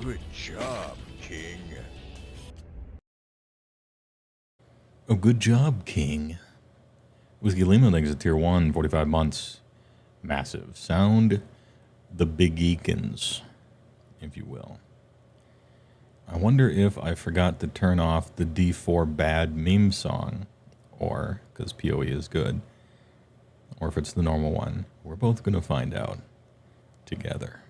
Good job, King. Oh, good job, King. Whiskey Lima thinks it's tier 1, 45 months. Massive. Sound the big geekins, if you will. I wonder if I forgot to turn off the D4 bad meme song, or, because PoE is good, or if it's the normal one. We're both going to find out together.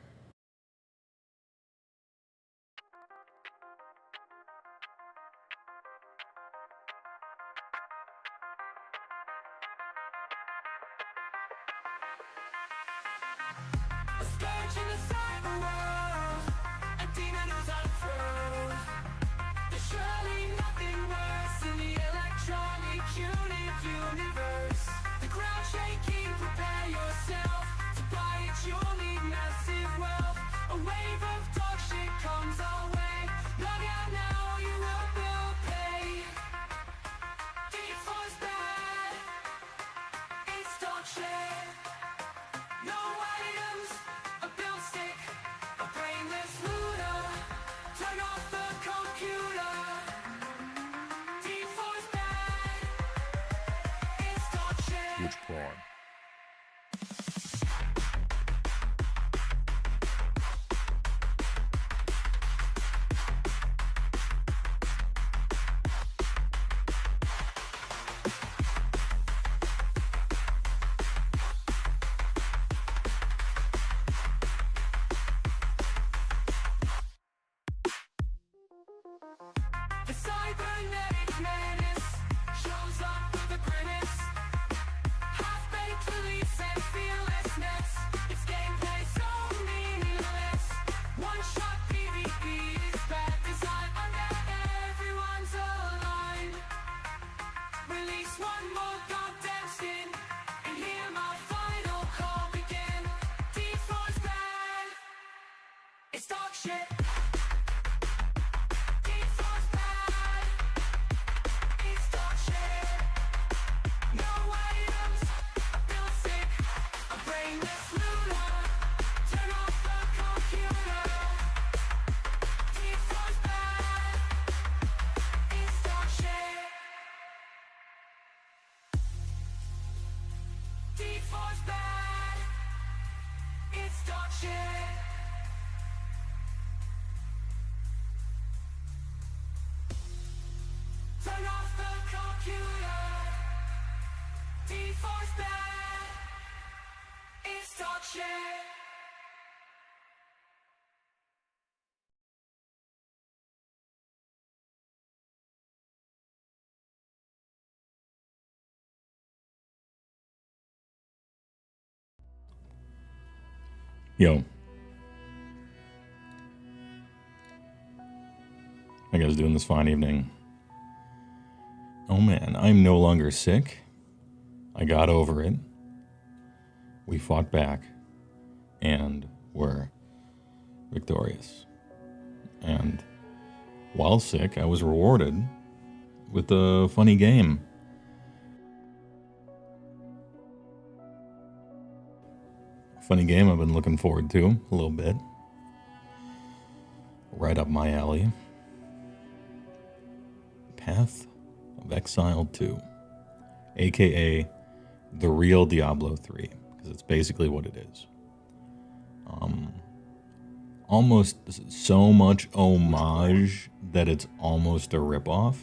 Which part? The cybernetic menace shows up with a grimace. Half-baked beliefs and fearlessness. Its gameplay so meaningless. One-shot PvP is bad design under everyone's aligned. Release one more goddamn skin and hear my final call begin. D4's bad. It's dog shit. D4's bad. It's dog shit. Turn off the computer. D4's bad. It's dog shit. Yo. How you guys doing this fine evening? Oh man, I'm no longer sick. I got over it. We fought back. And were victorious. And while sick, I was rewarded with a funny game. Funny game I've been looking forward to a little bit. Right up my alley. Path of Exile 2. AKA the real Diablo 3. Because it's basically what it is. Almost so much homage that it's almost a ripoff.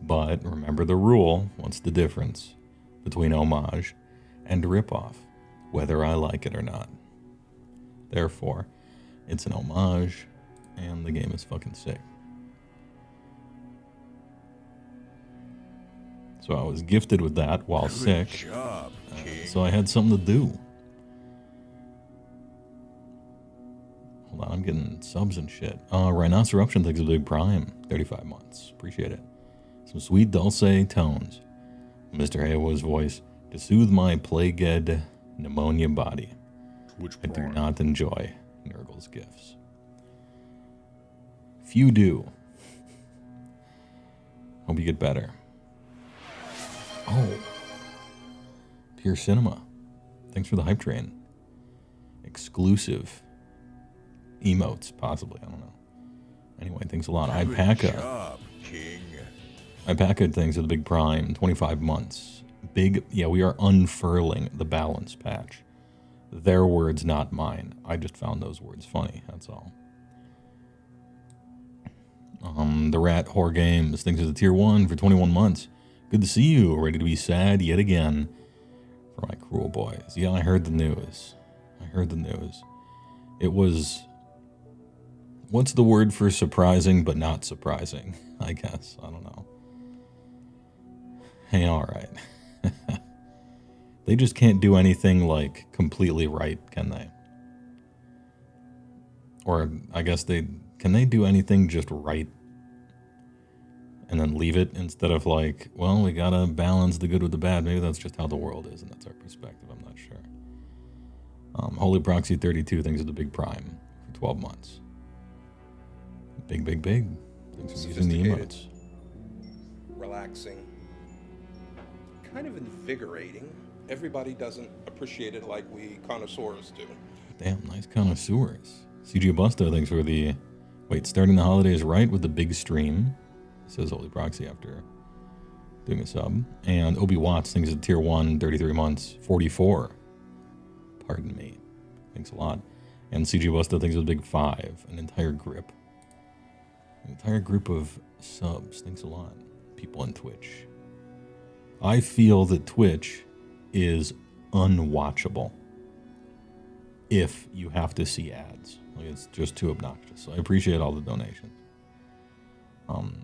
But remember the rule. What's the difference between homage and ripoff? Whether I like it or not. Therefore, it's an homage, and the game is fucking sick. So I was gifted with that while sick. Good job, King. So I had something to do. Hold on, I'm getting subs and shit. Rhinoceruption thanks a big prime. 35 months. Appreciate it. Some sweet dulce tones. Mr. HeyWoah's voice to soothe my plagued pneumonia body. Which I do part? not enjoy Nurgle's gifts. Few do. Hope you get better. Oh. Pure Cinema. Thanks for the hype train. Exclusive emotes, possibly. I don't know. Anyway, thanks a lot. Good Alpaca. job, King. Alpaca, thanks to the big prime. 25 months. Big, yeah, we are unfurling the balance patch. Their words, not mine. I just found those words funny, that's all. The Rat Whore Games, thanks to the tier 1 for 21 months. Good to see you. Ready to be sad yet again for my cruel boys. Yeah, I heard the news. It was, what's the word for surprising but not surprising, I guess. I don't know. Hey, all right. They just can't do anything, like, completely right, can they? Or, I guess can they do anything just right? And then leave it instead of like, well, we gotta balance the good with the bad. Maybe that's just how the world is, and that's our perspective. I'm not sure. Holy Proxy 32 thinks of the big prime for 12 months. Big. Thanks for using the emotes. Relaxing, kind of invigorating. Everybody doesn't appreciate it like we connoisseurs do. Damn, nice connoisseurs. CG Busto thanks for the, starting the holidays right with the big stream. Says Holy Proxy after doing a sub. And Obi Watts thinks it's tier 1, 33 months, 44. Pardon me. Thanks a lot. And CG Busto thinks it's a big 5, an entire grip. An entire group of subs. Thanks a lot. People on Twitch. I feel that Twitch is unwatchable if you have to see ads. Like, it's just too obnoxious. So I appreciate all the donations.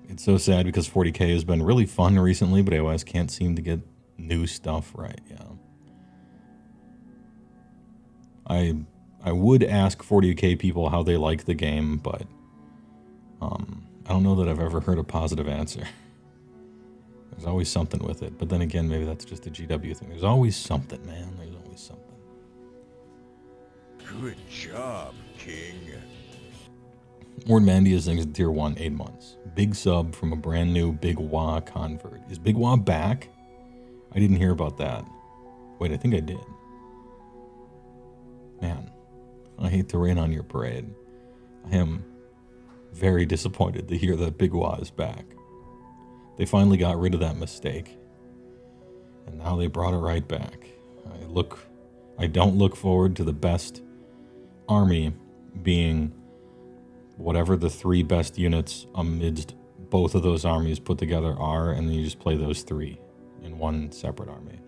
It's so sad because 40K has been really fun recently, but AoS can't seem to get new stuff right. Yeah. I would ask 40K people how they like the game, but I don't know that I've ever heard a positive answer. There's always something with it, but then again, maybe that's just a GW thing. There's always something, man. There's always something. Good job, King. Ward Mandius thinks it's tier 1, 8 months. Big sub from a brand new Big Wah convert. Is Big Wah back? I didn't hear about that. Wait, I think I did. Man, I hate to rain on your parade. I am very disappointed to hear that Big Wah is back. They finally got rid of that mistake. And now they brought it right back. I don't look forward to the best army being whatever the 3 best units amidst both of those armies put together are, and then you just play those 3 in one separate army.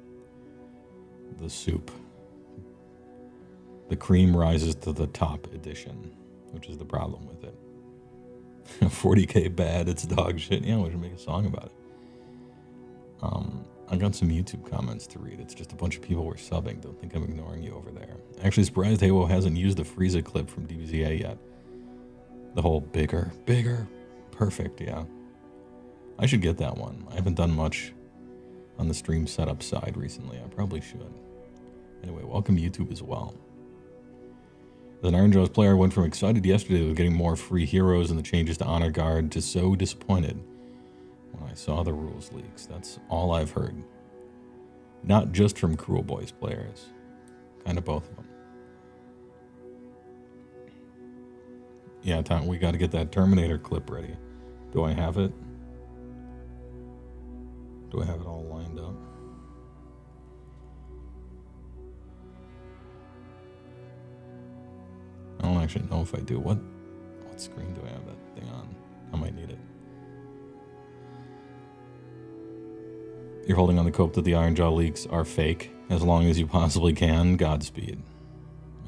The soup. The cream rises to the top edition, which is the problem with it. 40K bad, it's dog shit. Yeah, we should make a song about it. I got some YouTube comments to read. It's just a bunch of people were subbing. Don't think I'm ignoring you over there. Actually surprised HeyWoah hasn't used the Frieza clip from DBZA yet. The whole bigger, perfect, yeah. I should get that one. I haven't done much on the stream setup side recently. I probably should. Anyway, welcome to YouTube as well. As an Iron Jaws player, I went from excited yesterday with getting more free heroes and the changes to Honor Guard to so disappointed when I saw the rules leaks. That's all I've heard. Not just from Cruel Boys players. Kind of both of them. Yeah, Tom, we got to get that Terminator clip ready. Do I have it? Do I have it all lined up? I don't actually know if I do. What screen do I have that thing on? I might need it. You're holding on the cope that the Ironjaw leaks are fake. As long as you possibly can, Godspeed.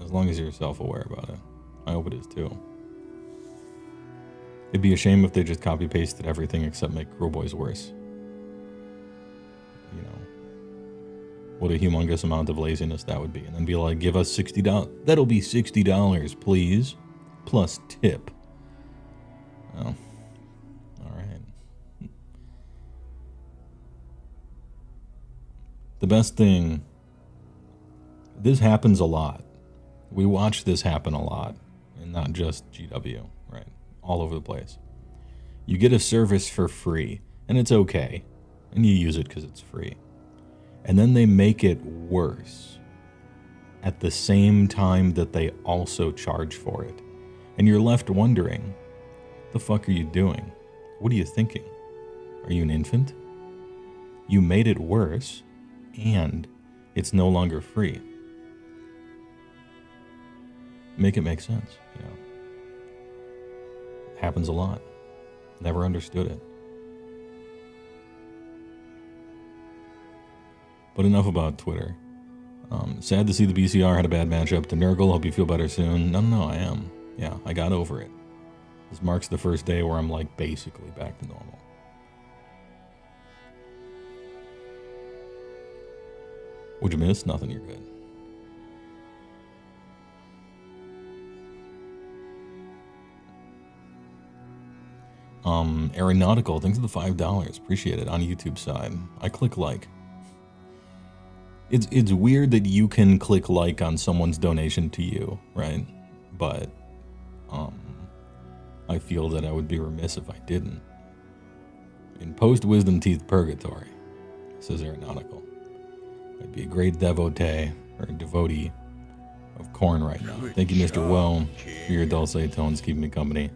As long as you're self-aware about it. I hope it is too. It'd be a shame if they just copy-pasted everything except make Cruel Boys worse. You know, what a humongous amount of laziness that would be. And then be like, give us $60. That'll be $60, please. Plus tip. Oh. Alright. The best thing... This happens a lot. We watch this happen a lot. And not just GW, right? All over the place. You get a service for free, and it's okay, and you use it because it's free. And then they make it worse at the same time that they also charge for it. And you're left wondering, the fuck are you doing? What are you thinking? Are you an infant? You made it worse, and it's no longer free. Make it make sense, you know. It happens a lot. Never understood it. But enough about Twitter. Sad to see the BCR had a bad matchup to Nurgle. Hope you feel better soon. No, I am. Yeah, I got over it. This marks the first day where I'm like basically back to normal. What'd you miss? Nothing, you're good. Aeronautical, thanks for the $5. Appreciate it on YouTube side. I click like. It's weird that you can click like on someone's donation to you, right? But I feel that I would be remiss if I didn't. In post-wisdom teeth purgatory, says Aeronautical. I'd be a great devotee of corn right now. Good Thank you, Mr. job, Woe, King. for your dulcet tones keeping me company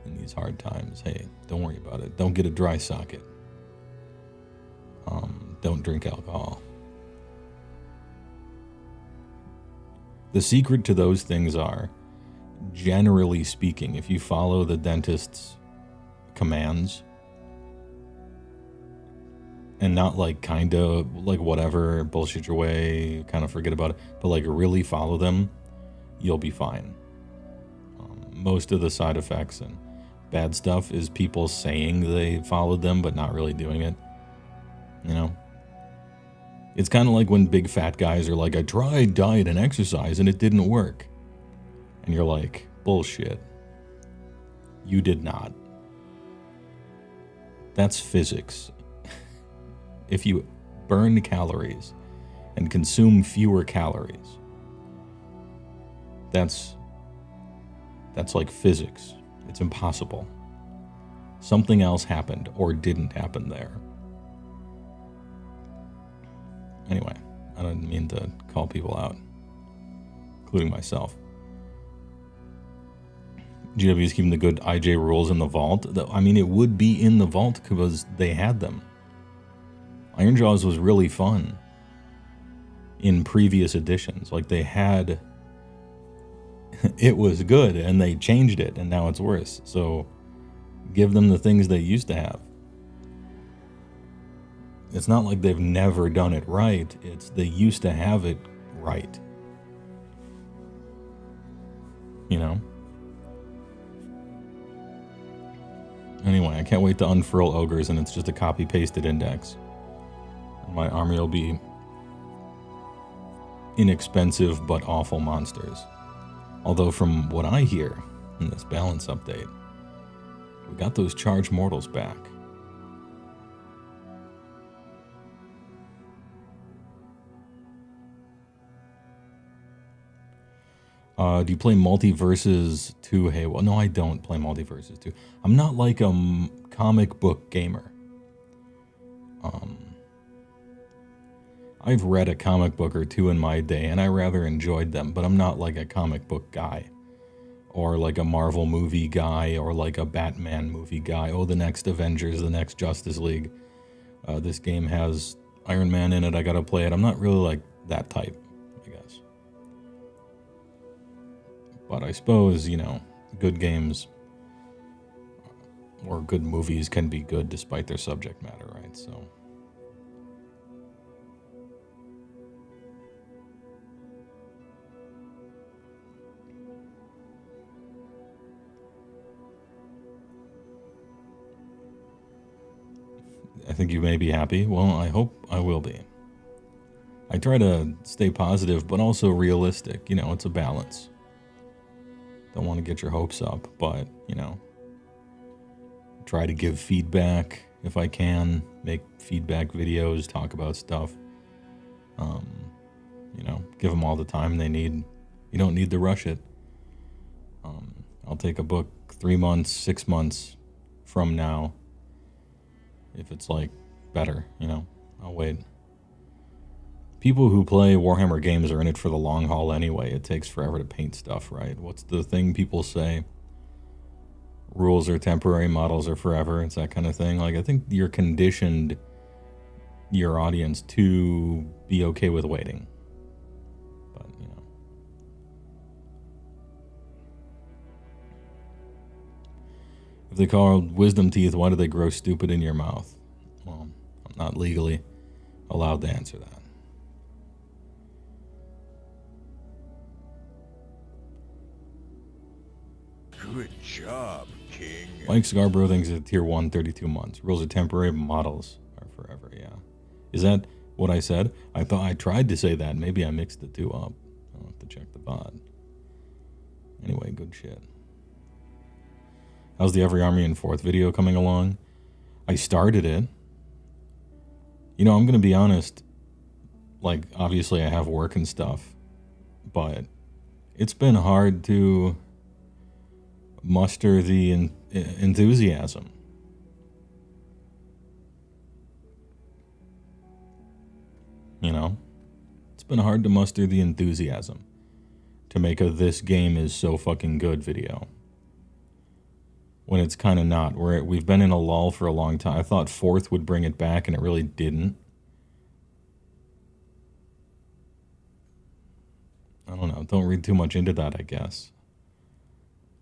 in these hard times. Hey, don't worry about it. Don't get a dry socket. Don't drink alcohol. The secret to those things are, generally speaking, if you follow the dentist's commands, and not like kind of like whatever, bullshit your way, kind of forget about it, but like really follow them, you'll be fine. Most of the side effects and bad stuff is people saying they followed them but not really doing it. You know? It's kind of like when big fat guys are like, I tried diet and exercise and it didn't work. And you're like, bullshit. You did not. That's physics. If you burn calories and consume fewer calories, that's like physics. It's impossible. Something else happened or didn't happen there. Anyway, I don't mean to call people out, including myself. GW is keeping the good IJ rules in the vault. I mean, it would be in the vault because they had them. Ironjaws was really fun in previous editions. Like, they had... it was good, and they changed it, and now it's worse. So, give them the things they used to have. It's not like they've never done it right. It's they used to have it right. You know? Anyway, I can't wait to unfurl ogres, and it's just a copy-pasted index. And my army will be inexpensive but awful monsters. Although from what I hear in this balance update, we got those charged mortals back. Do you play Multiverses 2? Hey, well, no, I don't play Multiverses 2. I'm not like a comic book gamer. I've read a comic book or two in my day, and I rather enjoyed them, but I'm not like a comic book guy. Or like a Marvel movie guy, or like a Batman movie guy. Oh, the next Avengers, the next Justice League. This game has Iron Man in it, I gotta play it. I'm not really like that type, I guess. But I suppose, you know, good games or good movies can be good despite their subject matter, right? So... I think you may be happy. Well, I hope I will be. I try to stay positive, but also realistic. You know, it's a balance. Don't want to get your hopes up, but, you know, try to give feedback if I can, make feedback videos, talk about stuff. You know, give them all the time they need. You don't need to rush it. I'll take a book 3 months, 6 months from now. If it's like better, you know, I'll wait. People who play Warhammer games are in it for the long haul anyway. It takes forever to paint stuff, right? What's the thing people say? Rules are temporary, models are forever. It's that kind of thing. Like, I think you're conditioned your audience to be okay with waiting. But, you know. If they call wisdom teeth, why do they grow stupid in your mouth? Well, I'm not legally allowed to answer that. Good job, King. Mike Scarborough thinks it's tier 1, 32 months. Rules are temporary, models are forever, yeah. Is that what I said? I thought I tried to say that. Maybe I mixed the two up. I'll have to check the VOD. Anyway, good shit. How's the Every Army in 4th video coming along? I started it. You know, I'm going to be honest. Like, obviously I have work and stuff. But it's been hard to muster the enthusiasm. You know? It's been hard to muster the enthusiasm to make a "this game is so fucking good" video. When it's kind of not. We've been in a lull for a long time. I thought 4th would bring it back, and it really didn't. I don't know. Don't read too much into that, I guess.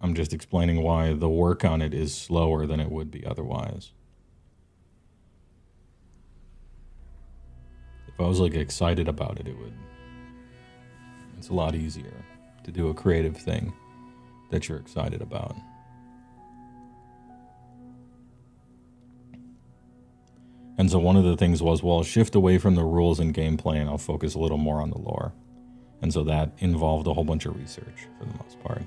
I'm just explaining why the work on it is slower than it would be otherwise. If I was like excited about it, it's a lot easier to do a creative thing that you're excited about. And so one of the things was, well, I'll shift away from the rules and gameplay and I'll focus a little more on the lore. And so that involved a whole bunch of research for the most part.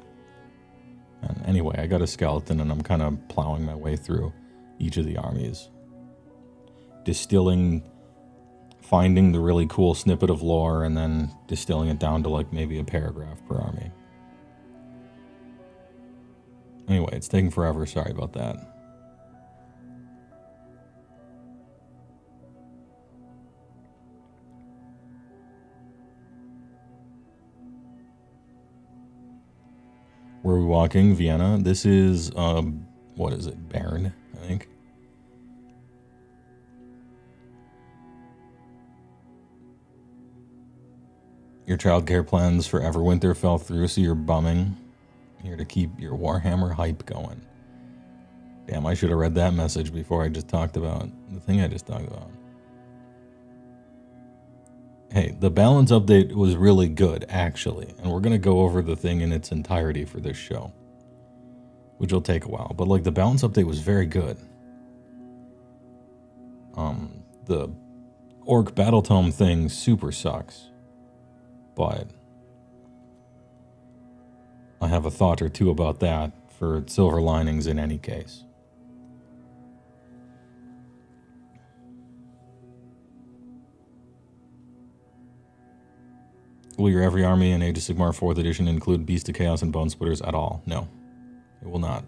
And anyway, I got a skeleton and I'm kind of plowing my way through each of the armies. Finding the really cool snippet of lore and then distilling it down to like maybe a paragraph per army. Anyway, it's taking forever. Sorry about that. Where are we walking? Vienna. This is, what is it? Bern, I think. Your childcare plans for Everwinter fell through, so you're bumming. Here to keep your Warhammer hype going. Damn, I should have read that message before I just talked about the thing I just talked about. Hey, the balance update was really good, actually. And we're going to go over the thing in its entirety for this show. Which will take a while. But, like, the balance update was very good. The Orc Battletome thing super sucks. But I have a thought or two about that for silver linings in any case. Will your every army in Age of Sigmar 4th edition include Beast of Chaos and Bone Splitters at all? No, it will not.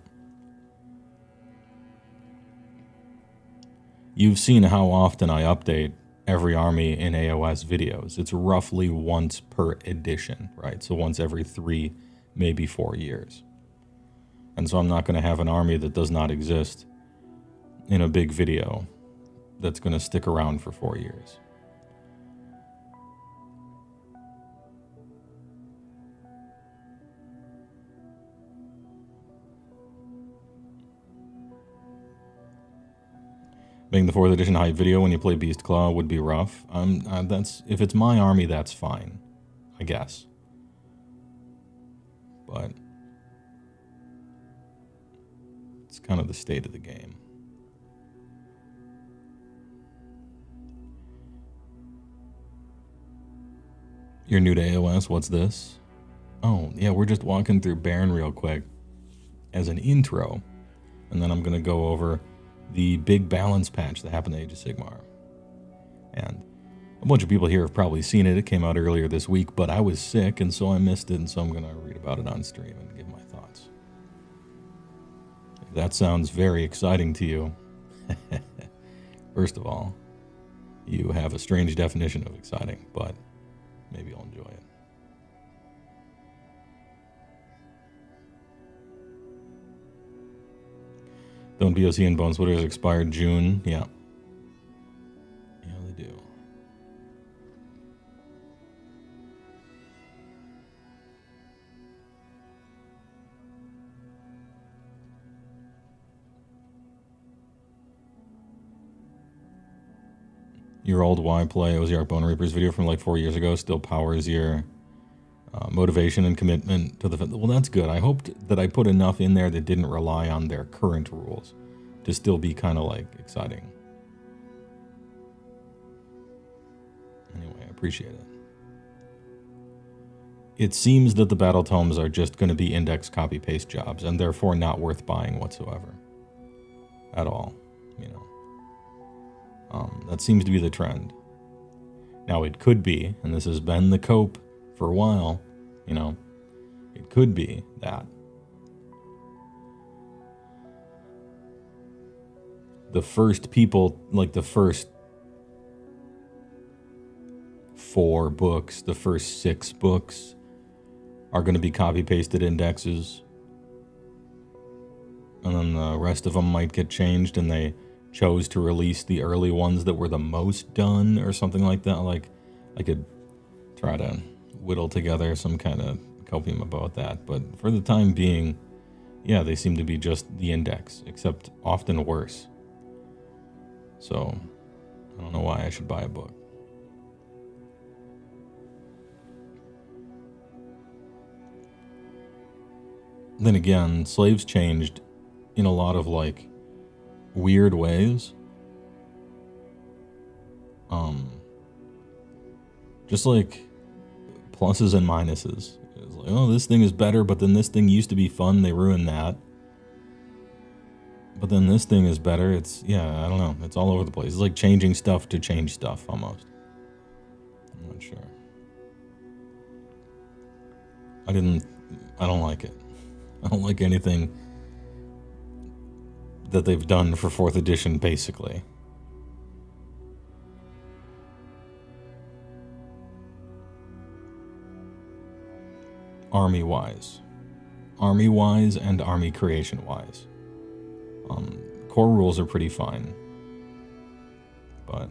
You've seen how often I update every army in AoS videos. It's roughly once per edition, right? So once every 3, maybe 4 years. And so I'm not going to have an army that does not exist in a big video that's going to stick around for 4 years. Making the 4th edition hype video when you play Beast Claw would be rough. That's if it's my army, that's fine, I guess. But it's kind of the state of the game. You're new to AoS, what's this? Oh, yeah, we're just walking through Baron real quick as an intro. And then I'm going to go over the big balance patch that happened to Age of Sigmar. And a bunch of people here have probably seen it. It came out earlier this week, but I was sick, and so I missed it, and so I'm going to read about it on stream and give my thoughts. If that sounds very exciting to you, first of all, you have a strange definition of exciting, but maybe you'll enjoy it. Don't BOC and Bones Splitters expired June. Yeah. Yeah, they do. Your old Y play, Ozark Bone Reapers video from like 4 years ago still powers your motivation and commitment to the... Well, that's good. I hoped that I put enough in there that didn't rely on their current rules to still be kind of like exciting. Anyway, I appreciate it. It seems that the Battletomes are just going to be index copy-paste jobs and therefore not worth buying whatsoever. At all, you know. That seems to be the trend. Now, it could be, and this has been the cope for a while, you know, it could be that the first people, like the first 4 books, the first 6 books are going to be copy-pasted indexes, and then the rest of them might get changed, and they chose to release the early ones that were the most done or something like that. Like, I could try to whittle together some kind of copium about that, but for the time being, yeah, they seem to be just the index, except often worse. So, I don't know why I should buy a book. Then again, slaves changed in a lot of, like, weird ways. Just like pluses and minuses. It's like, oh, this thing is better, but then this thing used to be fun, they ruined that. But then this thing is better. It's, yeah, I don't know. It's all over the place. It's like changing stuff to change stuff, almost. I'm not sure. I don't like it. I don't like anything that they've done for 4th edition, basically. Army-wise. Army-wise and army creation-wise. Core rules are pretty fine. But...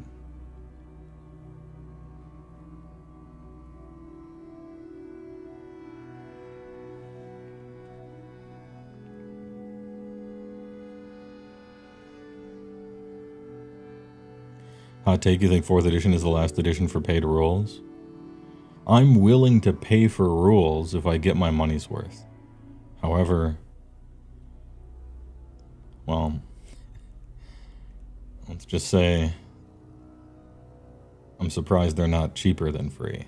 hot take, you think 4th edition is the last edition for paid rules? I'm willing to pay for rules if I get my money's worth. However, well, let's just say I'm surprised they're not cheaper than free.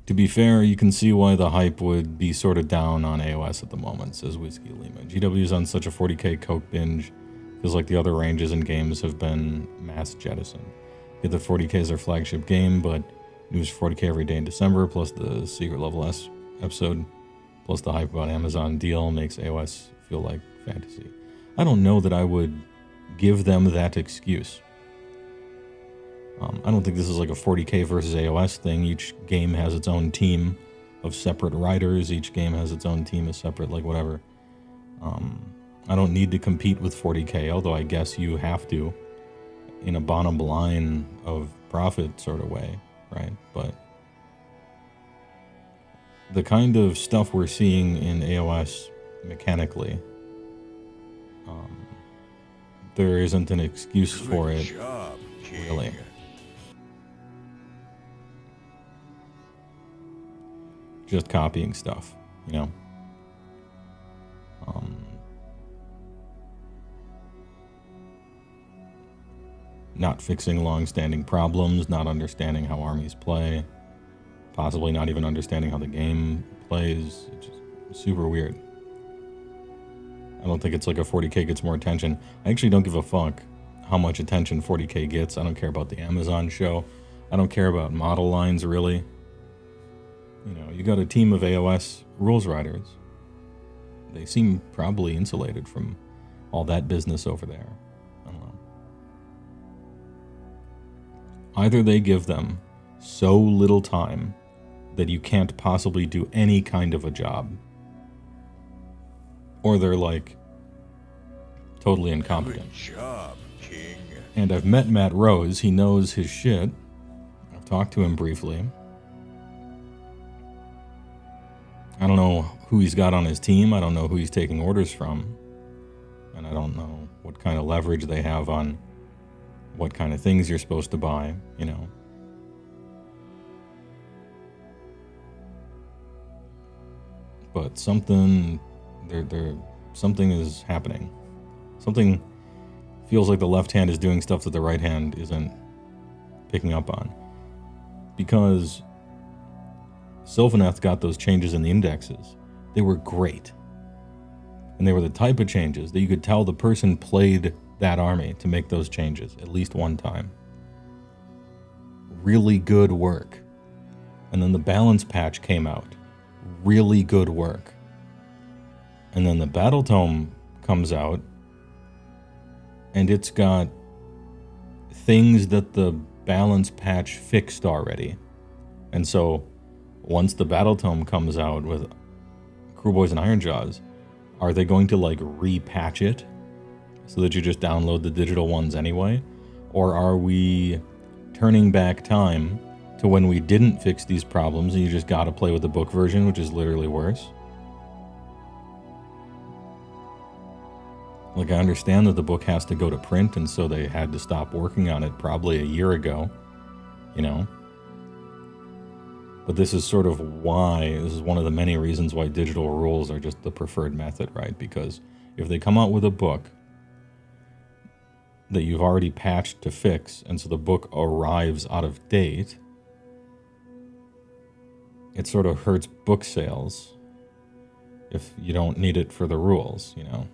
To be fair, you can see why the hype would be sort of down on AoS at the moment, says Whiskey Lima. GW's on such a 40k coke binge. Feels like the other ranges and games have been mass jettisoned. Get the 40k as their flagship game, but news for 40k every day in December, plus the Secret Level S episode, plus the hype about Amazon deal makes AoS feel like fantasy. I don't know that I would give them that excuse. I don't think this is like a 40k versus AoS thing. Each game has its own team of separate writers. Each game has its own team of separate, like, whatever. I don't need to compete with 40k, although I guess you have to in a bottom line of profit sort of way, right? But the kind of stuff we're seeing in AoS mechanically, there isn't an excuse for it, really. Just copying stuff, you know? Not fixing long-standing problems, not understanding how armies play, possibly not even understanding how the game plays. It's just super weird. I don't think it's like a 40k gets more attention. I actually don't give a fuck how much attention 40k gets. I don't care about the Amazon show. I don't care about model lines, really. You know, you got a team of AoS rules writers. They seem probably insulated from all that business over there. I don't know. Either they give them so little time that you can't possibly do any kind of a job, or they're like totally incompetent. Good job, King. And I've met Matt Rose. He knows his shit. I've talked to him briefly. I don't know who he's got on his team. I don't know who he's taking orders from. And I don't know what kind of leverage they have on what kind of things you're supposed to buy, you know. But something is happening. Something feels like the left hand is doing stuff that the right hand isn't picking up on. Because Sylvaneth got those changes in the indexes. They were great. And they were the type of changes that you could tell the person played that army to make those changes at least one time. Really good work. And then the balance patch came out. Really good work. And then the Battletome comes out, and it's got things that the balance patch fixed already. And so once the Battletome comes out with Crewboys and Ironjaws, are they going to like repatch it so that you just download the digital ones anyway? Or are we turning back time to when we didn't fix these problems and you just gotta play with the book version, which is literally worse? Like, I understand that the book has to go to print, and so they had to stop working on it probably a year ago, you know? But this is sort of why, this is one of the many reasons why digital rules are just the preferred method, right? Because if they come out with a book that you've already patched to fix, and so the book arrives out of date, it sort of hurts book sales if you don't need it for the rules, you know?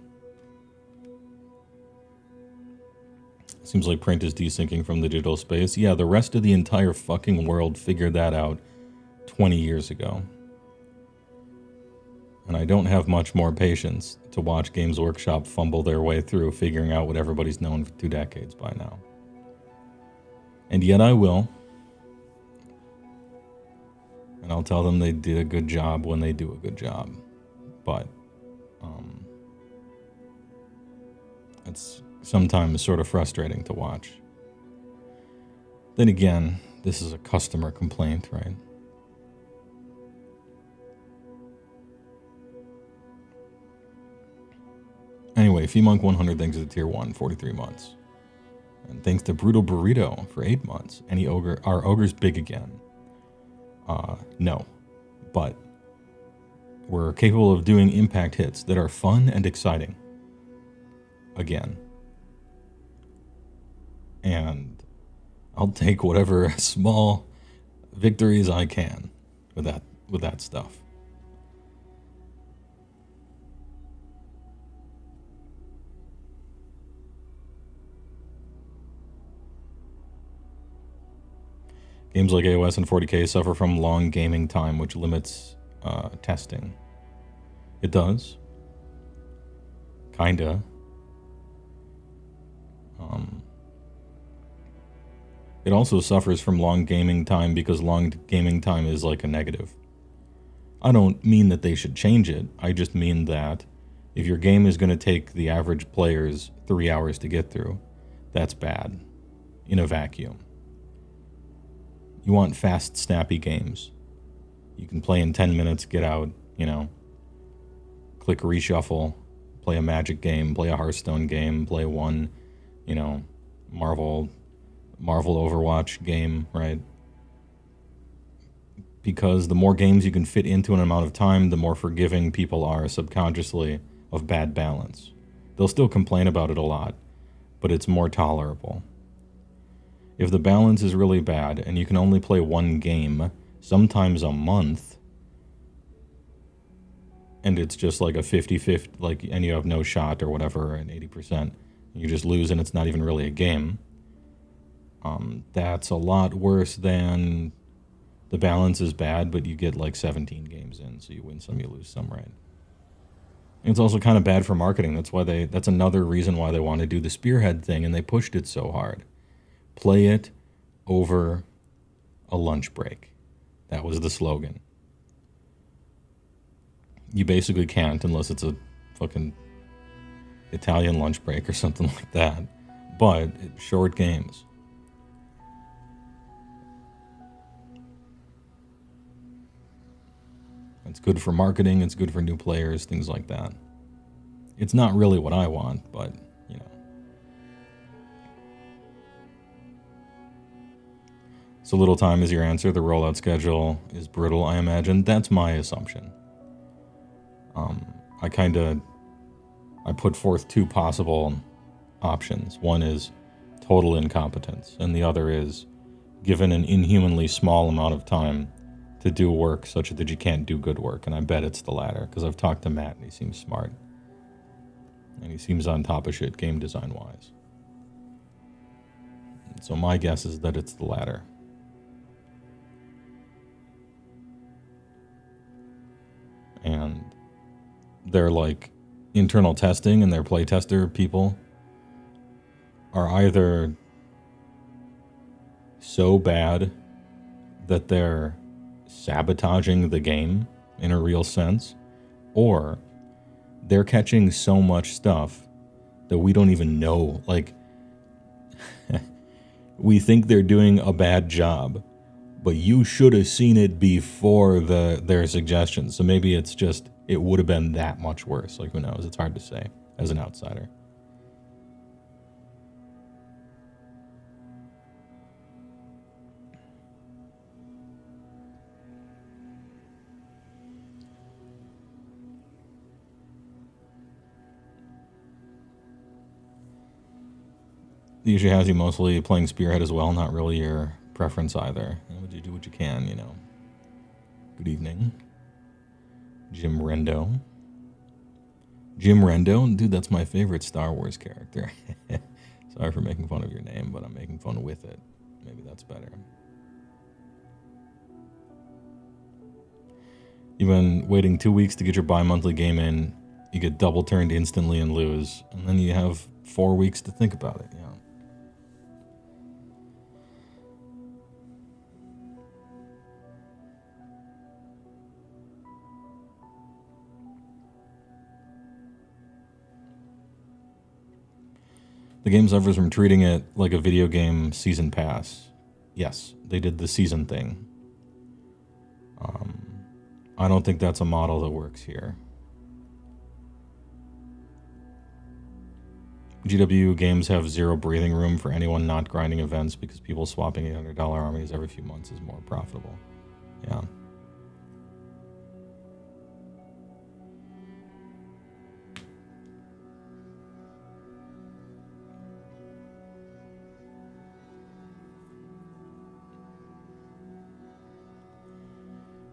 Seems like print is desyncing from the digital space. Yeah, the rest of the entire fucking world figured that out 20 years ago. And I don't have much more patience to watch Games Workshop fumble their way through figuring out what everybody's known for 2 decades by now. And yet I will. And I'll tell them they did a good job when they do a good job. But it's sometimes sort of frustrating to watch. Then again, this is a customer complaint, right? Anyway, Femonk 100 thanks to Tier 1, 43 months. And thanks to Brutal Burrito for 8 months. Are ogres big again? No. But we're capable of doing impact hits that are fun and exciting. Again. And I'll take whatever small victories I can with that stuff. Games like AoS and 40K suffer from long gaming time, which limits testing. It does. Kinda. It also suffers from long gaming time because long gaming time is like a negative. I don't mean that they should change it. I just mean that if your game is going to take the average players 3 hours to get through, that's bad in a vacuum. You want fast, snappy games. You can play in 10 minutes, get out, you know, click reshuffle, play a Magic game, play a Hearthstone game, play one, you know, Marvel Overwatch game, right? Because the more games you can fit into an amount of time, the more forgiving people are subconsciously of bad balance. They'll still complain about it a lot, but it's more tolerable. If the balance is really bad and you can only play one game, sometimes a month, and it's just like a 50-50, like, and you have no shot or whatever, and 80%, you just lose and it's not even really a game, that's a lot worse than the balance is bad, but you get like 17 games in, so you win some, you lose some, right? It's also kind of bad for marketing. That's another reason why they want to do the Spearhead thing, and they pushed it so hard. Play it over a lunch break. That was the slogan. You basically can't unless it's a fucking Italian lunch break or something like that. But short games. It's good for marketing, it's good for new players, things like that. It's not really what I want, but, you know. So little time is your answer. The rollout schedule is brutal, I imagine. That's my assumption. I put forth two possible options. One is total incompetence, and the other is given an inhumanly small amount of time to do work such that you can't do good work. And I bet it's the latter, because I've talked to Matt and he seems smart. And he seems on top of shit game design wise. So my guess is that it's the latter. And their like internal testing and their playtester people are either so bad that they're sabotaging the game in a real sense, or they're catching so much stuff that we don't even know. Like, we think they're doing a bad job, but you should have seen it before their suggestions. So maybe it's just, it would have been that much worse. Like, who knows? It's hard to say as an outsider. It usually has you mostly playing Spearhead as well, not really your preference either. You do what you can, you know. Good evening. Jim Rendo. Jim Rendo? Dude, that's my favorite Star Wars character. Sorry for making fun of your name, but I'm making fun with it. Maybe that's better. You've been waiting 2 weeks to get your bi-monthly game in. You get double turned instantly and lose. And then you have 4 weeks to think about it, yeah. The game suffers from treating it like a video game season pass. Yes, they did the season thing. I don't think that's a model that works here. GW games have zero breathing room for anyone not grinding events because people swapping $800 armies every few months is more profitable. Yeah.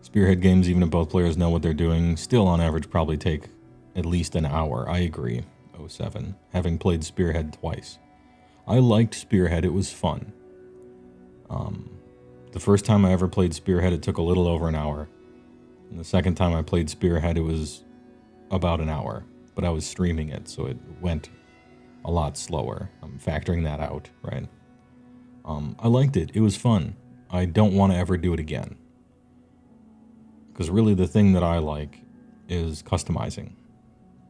Spearhead games, even if both players know what they're doing, still on average probably take at least an hour. I agree. 07, having played Spearhead twice. I liked Spearhead, it was fun. The first time I ever played Spearhead, it took a little over an hour. And the second time I played Spearhead, it was about an hour. But I was streaming it, so it went a lot slower. I'm factoring that out, right? I liked it. It was fun. I don't want to ever do it again. Because really the thing that I like is customizing,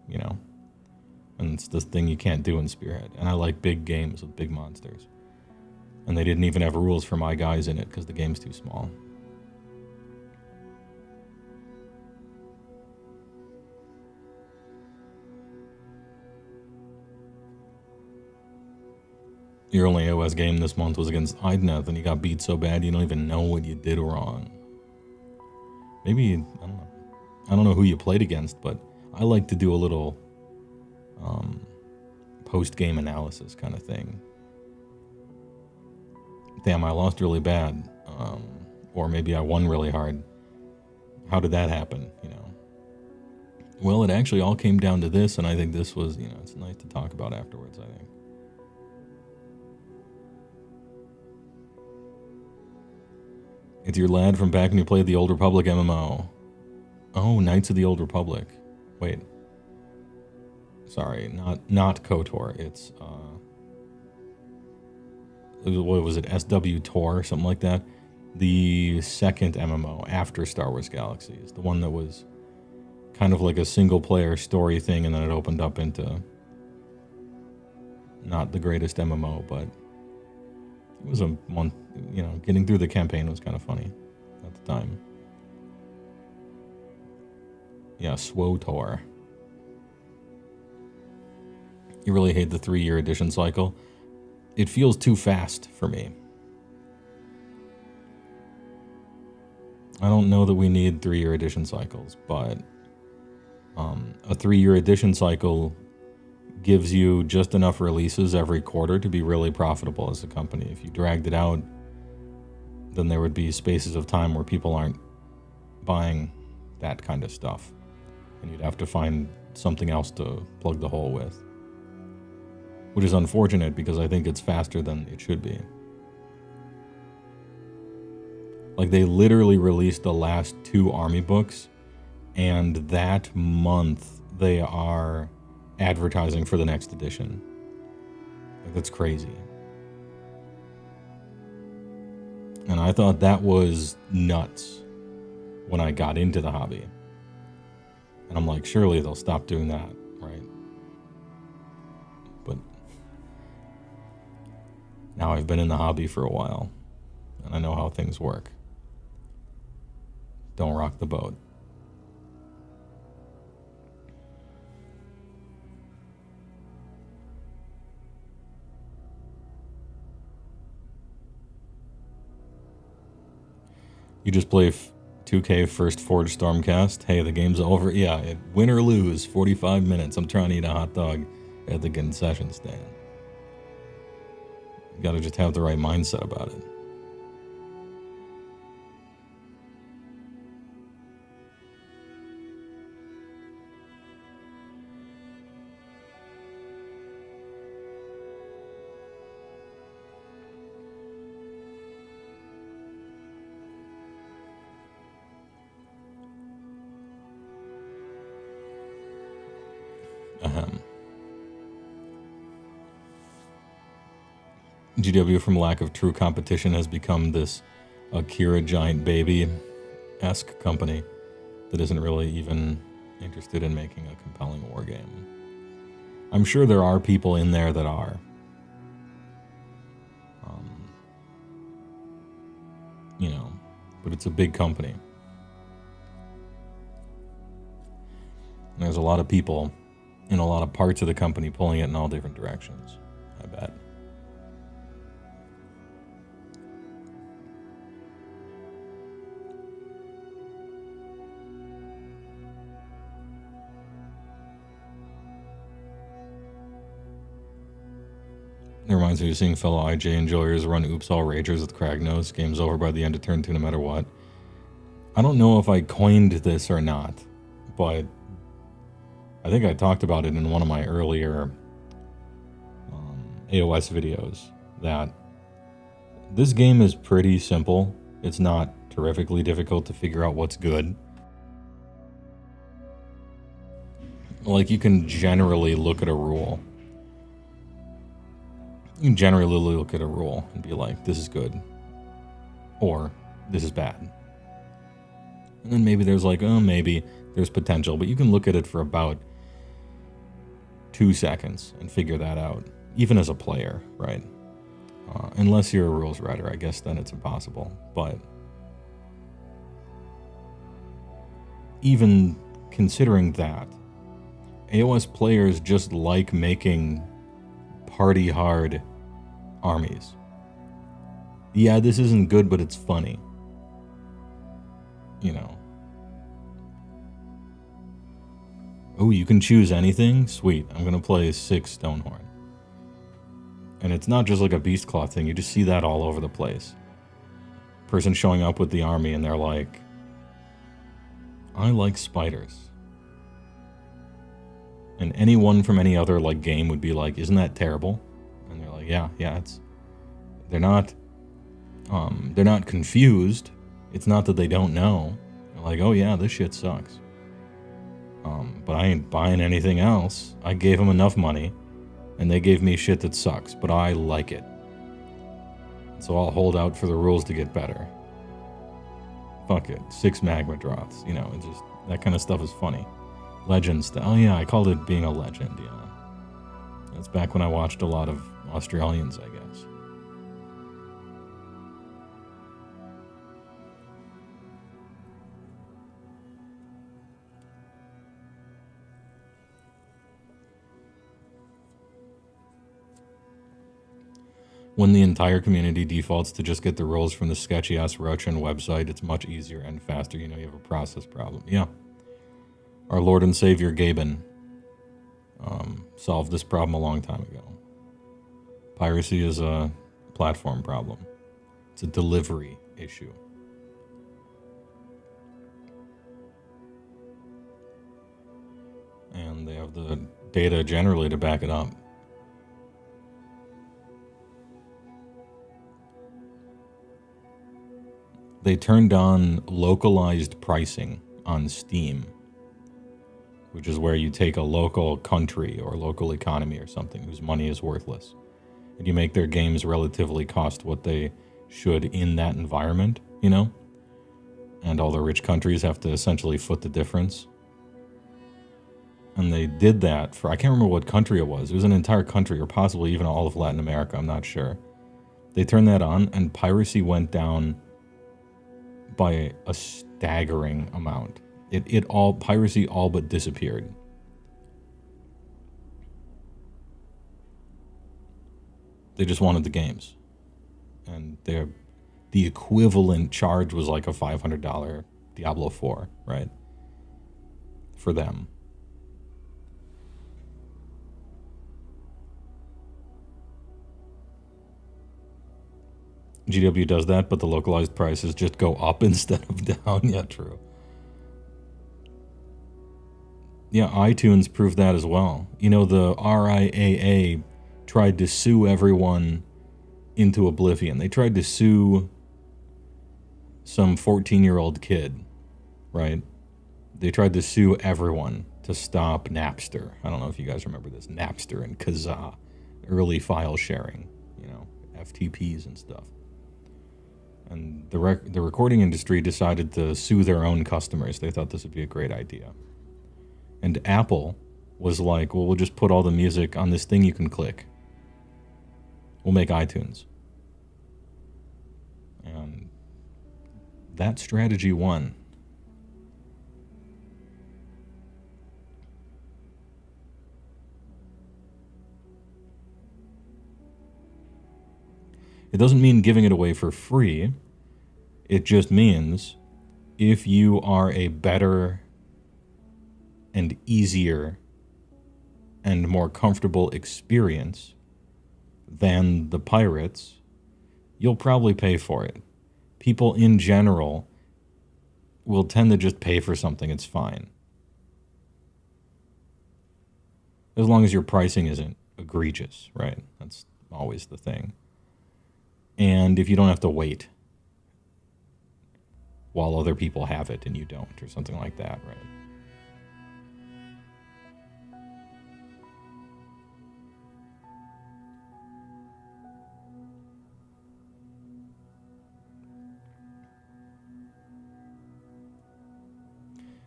you know? And it's the thing you can't do in Spearhead. And I like big games with big monsters. And they didn't even have rules for my guys in it because the game's too small. Your only AoS game this month was against Idnath, and you got beat so bad you don't even know what you did wrong. Maybe, I don't know. I don't know who you played against, but I like to do a little post-game analysis kind of thing. Damn, I lost really bad. Or maybe I won really hard. How did that happen, you know? Well, it actually all came down to this, and I think this was, you know, it's nice to talk about afterwards, I think. It's your lad from back when you played the Old Republic MMO. Oh, Knights of the Old Republic. Wait. Sorry, not KOTOR. It's what was it? SW Tor, something like that. The second MMO after Star Wars Galaxies, the one that was kind of like a single player story thing, and then it opened up into not the greatest MMO, but it was a month. You know, getting through the campaign was kind of funny at the time. Yeah, SWOTOR. You really hate the 3-year edition cycle. It feels too fast for me. I don't know that we need 3-year edition cycles, but a 3-year edition cycle gives you just enough releases every quarter to be really profitable as a company. If you dragged it out, then there would be spaces of time where people aren't buying that kind of stuff. And you'd have to find something else to plug the hole with. Which is unfortunate because I think it's faster than it should be. Like, they literally released the last 2 army books, and that month they are advertising for the next edition. Like, that's crazy. And I thought that was nuts when I got into the hobby. And I'm like, surely they'll stop doing that, right? But now I've been in the hobby for a while, and I know how things work. Don't rock the boat. You just play 2K First Forge Stormcast. Hey, the game's over. Yeah, win or lose, 45 minutes. I'm trying to eat a hot dog at the concession stand. You gotta just have the right mindset about it. GW, from lack of true competition, has become this Akira Giant Baby-esque company that isn't really even interested in making a compelling war game. I'm sure there are people in there that are. You know, but it's a big company. And there's a lot of people in a lot of parts of the company pulling it in all different directions, I bet. It reminds me of seeing fellow IJ enjoyers run Oops All Ragers with Kragnos. Game's over by the end of turn 2 no matter what. I don't know if I coined this or not, but I think I talked about it in one of my earlier AoS videos, that this game is pretty simple. It's not terrifically difficult to figure out what's good. Like, you can generally look at a rule. You can generally look at a rule and be like, this is good, or this is bad. And then maybe there's like, oh, maybe there's potential, but you can look at it for about 2 seconds and figure that out, even as a player, right? Unless you're a rules writer, I guess then it's impossible. But even considering that, AoS players just like making party hard armies. Yeah, this isn't good, but it's funny. You know. Oh, you can choose anything? Sweet. I'm going to play 6 Stonehorn. And it's not just like a beast claw thing. You just see that all over the place. Person showing up with the army and they're like, I like spiders. And anyone from any other like game would be like, isn't that terrible? And they're like, yeah, it's, they're not confused. It's not that they don't know. They're like, oh yeah, this shit sucks. But I ain't buying anything else. I gave them enough money, and they gave me shit that sucks, but I like it. So I'll hold out for the rules to get better. Fuck it. 6 magma drops. You know, it's just, that kind of stuff is funny. Legends. Oh yeah, I called it being a legend, yeah. That's back when I watched a lot of Australians, I guess. When the entire community defaults to just get the rules from the sketchy-ass Russian website, it's much easier and faster. You know, you have a process problem. Yeah. Our Lord and Savior, Gaben, solved this problem a long time ago. Piracy is a platform problem. It's a delivery issue. And they have the data generally to back it up. They turned on localized pricing on Steam, which is where you take a local country or local economy or something whose money is worthless, and you make their games relatively cost what they should in that environment, you know? And all the rich countries have to essentially foot the difference. And they did that for, I can't remember what country it was. It was an entire country, or possibly even all of Latin America, I'm not sure. They turned that on, and piracy went down by a staggering amount. Piracy all but disappeared. They just wanted the games. And the equivalent charge was like a $500 Diablo 4, right? For them. GW does that, but the localized prices just go up instead of down. Yeah, true. Yeah, iTunes proved that as well. You know, the RIAA tried to sue everyone into oblivion. They tried to sue some 14-year-old kid, right? They tried to sue everyone to stop Napster. I don't know if you guys remember this. Napster and Kazaa. Early file sharing, you know, FTPs and stuff. And the recording industry decided to sue their own customers. They thought this would be a great idea. And Apple was like, well, we'll just put all the music on this thing you can click. We'll make iTunes. And that strategy won. It doesn't mean giving it away for free. It just means if you are a better and easier and more comfortable experience than the pirates, you'll probably pay for it. People in general will tend to just pay for something. It's fine. As long as your pricing isn't egregious, right? That's always the thing. And if you don't have to wait while other people have it and you don't, or something like that, right?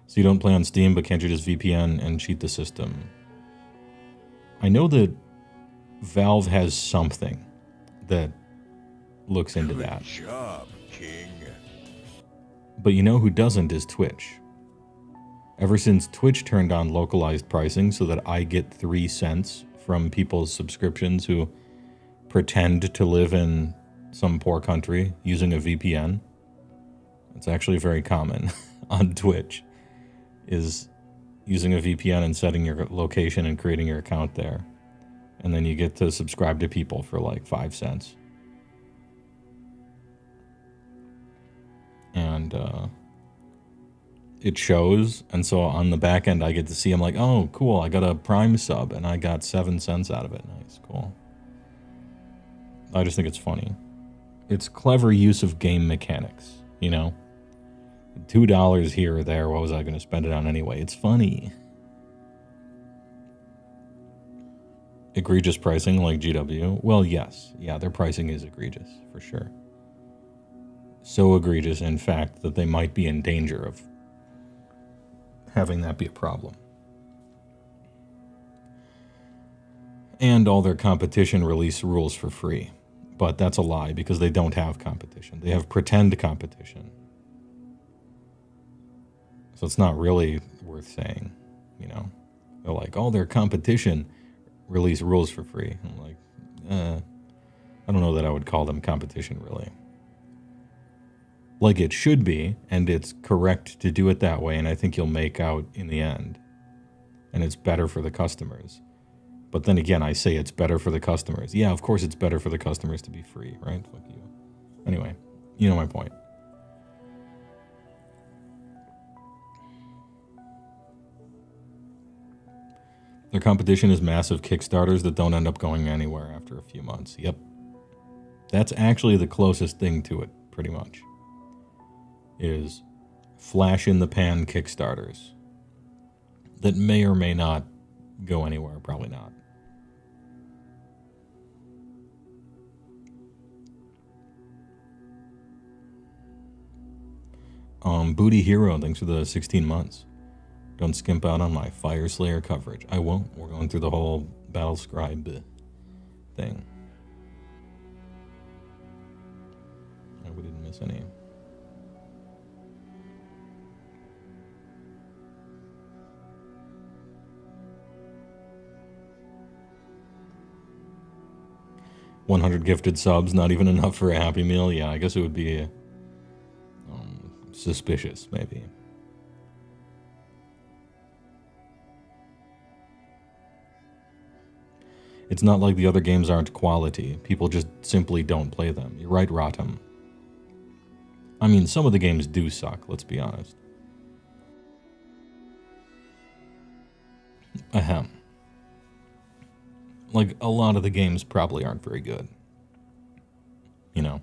So you don't play on Steam, but can't you just VPN and cheat the system? I know that Valve has something that looks into that. Good job, King. But you know who doesn't is Twitch. Ever since Twitch turned on localized pricing so that I get 3 cents from people's subscriptions who pretend to live in some poor country using a VPN, it's actually very common on Twitch, is using a VPN and setting your location and creating your account there. And then you get to subscribe to people for like 5 cents. And it shows, and so on the back end I get to see, I'm like, oh cool, I got a Prime sub and I got 7 cents out of it. Nice, cool. I just think it's funny. It's clever use of game mechanics, you know? $2 here or there, what was I going to spend it on anyway? It's funny. Egregious pricing like GW? Well, yes. Yeah, their pricing is egregious, for sure. So egregious, in fact, that they might be in danger of having that be a problem. And all their competition release rules for free. But that's a lie, because they don't have competition. They have pretend competition. So it's not really worth saying, you know. They're like, oh, their competition release rules for free. I'm like, I don't know that I would call them competition, really. Like it should be, and it's correct to do it that way, and I think you'll make out in the end. And it's better for the customers. But then again, I say it's better for the customers. Yeah, of course it's better for the customers to be free, right? Fuck you. Anyway, you know my point. Their competition is massive Kickstarters that don't end up going anywhere after a few months. Yep. That's actually the closest thing to it, pretty much. Is flash-in-the-pan Kickstarters that may or may not go anywhere, probably not. Booty Hero, thanks for the 16 months. Don't skimp out on my Fire Slayer coverage. I won't. We're going through the whole Battle Scribe thing. We didn't miss any. $100 gifted subs, not even enough for a Happy Meal? Yeah, I guess it would be suspicious, maybe. It's not like the other games aren't quality. People just simply don't play them. You're right, Rotom. I mean, some of the games do suck, let's be honest. Ahem. Like, a lot of the games probably aren't very good. You know.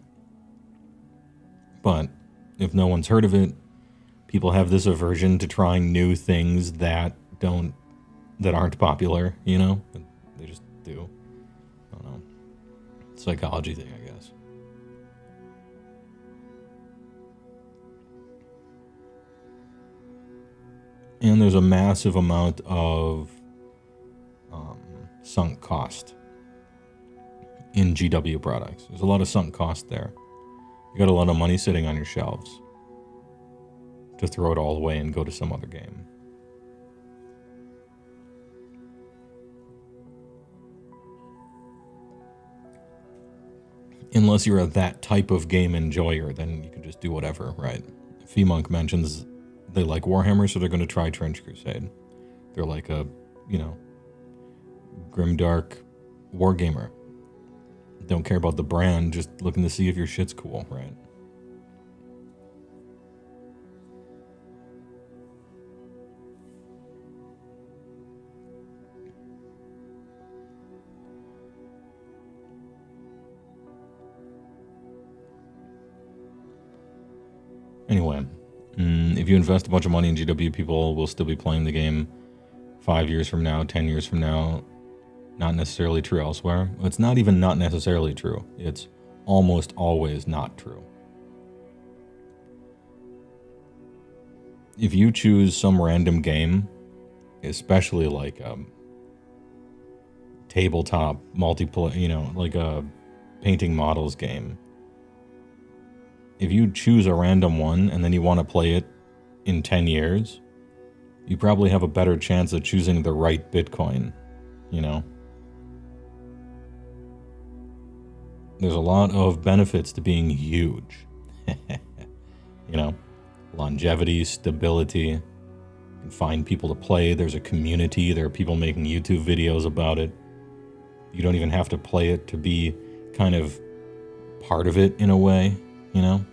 But, if no one's heard of it, people have this aversion to trying new things that aren't popular, you know? They just do. I don't know. Psychology thing, I guess. And there's a massive amount of sunk cost in GW products. There's a lot of sunk cost there. You got a lot of money sitting on your shelves to throw it all away and go to some other game. Unless you're that type of game enjoyer, then you can just do whatever, right? Femonk mentions they like Warhammer, so they're going to try Trench Crusade. They're like a, you know, grimdark wargamer. Don't care about the brand, just looking to see if your shit's cool, right? Anyway, if you invest a bunch of money in GW, people will still be playing the game 5 years from now, 10 years from now. Not necessarily true elsewhere. It's not even not necessarily true. It's almost always not true. If you choose some random game, especially like a tabletop multiplayer, you know, like a painting models game, if you choose a random one and then you want to play it in 10 years, you probably have a better chance of choosing the right Bitcoin, you know? There's a lot of benefits to being huge. You know? Longevity, stability. You can find people to play. There's a community. There are people making YouTube videos about it. You don't even have to play it to be kind of part of it in a way, you know?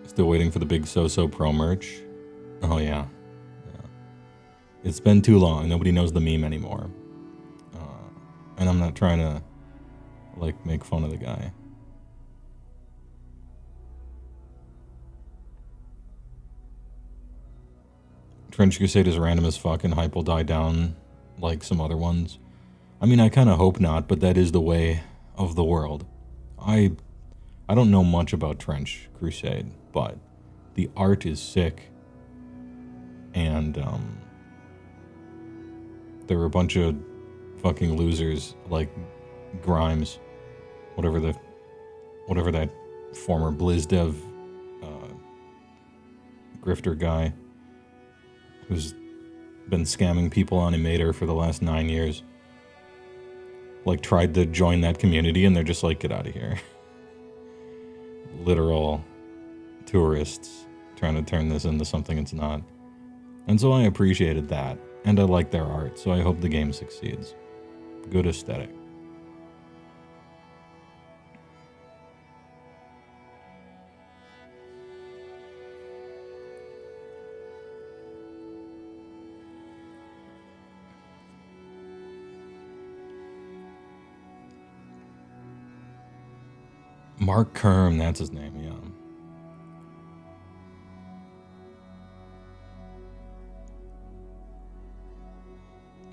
Still waiting for the big So-So Pro merch. Oh, yeah. It's been too long. Nobody knows the meme anymore. And I'm not trying to, like, make fun of the guy. Trench Crusade is random as fuck and hype will die down like some other ones. I mean, I kind of hope not, but that is the way of the world. I don't know much about Trench Crusade, but the art is sick. And there were a bunch of fucking losers like Grimes, whatever that former BlizzDev grifter guy who's been scamming people on Emater for the last 9 years, like tried to join that community and they're just like, get out of here. Literal tourists trying to turn this into something it's not. And so I appreciated that, and I like their art, so I hope the game succeeds. Good aesthetic. Mark Kerm, that's his name, yeah.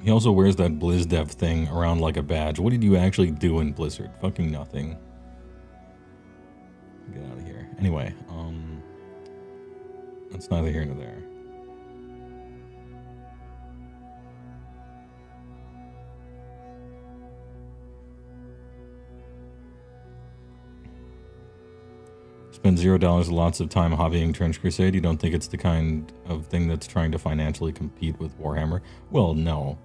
He also wears that BlizzDev thing around like a badge. What did you actually do in Blizzard? Fucking nothing. Get out of here. Anyway, that's neither here nor there. Spend $0 lots of time hobbying Trench Crusade. You don't think it's the kind of thing that's trying to financially compete with Warhammer? Well, no.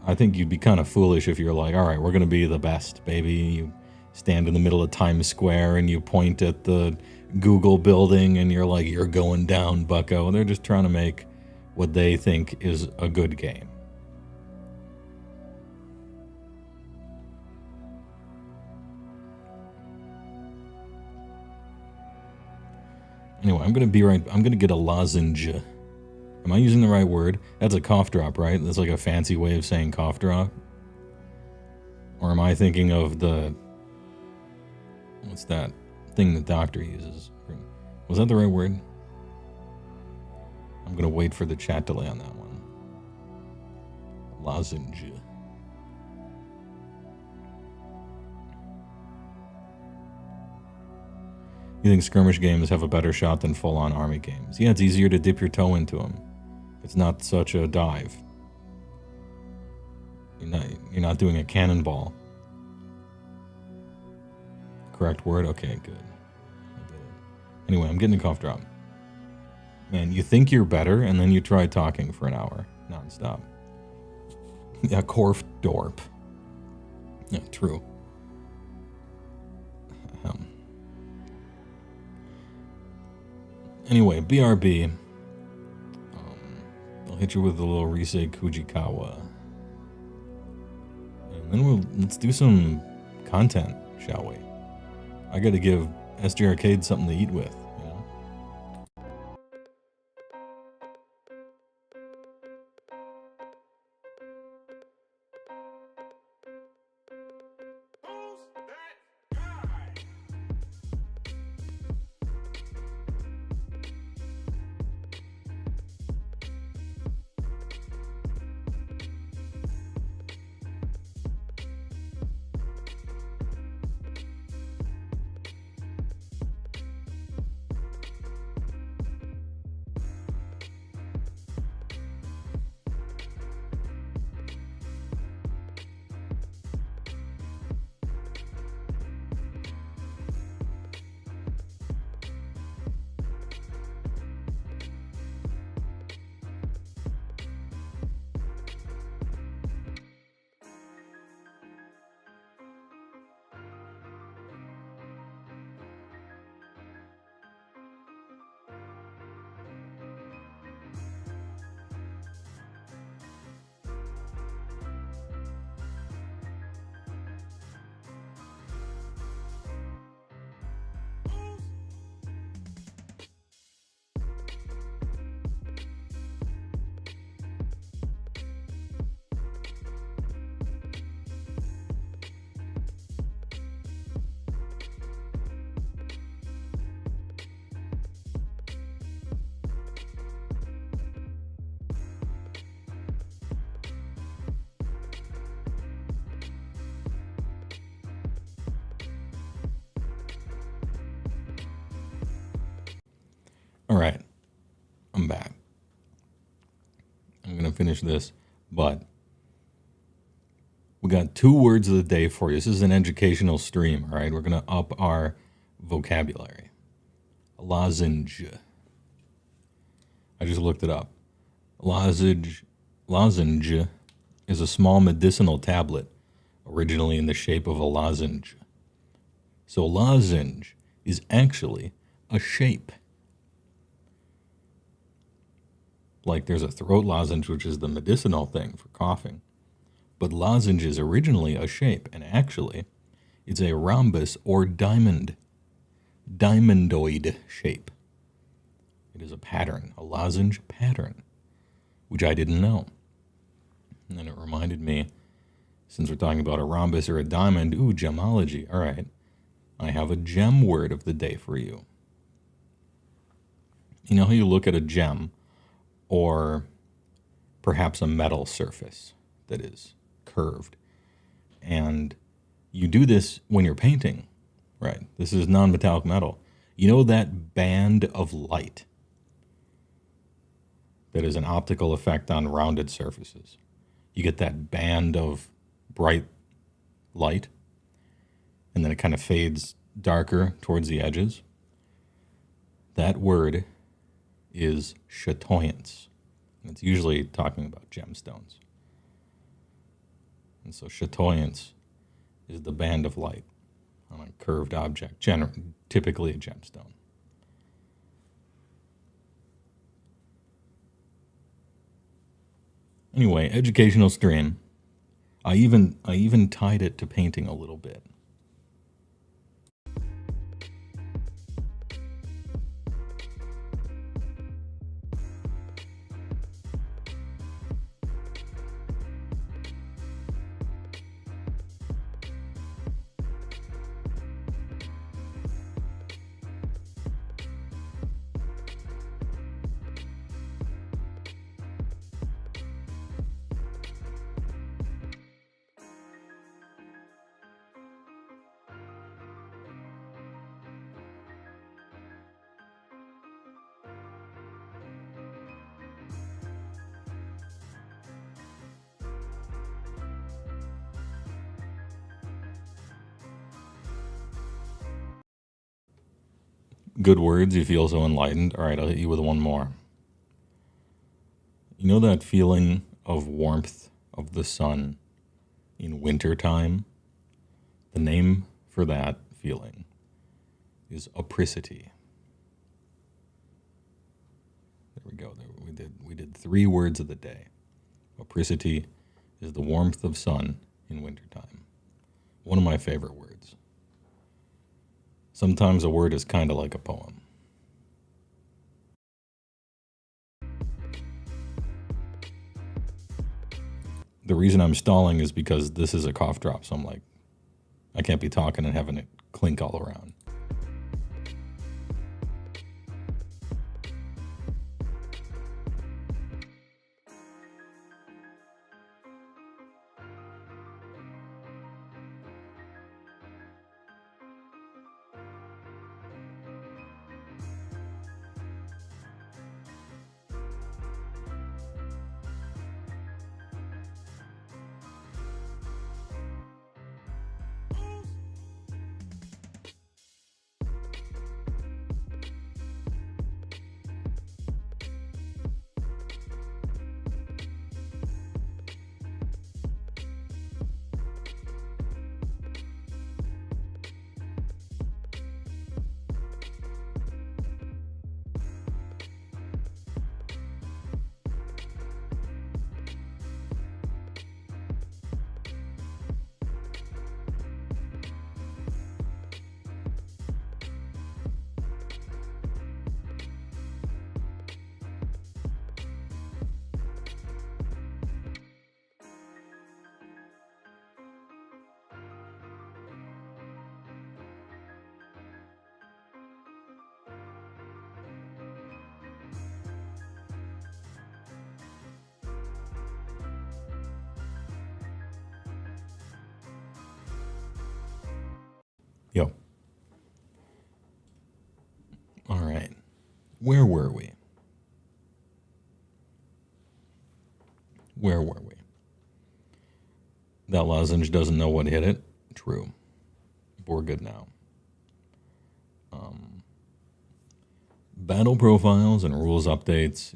I think you'd be kind of foolish if you're like, all right, we're going to be the best, baby. You stand in the middle of Times Square and you point at the Google building and you're like, you're going down, bucko. They're just trying to make what they think is a good game. Anyway, I'm going to get a lozenge. Am I using the right word? That's a cough drop, right? That's like a fancy way of saying cough drop. Or am I thinking of the... What's that thing the doctor uses? Was that the right word? I'm going to wait for the chat delay on that one. Lozenge. You think skirmish games have a better shot than full-on army games? Yeah, it's easier to dip your toe into them. It's not such a dive. You're not doing a cannonball. Correct word? Okay, good. I did it. Anyway, I'm getting a cough drop. Man, you think you're better, and then you try talking for an hour, nonstop. Yeah, Korfdorp. Yeah, true. Anyway, BRB. I'll hit you with a little Risei Kujikawa. And then let's do some content, shall we? I gotta give SG Arcade something to eat with, you know? finish this, but we got 2 words of the day for you. This is an educational stream, all right? We're going to up our vocabulary. Lozenge. I just looked it up. Lozenge is a small medicinal tablet, originally in the shape of a lozenge. So lozenge is actually a shape. Like there's a throat lozenge, which is the medicinal thing for coughing. But lozenge is originally a shape, and actually it's a rhombus or diamondoid shape. It is a pattern, a lozenge pattern, which I didn't know. And then it reminded me, since we're talking about a rhombus or a diamond, ooh, gemology. All right, I have a gem word of the day for you. You know how you look at a gem, or perhaps a metal surface that is curved, and you do this when you're painting, right? This is non-metallic metal. You know that band of light that is an optical effect on rounded surfaces? You get that band of bright light, and then it kind of fades darker towards the edges. That word is chatoyance. And it's usually talking about gemstones. And so chatoyance is the band of light on a curved object, typically a gemstone. Anyway, educational stream. I even tied it to painting a little bit. Good words, you feel so enlightened. All right, I'll hit you with one more. You know that feeling of warmth of the sun in wintertime? The name for that feeling is apricity. There we go. We did 3 words of the day. Apricity is the warmth of sun in wintertime. One of my favorite words. Sometimes a word is kind of like a poem. The reason I'm stalling is because this is a cough drop, so I'm like, I can't be talking and having it clink all around. Yo. All right. Where were we? Where were we? That lozenge doesn't know what hit it. True. We're good now. Battle profiles and rules updates.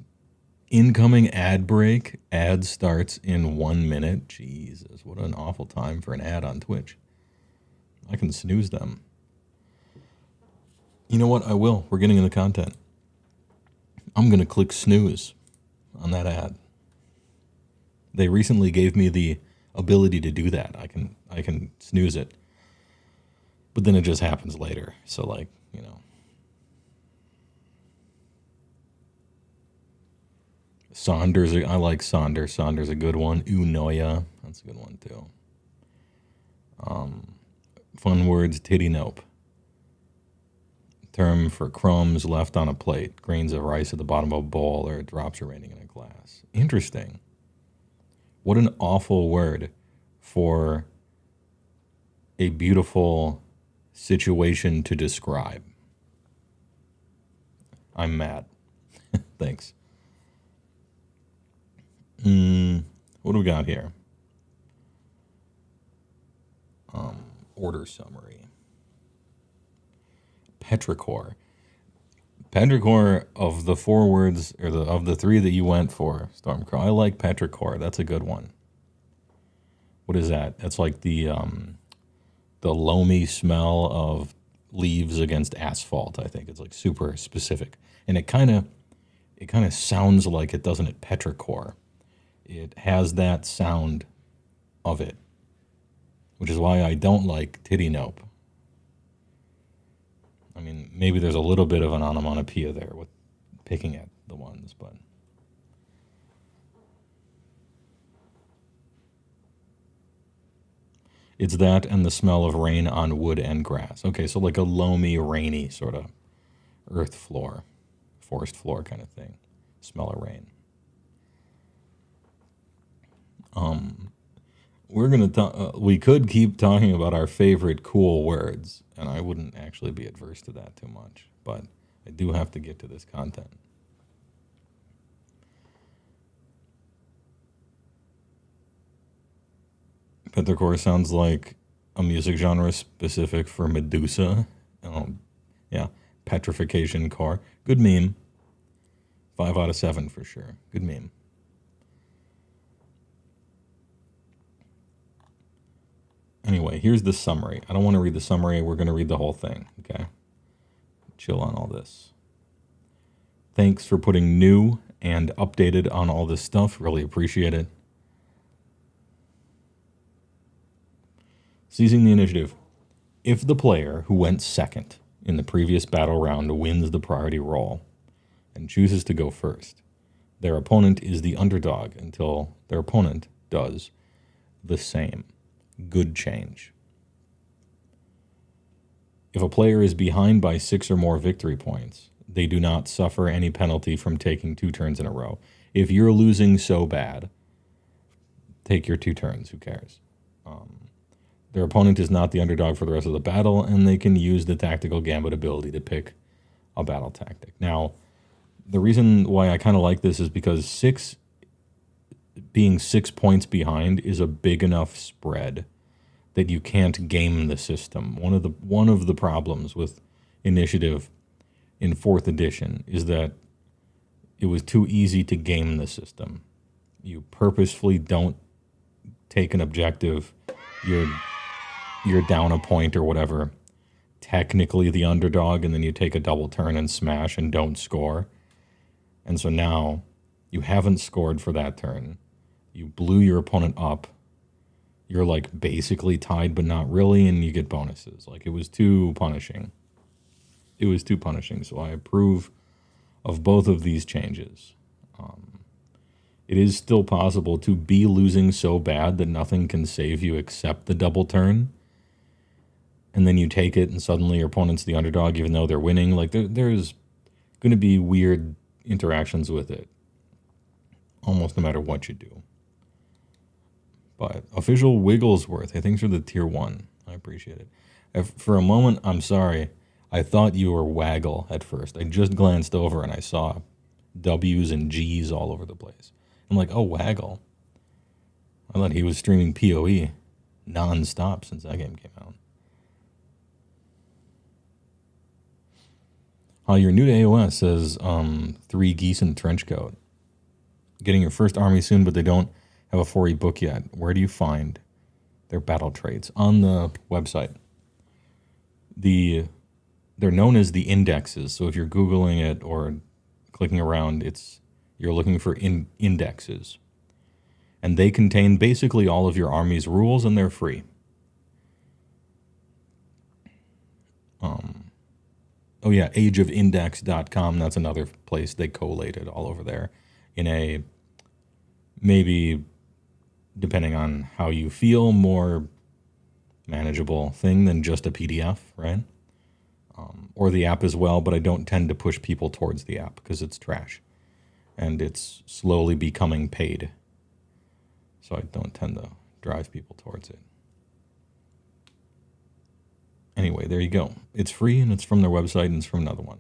Incoming ad break. Ad starts in 1 minute. Jesus, what an awful time for an ad on Twitch. I can snooze them. You know what? I will. We're getting into content. I'm going to click snooze on that ad. They recently gave me the ability to do that. I can snooze it. But then it just happens later. So, like, you know. Saunders, I like Saunders. Saunders a good one. Unoya, that's a good one too. Fun words, titty nope. Term for crumbs left on a plate, grains of rice at the bottom of a bowl, or drops remaining in a glass. Interesting. What an awful word for a beautiful situation to describe. I'm mad. Thanks. What do we got here? Order summary. Petrichor. Petrichor, of the 4 words, or of the 3 that you went for, Stormcrow, I like Petrichor. That's a good one. What is that? That's like the loamy smell of leaves against asphalt. I think it's like super specific, and it kind of sounds like it, doesn't it? Petrichor. It has that sound of it, which is why I don't like titty nope. I mean, maybe there's a little bit of an onomatopoeia there with picking at the ones, but it's that and the smell of rain on wood and grass. Okay, so like a loamy, rainy sort of earth floor, forest floor kind of thing. Smell of rain. We're gonna talk. We could keep talking about our favorite cool words, and I wouldn't actually be adverse to that too much. But I do have to get to this content. Petrichor sounds like a music genre specific for Medusa. Yeah, petrification core. Good meme. 5 out of 7 for sure. Good meme. Anyway, here's the summary. I don't want to read the summary. We're going to read the whole thing, okay? Chill on all this. Thanks for putting new and updated on all this stuff. Really appreciate it. Seizing the initiative. If the player who went second in the previous battle round wins the priority roll and chooses to go first, their opponent is the underdog until their opponent does the same. Good change. If a player is behind by 6 or more victory points, they do not suffer any penalty from taking 2 turns in a row. If you're losing so bad, take your 2 turns. Who cares? Their opponent is not the underdog for the rest of the battle, and they can use the tactical gambit ability to pick a battle tactic. Now, the reason why I kind of like this is because being 6 points behind is a big enough spread that you can't game the system. One of the problems with Initiative in 4th edition is that it was too easy to game the system. You purposefully don't take an objective. You're down a point or whatever, technically the underdog, and then you take a double turn and smash and don't score. And so now you haven't scored for that turn. You blew your opponent up. You're like basically tied, but not really, and you get bonuses. Like, it was too punishing. It was too punishing. So I approve of both of these changes. It is still possible to be losing so bad that nothing can save you except the double turn. And then you take it, and suddenly your opponent's the underdog, even though they're winning. Like, there's going to be weird interactions with it, almost no matter what you do. But Official Wigglesworth, I think, for the tier 1. I appreciate it. For a moment, I'm sorry, I thought you were Waggle at first. I just glanced over and I saw W's and G's all over the place. I'm like, oh, Waggle. I thought he was streaming PoE non-stop since that game came out. You're new to AoS, says 3 Geese in Trench Coat. Getting your first army soon, but they don't have a 4E book yet. Where do you find their battle traits? On the website. They're known as the indexes. So if you're Googling it or clicking around, you're looking for indexes. And they contain basically all of your army's rules, and they're free. Oh yeah, ageofindex.com. That's another place they collated all over there in a maybe, depending on how you feel, more manageable thing than just a PDF, right? Or the app as well, but I don't tend to push people towards the app because it's trash. And it's slowly becoming paid. So I don't tend to drive people towards it. Anyway, there you go. It's free, and it's from their website, and it's from another one.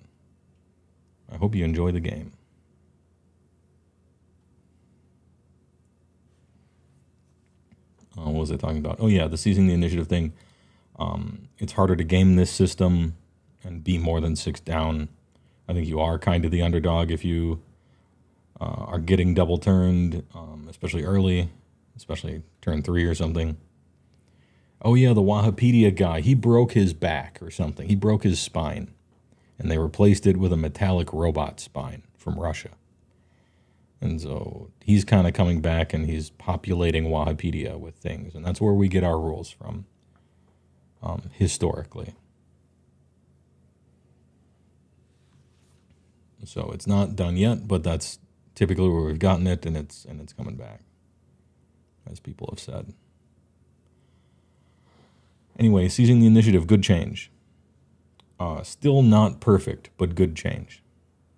I hope you enjoy the game. What was I talking about? Oh, yeah, the seizing the initiative thing. It's harder to game this system and be more than 6 down. I think you are kind of the underdog if you are getting double turned, especially early, especially turn 3 or something. Oh yeah, the Wahapedia guy, he broke his back or something. He broke his spine, and they replaced it with a metallic robot spine from Russia. And so he's kind of coming back, and he's populating Wahapedia with things, and that's where we get our rules from, historically. So it's not done yet, but that's typically where we've gotten it, and it's coming back, as people have said. Anyway, seizing the initiative, good change. Still not perfect, but good change.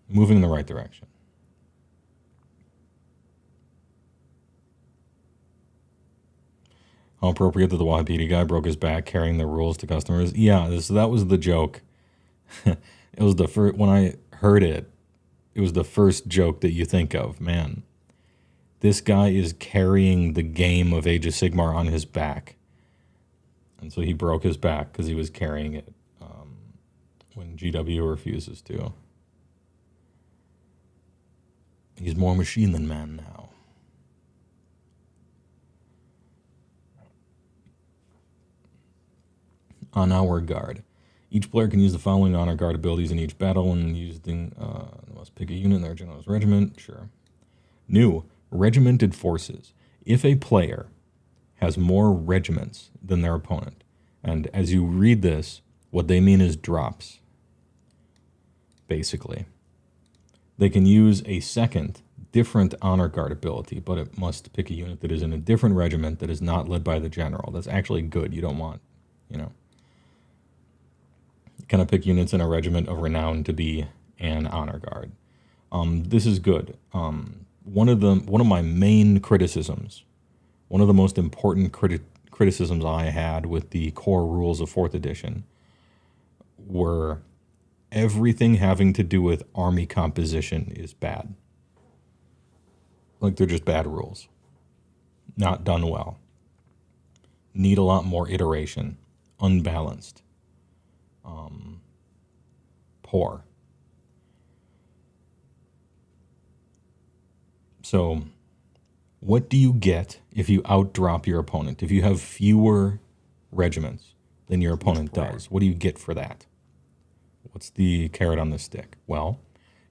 Moving in the right direction. How appropriate that the Wahapedia guy broke his back carrying the rules to customers. Yeah, that was the joke. It was the first, when I heard it, it was the first joke that you think of. Man, this guy is carrying the game of Age of Sigmar on his back. And so he broke his back because he was carrying it when GW refuses to. He's more machine than man now. On our guard. Each player can use the following honor guard abilities in each battle and using must pick a unit in their general's regiment. Sure. New, regimented forces. If a player has more regiments than their opponent, and as you read this, what they mean is drops, basically. They can use a second, different honor guard ability, but it must pick a unit that is in a different regiment that is not led by the general. That's actually good. You don't want, kind of pick units in a regiment of renown to be an honor guard. This is good. One of my main criticisms, one of the most important criticisms I had with the core rules of 4th edition were everything having to do with army composition is bad. Like, they're just bad rules. Not done well. Need a lot more iteration. Unbalanced. Poor. So, what do you get if you outdrop your opponent? If you have fewer regiments than your opponent does, what do you get for that? What's the carrot on the stick? Well,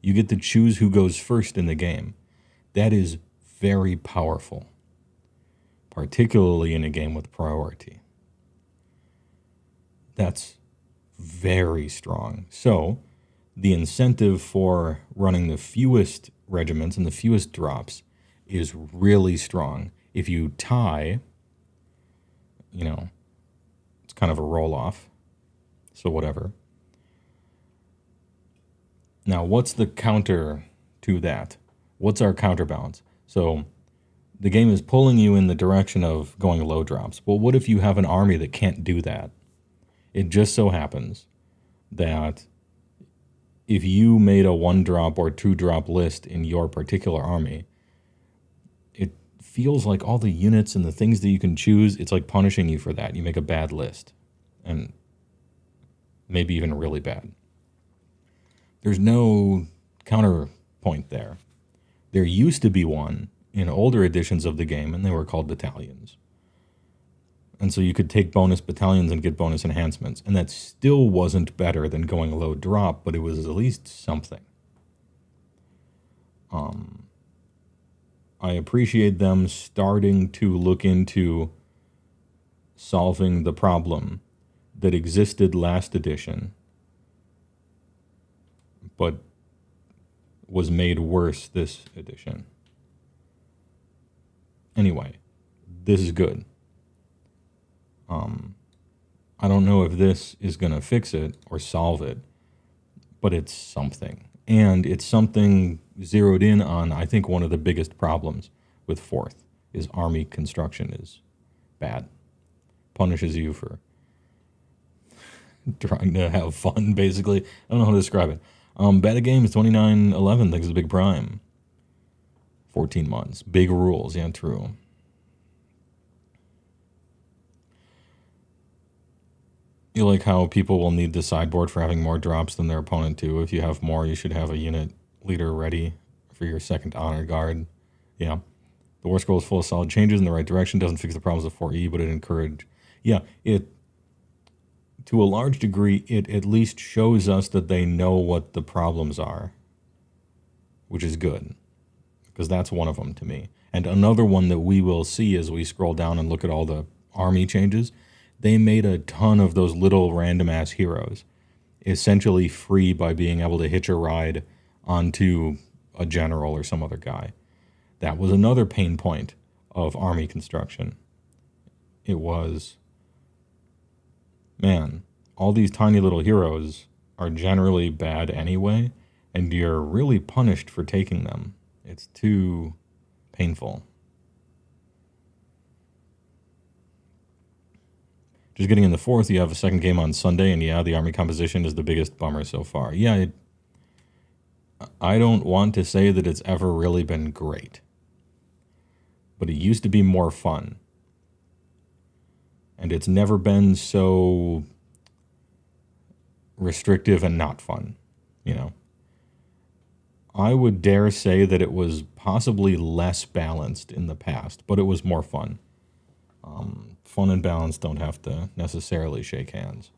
you get to choose who goes first in the game. That is very powerful, particularly in a game with priority. That's very strong. So, the incentive for running the fewest regiments and the fewest drops is really strong. If you tie, it's kind of a roll-off, so whatever. Now, what's the counter to that? What's our counterbalance? So, the game is pulling you in the direction of going low drops. Well, what if you have an army that can't do that? It just so happens that if you made a 1-drop or 2-drop list in your particular army, it feels like all the units and the things that you can choose, it's like punishing you for that. You make a bad list, and maybe even really bad. There's no counterpoint there. There used to be one in older editions of the game, and they were called battalions. And so you could take bonus battalions and get bonus enhancements, and that still wasn't better than going low drop, but it was at least something. I appreciate them starting to look into solving the problem that existed last edition, but was made worse this edition. Anyway, this is good. I don't know if this is going to fix it or solve it, but it's something. And it's something zeroed in on, I think, one of the biggest problems with 4th is army construction is bad. Punishes you for trying to have fun, basically. I don't know how to describe it. Beta Games 2911 thinks it's a big prime. 14 months. Big rules. Yeah, true. You like how people will need the sideboard for having more drops than their opponent too. If you have more, you should have a unit leader ready for your second honor guard. Yeah. The War Scroll is full of solid changes in the right direction. Doesn't fix the problems of 4E, but it encouraged. Yeah, it, to a large degree, it at least shows us that they know what the problems are, which is good, because that's one of them to me. And another one that we will see as we scroll down and look at all the army changes, they made a ton of those little random-ass heroes essentially free by being able to hitch a ride onto a general or some other guy. That was another pain point of army construction. It was, man, all these tiny little heroes are generally bad anyway, and you're really punished for taking them. It's too painful. Just getting in the 4th, you have a second game on Sunday, and yeah, the army composition is the biggest bummer so far. Yeah, I don't want to say that it's ever really been great, but it used to be more fun. And it's never been so restrictive and not fun, you know. I would dare say that it was possibly less balanced in the past, but it was more fun. Fun and balance don't have to necessarily shake hands.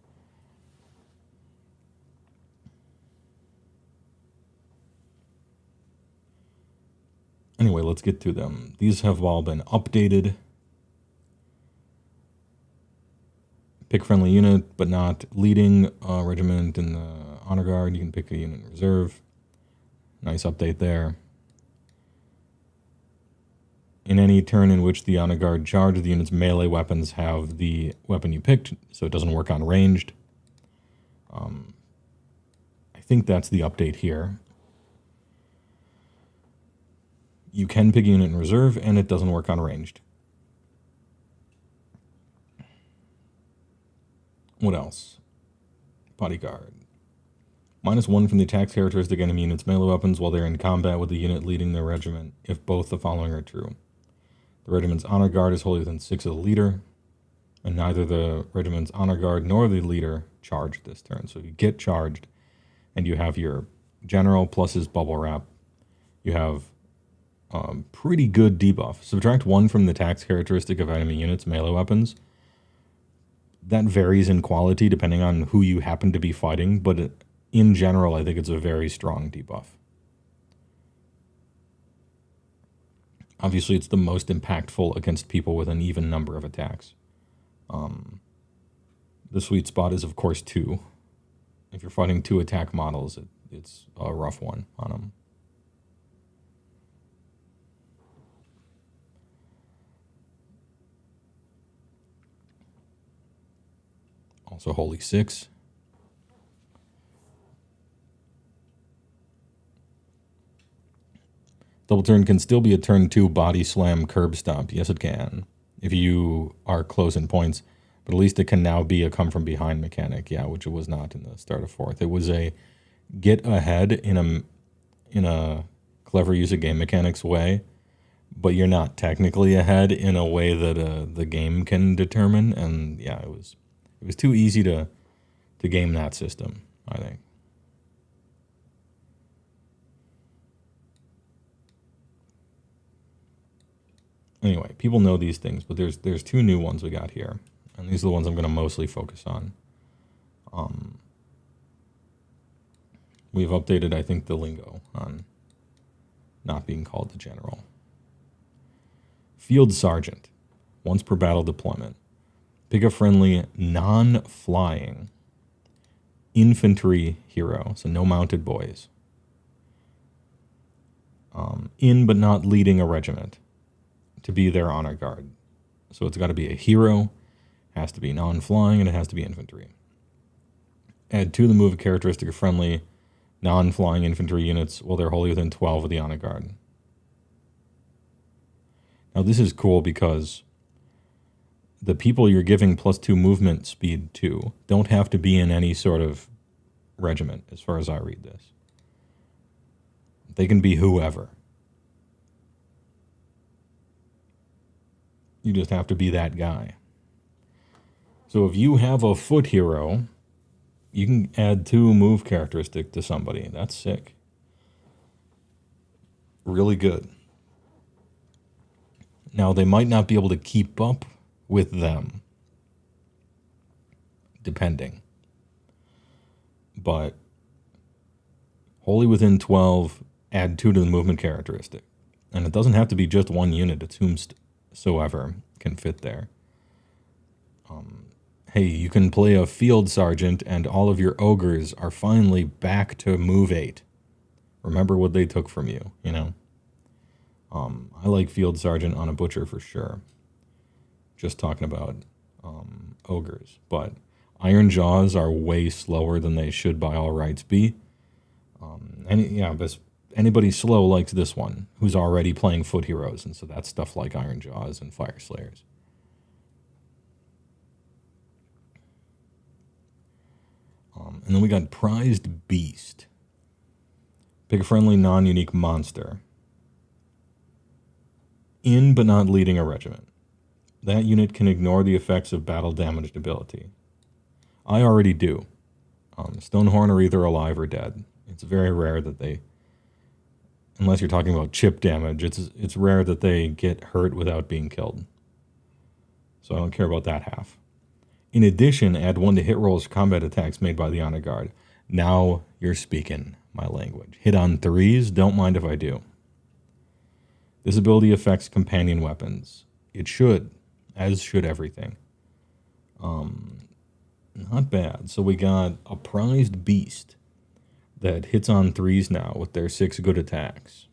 Anyway, let's get to them. These have all been updated. Pick friendly unit, but not leading a regiment in the honor guard. You can pick a unit in reserve. Nice update there. In any turn in which the honor guard charge, the unit's melee weapons have the weapon you picked, so it doesn't work on ranged. I think that's the update here. You can pick a unit in reserve, and it doesn't work on ranged. What else? Bodyguard. -1 from the attack characteristic enemy unit's melee weapons while they're in combat with the unit leading their regiment, if both the following are true. The regiment's honor guard is wholly within 6 of the leader, and neither the regiment's honor guard nor the leader charge this turn. So if you get charged, and you have your general plus his bubble wrap, you have pretty good debuff. Subtract 1 from the attack characteristic of enemy units' melee weapons. That varies in quality depending on who you happen to be fighting, but in general, I think it's a very strong debuff. Obviously, it's the most impactful against people with an even number of attacks. The sweet spot is, of course, 2. If you're fighting 2 attack models, it's a rough one on them. Also, Holy 6. Double turn can still be a turn 2 body slam curb stomp. Yes, it can, if you are close in points. But at least it can now be a come from behind mechanic. Yeah, which it was not in the start of 4th. It was a get ahead in a clever use of game mechanics way, but you're not technically ahead in a way that the game can determine. And yeah, it was too easy to game that system, I think. Anyway, people know these things, but there's two new ones we got here, and these are the ones I'm going to mostly focus on. We've updated, I think, the lingo on not being called the general. Field Sergeant, once per battle deployment. Pick a friendly, non-flying infantry hero, so no mounted boys. In but not leading a regiment, to be their honor guard. So it's got to be a hero, has to be non-flying, and it has to be infantry. Add 2 to the move characteristic of friendly, non-flying infantry units while they're wholly within 12 of the honor guard. Now this is cool because the people you're giving +2 movement speed to don't have to be in any sort of regiment, as far as I read this. They can be whoever. You just have to be that guy. So if you have a foot hero, you can add 2 move characteristic to somebody. That's sick. Really good. Now, they might not be able to keep up with them, depending. But wholly within 12, add 2 to the movement characteristic. And it doesn't have to be just one unit. It's whomsoever can fit there. Hey, you can play a field sergeant and all of your ogres are finally back to move 8. Remember what they took from you, you know? I like field sergeant on a butcher for sure. Just talking about ogres. But iron jaws are way slower than they should by all rights be. But anybody slow likes this one who's already playing foot heroes, and so that's stuff like iron jaws and fire slayers. And then we got prized beast. Pick a friendly non-unique monster. In but not leading a regiment. That unit can ignore the effects of battle damaged ability. I already do. Stonehorn are either alive or dead. It's very rare that they, unless you're talking about chip damage, it's rare that they get hurt without being killed. So I don't care about that half. In addition, add 1 to hit rolls combat attacks made by the honor guard. Now you're speaking my language. Hit on 3s, don't mind if I do. This ability affects companion weapons. It should, as should everything. Not bad. So we got a prized beast that hits on 3s now with their 6 good attacks.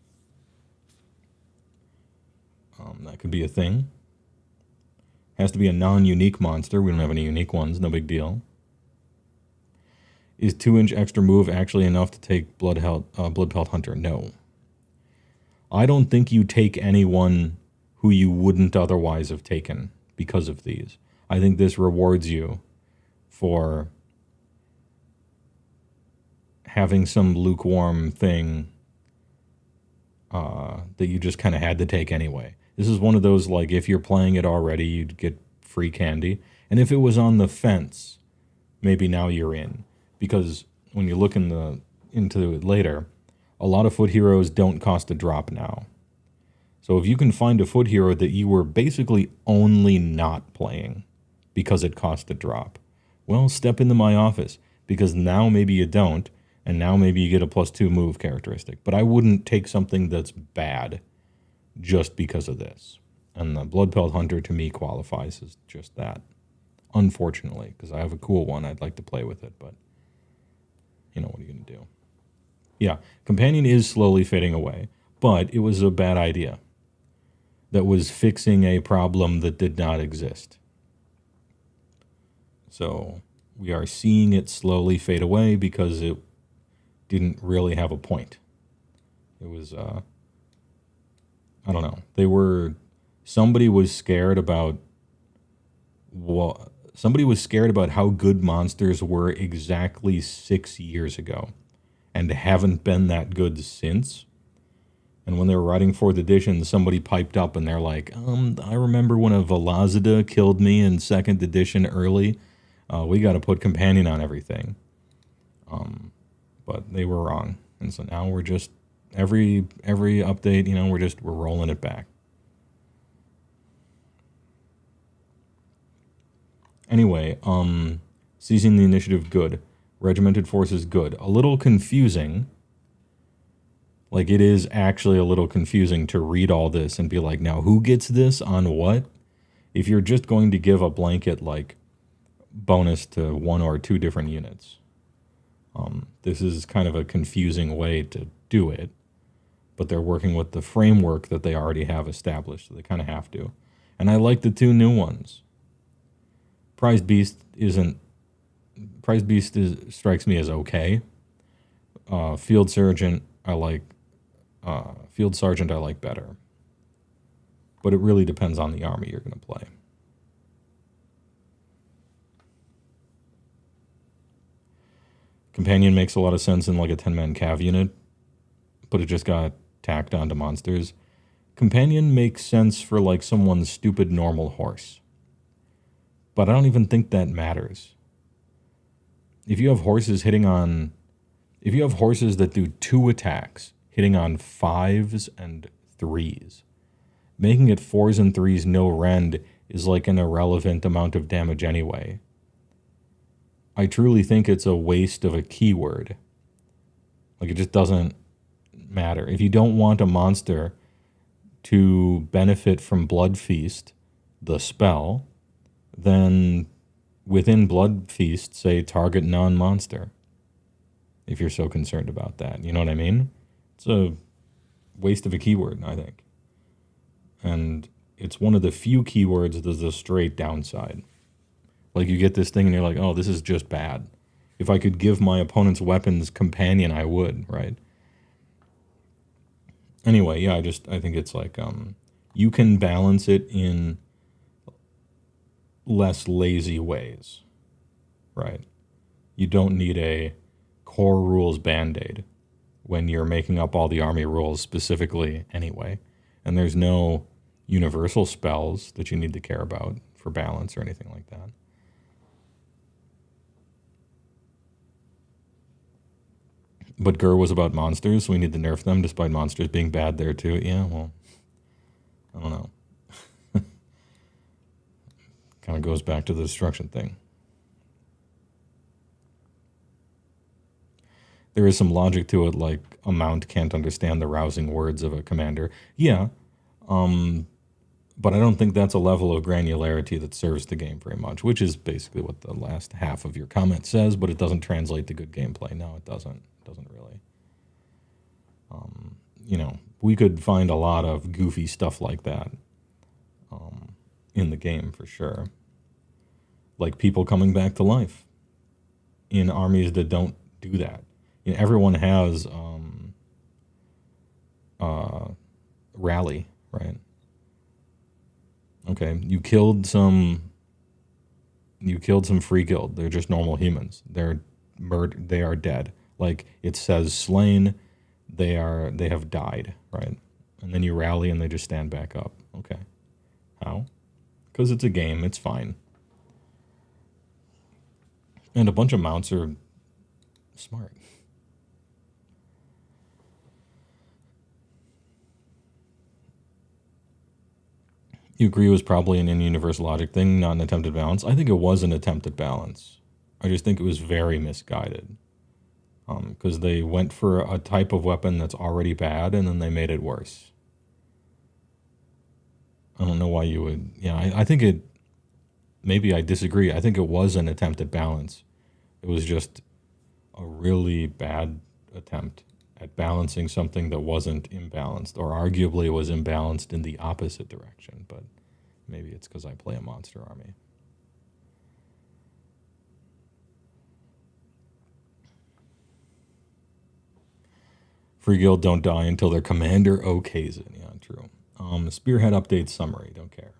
That could be a thing. Has to be a non-unique monster. We don't have any unique ones. No big deal. Is 2-inch extra move actually enough to take Bloodpelt Hunter? No. I don't think you take anyone who you wouldn't otherwise have taken because of these. I think this rewards you for having some lukewarm thing that you just kind of had to take anyway. This is one of those, like, if you're playing it already, you'd get free candy. And if it was on the fence, maybe now you're in. Because when you look into it later, a lot of foot heroes don't cost a drop now. So if you can find a foot hero that you were basically only not playing because it cost a drop, well, step into my office. Because now maybe you don't, and now maybe you get a +2 move characteristic. But I wouldn't take something that's bad just because of this. And the Bloodpelt Hunter to me qualifies as just that. Unfortunately, because I have a cool one, I'd like to play with it, but you know, what are you going to do? Yeah, Companion is slowly fading away, but it was a bad idea that was fixing a problem that did not exist. So we are seeing it slowly fade away because it didn't really have a point. It was, I don't know. Somebody was scared about how good monsters were exactly 6 years ago and haven't been that good since. And when they were writing 4th edition, somebody piped up and they're like, I remember when a Velazida killed me in 2nd edition early. We got to put companion on everything. But they were wrong. And so now we're just, every update, you know, we're rolling it back. Anyway, seizing the initiative, good. Regimented forces, good. A little confusing. Like, it is actually a little confusing to read all this and be like, now who gets this on what? If you're just going to give a blanket, like, bonus to 1 or 2 different units. This is kind of a confusing way to do it, but they're working with the framework that they already have established, so they kind of have to. And I like the 2 new ones. Prized Beast strikes me as okay. Field Sergeant I like better. But it really depends on the army you're going to play. Companion makes a lot of sense in like a 10-man cav unit, but it just got tacked onto monsters. Companion makes sense for like someone's stupid normal horse. But I don't even think that matters. If you have horses that do 2 attacks, hitting on 5s and 3s, making it 4s and 3s no rend is like an irrelevant amount of damage anyway. I truly think it's a waste of a keyword. Like, it just doesn't matter. If you don't want a monster to benefit from Blood Feast, the spell, then within Blood Feast, say target non-monster. If you're so concerned about that. You know what I mean? It's a waste of a keyword, I think. And it's one of the few keywords that's a straight downside. Like, you get this thing and you're like, oh, this is just bad. If I could give my opponent's weapons companion, I would, right? Anyway, yeah, I think it's like, you can balance it in less lazy ways, right? You don't need a core rules band-aid when you're making up all the army rules specifically anyway. And there's no universal spells that you need to care about for balance or anything like that. But Gur was about monsters, so we need to nerf them despite monsters being bad there too. Yeah, well, I don't know. Kind of goes back to the destruction thing. There is some logic to it, like a mount can't understand the rousing words of a commander. Yeah, but I don't think that's a level of granularity that serves the game very much, which is basically what the last half of your comment says, but it doesn't translate to good gameplay. No, it doesn't. It doesn't really. You know, we could find a lot of goofy stuff like that in the game for sure. Like people coming back to life in armies that don't do that. You know, everyone has rally, right? Okay, you killed some free guild. They're just normal humans. They are dead. Like it says slain, they have died, right? And then you rally and they just stand back up. Okay. How? Because it's a game, it's fine. And a bunch of mounts are smart. You agree it was probably an in-universe logic thing, not an attempted balance? I think it was an attempted balance. I just think it was very misguided. Because they went for a type of weapon that's already bad, and then they made it worse. I don't know why you would... Yeah, I think it... Maybe I disagree. I think it was an attempted balance. It was just a really bad attempt at balancing something that wasn't imbalanced, or arguably was imbalanced in the opposite direction, but maybe it's because I play a monster army. Free Guild don't die until their commander okays it. Yeah, true. Spearhead update summary, don't care.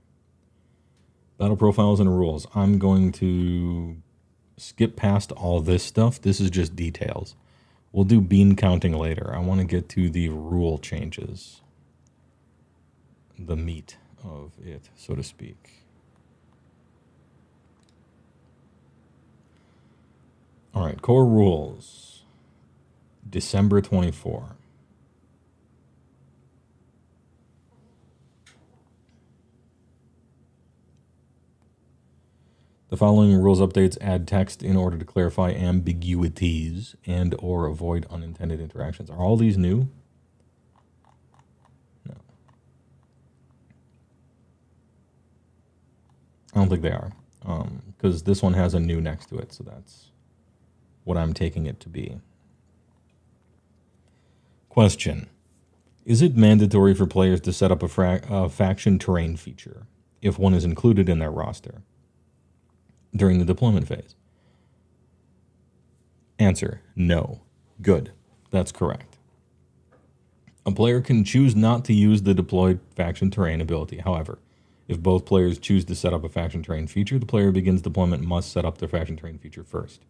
Battle profiles and rules. I'm going to skip past all this stuff. This is just details. We'll do bean counting later. I want to get to the rule changes. The meat of it, so to speak. All right, core rules. December 24. The following rules updates add text in order to clarify ambiguities and or avoid unintended interactions. Are all these new? No. I don't think they are. Because this one has a new next to it, so that's what I'm taking it to be. Question. Is it mandatory for players to set up a faction terrain feature if one is included in their roster during the deployment phase? Answer, no. Good. That's correct. A player can choose not to use the deployed faction terrain ability. However, if both players choose to set up a faction terrain feature, the player begins deployment must set up their faction terrain feature first,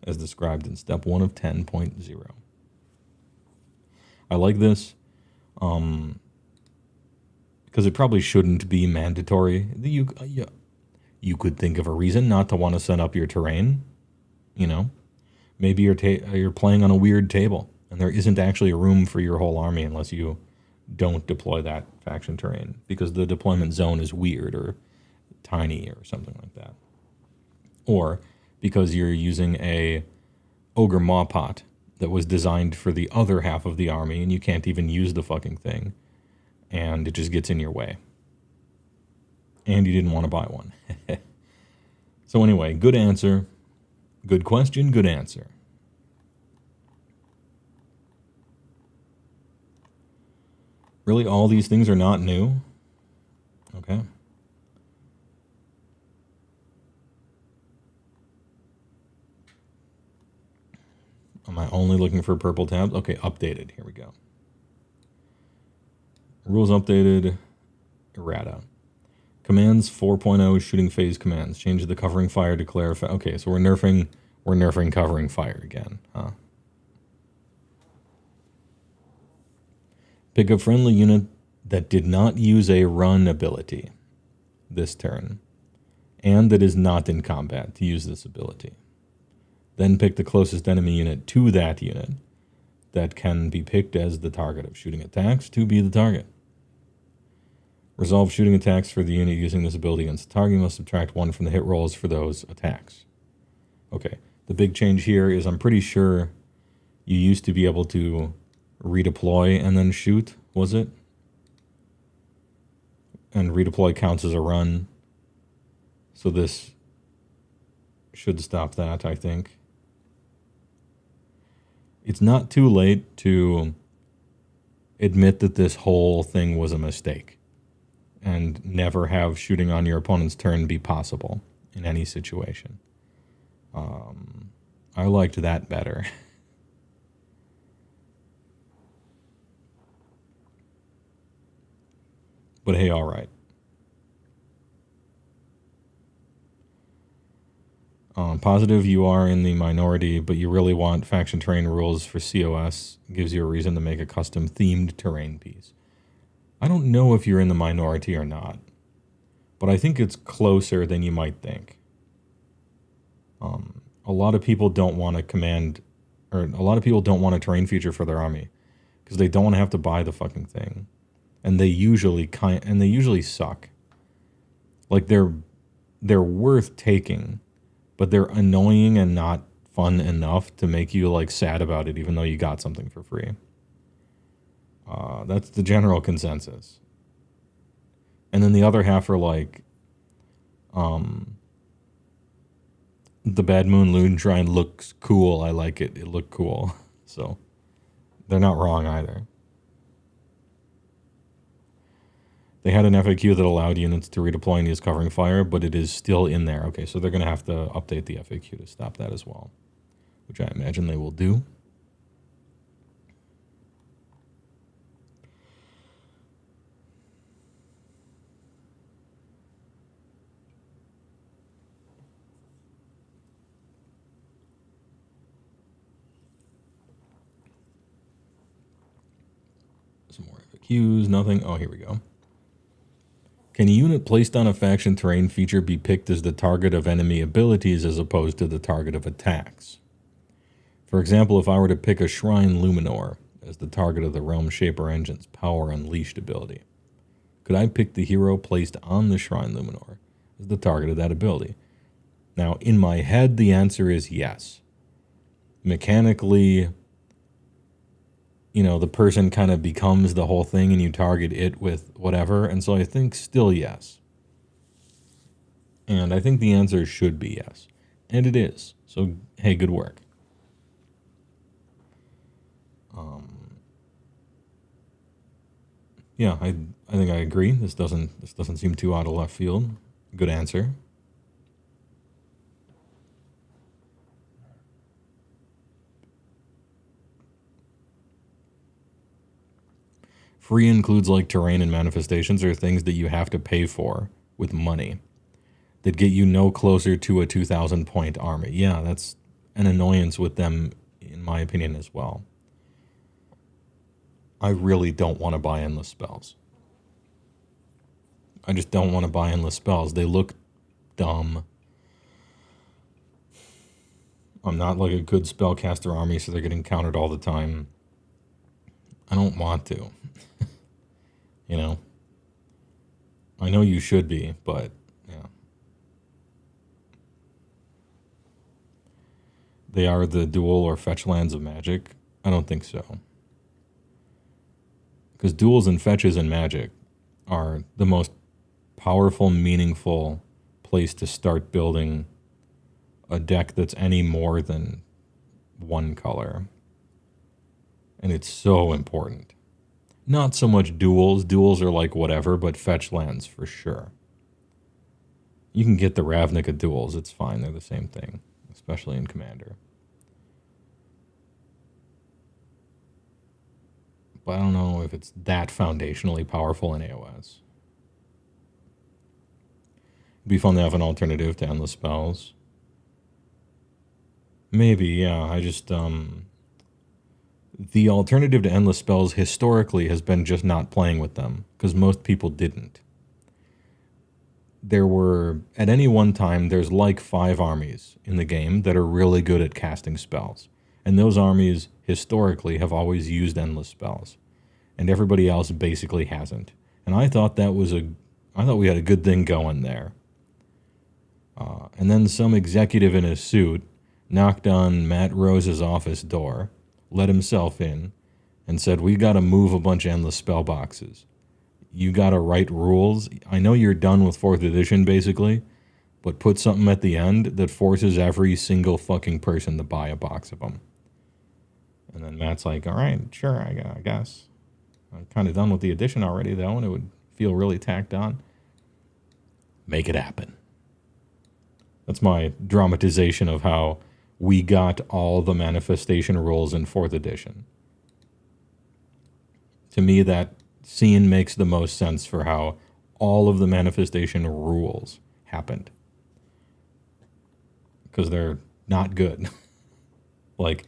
as described in step 1 of 10.0. I like this because it probably shouldn't be mandatory. You could think of a reason not to want to set up your terrain. You know, maybe you're playing on a weird table and there isn't actually a room for your whole army unless you don't deploy that faction terrain because the deployment zone is weird or tiny or something like that. Or because you're using a ogre maw pot that was designed for the other half of the army and you can't even use the fucking thing and it just gets in your way. And you didn't want to buy one. So anyway, good answer. Good question, good answer. Really, all these things are not new? Okay. Am I only looking for purple tabs? Okay, updated. Here we go. Rules updated. Errata. Commands 4.0 shooting phase commands. Change the covering fire to clarify. Okay, so we're nerfing covering fire again, huh? Pick a friendly unit that did not use a run ability this turn, and that is not in combat to use this ability. Then pick the closest enemy unit to that unit that can be picked as the target of shooting attacks to be the target. Resolve shooting attacks for the unit using this ability against the target. You must subtract 1 from the hit rolls for those attacks. Okay, the big change here is I'm pretty sure you used to be able to redeploy and then shoot, was it? And redeploy counts as a run. So this should stop that, I think. It's not too late to admit that this whole thing was a mistake and never have shooting on your opponent's turn be possible in any situation. I liked that better. But hey, all right. Positive, you are in the minority, but you really want faction terrain rules for COS. Gives you a reason to make a custom themed terrain piece. I don't know if you're in the minority or not, but I think it's closer than you might think. A lot of people don't want a terrain feature for their army because they don't want to have to buy the fucking thing, and they usually suck. Like they're worth taking, but they're annoying and not fun enough to make you like sad about it, even though you got something for free. That's the general consensus. And then the other half are like, the Bad Moon Loon Shrine looks cool. I like it. It looked cool. So they're not wrong either. They had an FAQ that allowed units to redeploy and use covering fire, but it is still in there. Okay, so they're going to have to update the FAQ to stop that as well, which I imagine they will do. Some more FAQs, nothing. Oh, here we go. Can a unit placed on a faction terrain feature be picked as the target of enemy abilities as opposed to the target of attacks? For example, if I were to pick a Shrine Luminor as the target of the Realm Shaper Engine's Power Unleashed ability, could I pick the hero placed on the Shrine Luminor as the target of that ability? Now, in my head, the answer is yes. Mechanically, the person kind of becomes the whole thing and you target it with whatever. And so I think still yes. And I think the answer should be yes. And it is. So, hey, good work. Yeah, I think I agree. This doesn't seem too out of left field. Good answer. Free includes like terrain and manifestations or things that you have to pay for with money that get you no closer to a 2,000 point army. Yeah, that's an annoyance with them, in my opinion, as well. I really don't want to buy endless spells. I just don't want to buy endless spells. They look dumb. I'm not like a good spellcaster army, so they're getting countered all the time. I don't want to. I know you should be, but yeah. They are the dual or fetch lands of Magic? I don't think so. Because duels and fetches in Magic are the most powerful, meaningful place to start building a deck that's any more than one color. And it's so important. Not so much duels. Duels are like whatever, but fetch lands for sure. You can get the Ravnica duels. It's fine. They're the same thing, especially in Commander. But I don't know if it's that foundationally powerful in AoS. It'd be fun to have an alternative to endless spells. Maybe, yeah. I just, the alternative to endless spells historically has been just not playing with them, because most people didn't. There were, at any one time, there's like 5 armies in the game that are really good at casting spells. And those armies, historically, have always used endless spells. And everybody else basically hasn't. And I thought I thought we had a good thing going there. And then some executive in a suit knocked on Matt Rose's office door, let himself in, and said, we got to move a bunch of endless spell boxes. You got to write rules. I know you're done with 4th edition, basically, but put something at the end that forces every single fucking person to buy a box of them. And then Matt's like, all right, sure, I guess. I'm kind of done with the edition already, though, and it would feel really tacked on. Make it happen. That's my dramatization of how we got all the manifestation rules in 4th edition. To me, that scene makes the most sense for how all of the manifestation rules happened. Because they're not good. Like,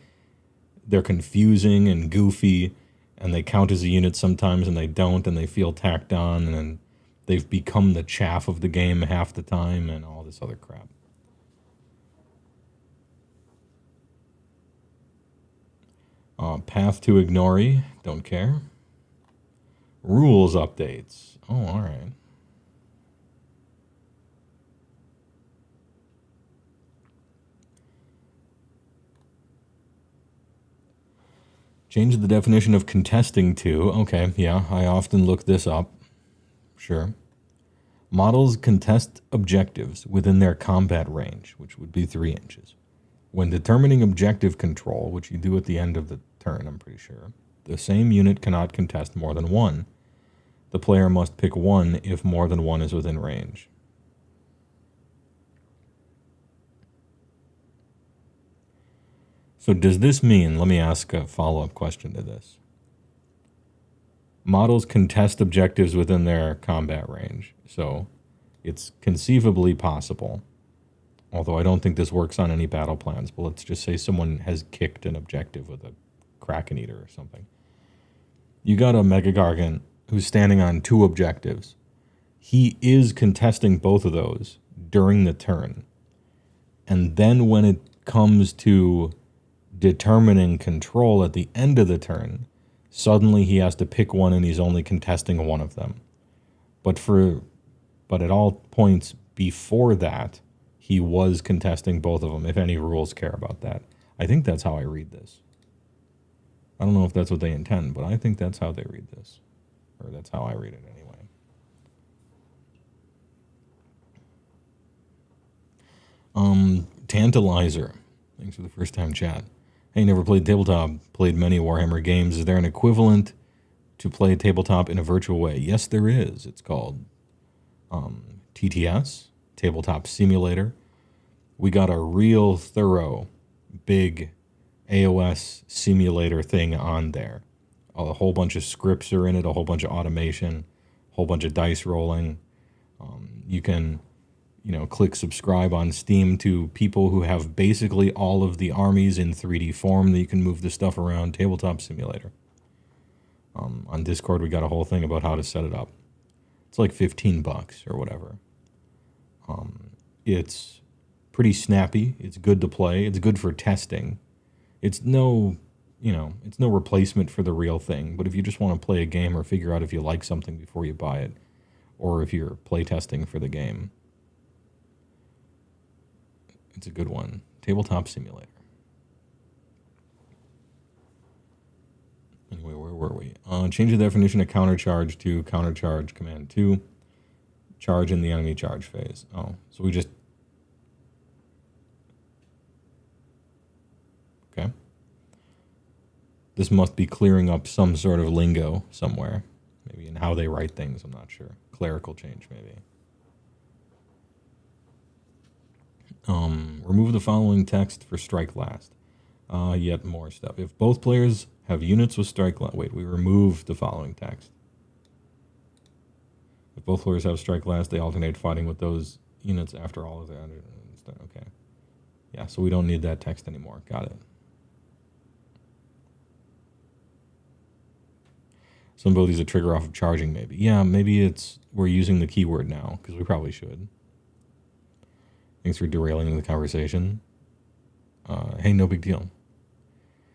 they're confusing and goofy, and they count as a unit sometimes, and they don't, and they feel tacked on, and they've become the chaff of the game half the time, and all this other crap. Path to Ignore, don't care. Rules updates. Oh, all right. Change the definition of contesting to. Okay, yeah, I often look this up. Sure. Models contest objectives within their combat range, which would be 3 inches. When determining objective control, which you do at the end of the turn, I'm pretty sure, the same unit cannot contest more than 1. The player must pick 1 if more than 1 is within range. So does this mean, let me ask a follow-up question to this. Models contest objectives within their combat range. So it's conceivably possible, although I don't think this works on any battle plans, but let's just say someone has kicked an objective with a Kraken Eater or something. You got a Mega Gargant who's standing on 2 objectives. He is contesting both of those during the turn. And then when it comes to determining control at the end of the turn, suddenly he has to pick one and he's only contesting one of them. But at all points before that, he was contesting both of them, if any rules care about that. I think that's how I read this. I don't know if that's what they intend, but I think that's how they read this. Or that's how I read it anyway. Tantalizer. Thanks for the first time chat. Hey, never played tabletop. Played many Warhammer games. Is there an equivalent to play tabletop in a virtual way? Yes, there is. It's called TTS, Tabletop Simulator. We got a real thorough, big AoS simulator thing on there. A whole bunch of scripts are in it, a whole bunch of automation, a whole bunch of dice rolling. You can, click subscribe on Steam to people who have basically all of the armies in 3D form that you can move the stuff around. Tabletop Simulator. On Discord, we got a whole thing about how to set it up. It's like $15 or whatever. It's pretty snappy. It's good to play. It's good for testing. It's no replacement for the real thing. But if you just want to play a game or figure out if you like something before you buy it, or if you're playtesting for the game, it's a good one. Tabletop Simulator. Anyway, where were we? Change the definition of countercharge to countercharge command 2. Charge in the enemy charge phase. Oh, so we just... Okay. This must be clearing up some sort of lingo somewhere. Maybe in how they write things, I'm not sure. Clerical change, maybe. Remove the following text for strike last. Yet more stuff. If both players have units with strike last... Wait, we removed the following text. If both players have strike last, they alternate fighting with those units after all of their... Okay. Yeah, so we don't need that text anymore. Got it. Some abilities that trigger off of charging, maybe. Yeah, maybe we're using the keyword now, because we probably should. Thanks for derailing the conversation. Hey, no big deal.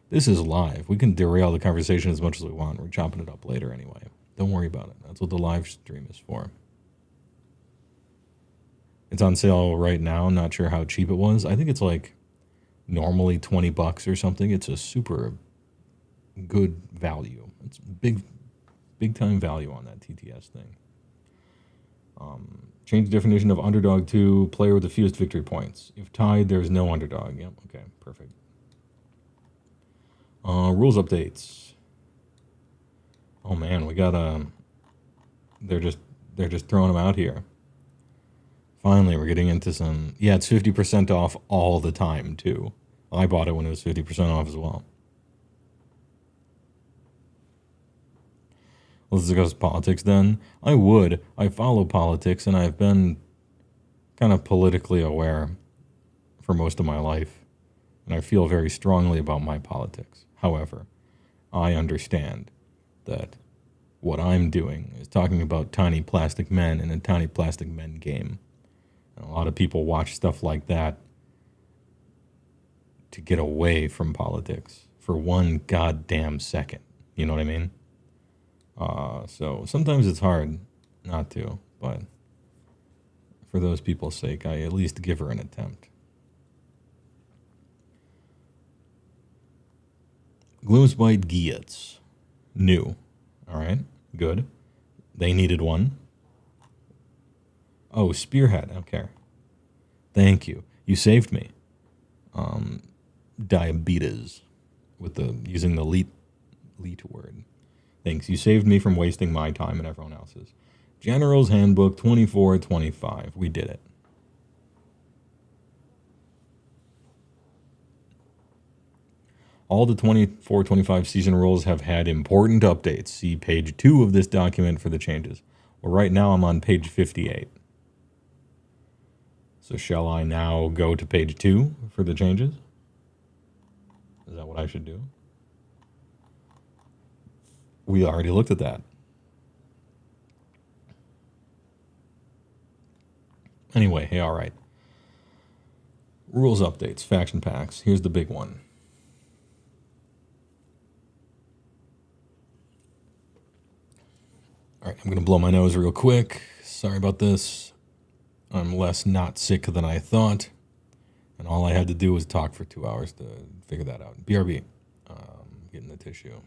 This is live. We can derail the conversation as much as we want. We're chopping it up later anyway. Don't worry about it. That's what the live stream is for. It's on sale right now. Not sure how cheap it was. I think it's like normally $20 or something. It's a super good value. It's big time value on that TTS thing. Change the definition of underdog to player with the fewest victory points. If tied, there's no underdog. Yep. Okay. Perfect. Rules updates. Oh man, we got they're just throwing them out here. Finally, we're getting into some. Yeah, it's 50% off all the time too. I bought it when it was 50% off as well. Let's discuss politics then. I follow politics, and I've been kind of politically aware for most of my life, and I feel very strongly about my politics. However, I understand that what I'm doing is talking about tiny plastic men in a tiny plastic men game. And a lot of people watch stuff like that to get away from politics for one goddamn second. You know what I mean? So sometimes it's hard not to, but for those people's sake, I at least give her an attempt. Gloomspite Geats. New. Alright, good. They needed one. Oh, Spearhead. Okay. Thank you. You saved me. Diabetes. Using the leet word. Thanks. You saved me from wasting my time and everyone else's. General's Handbook 2425. We did it. All the 24-25 season rules have had important updates. See page 2 of this document for the changes. Well, right now I'm on page 58. So shall I now go to page 2 for the changes? Is that what I should do? We already looked at that. Anyway, hey, all right. Rules updates, faction packs. Here's the big one. All right, I'm going to blow my nose real quick. Sorry about this. I'm less not sick than I thought. And all I had to do was talk for 2 hours to figure that out. BRB. Getting the tissue.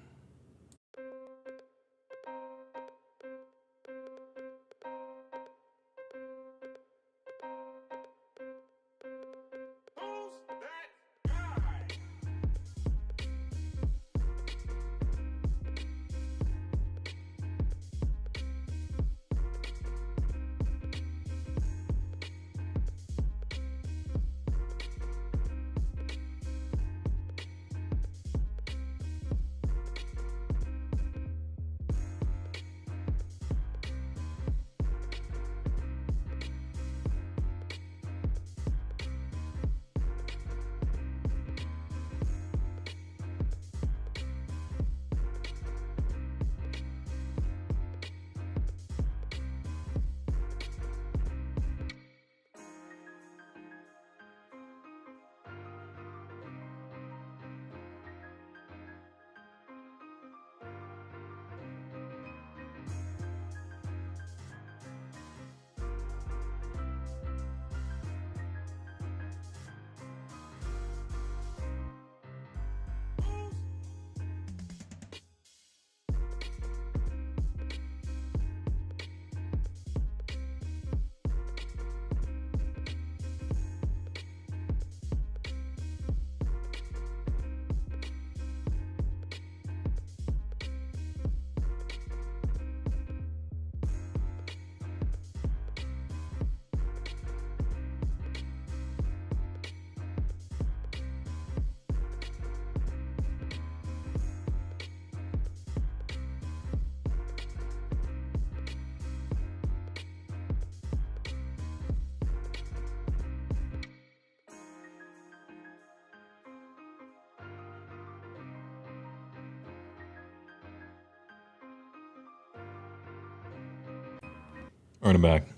All right, I'm back.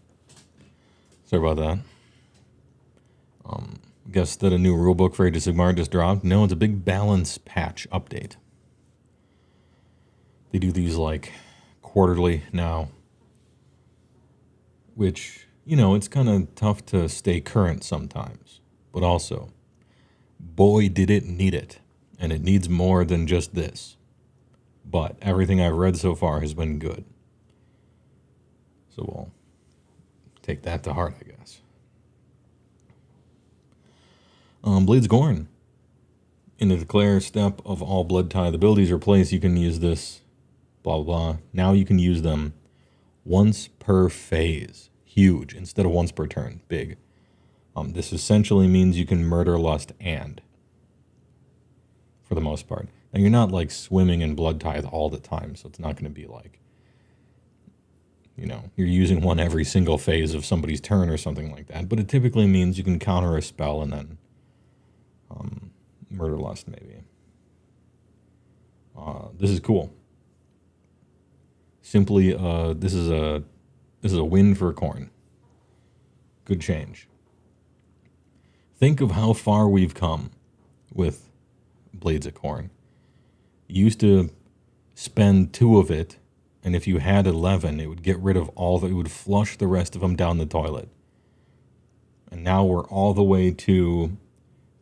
Sorry about that. Guess that a new rulebook for Age of Sigmar just dropped. No, it's a big balance patch update. They do these like quarterly now, which, you know, it's kind of tough to stay current sometimes. But also, boy, did it need it. And it needs more than just this. But everything I've read so far has been good. So we'll take that to heart, I guess. Blades Gorn. In the declare step of all blood tithe abilities replaced, you can use this, blah, blah, blah. Now you can use them once per phase. Huge. Instead of once per turn. Big. This essentially means you can murder, lust, and. For the most part. Now, you're not, like, swimming in blood tithe all the time, so it's not going to be like, you know, you're using one every single phase of somebody's turn or something like that. But it typically means you can counter a spell and then murder lust, maybe. This is cool. Simply, this is a win for Khorne. Good change. Think of how far we've come with Blades of Khorne. You used to spend 2 of it, and if you had 11, it would get rid of all that. It would flush the rest of them down the toilet. And now we're all the way to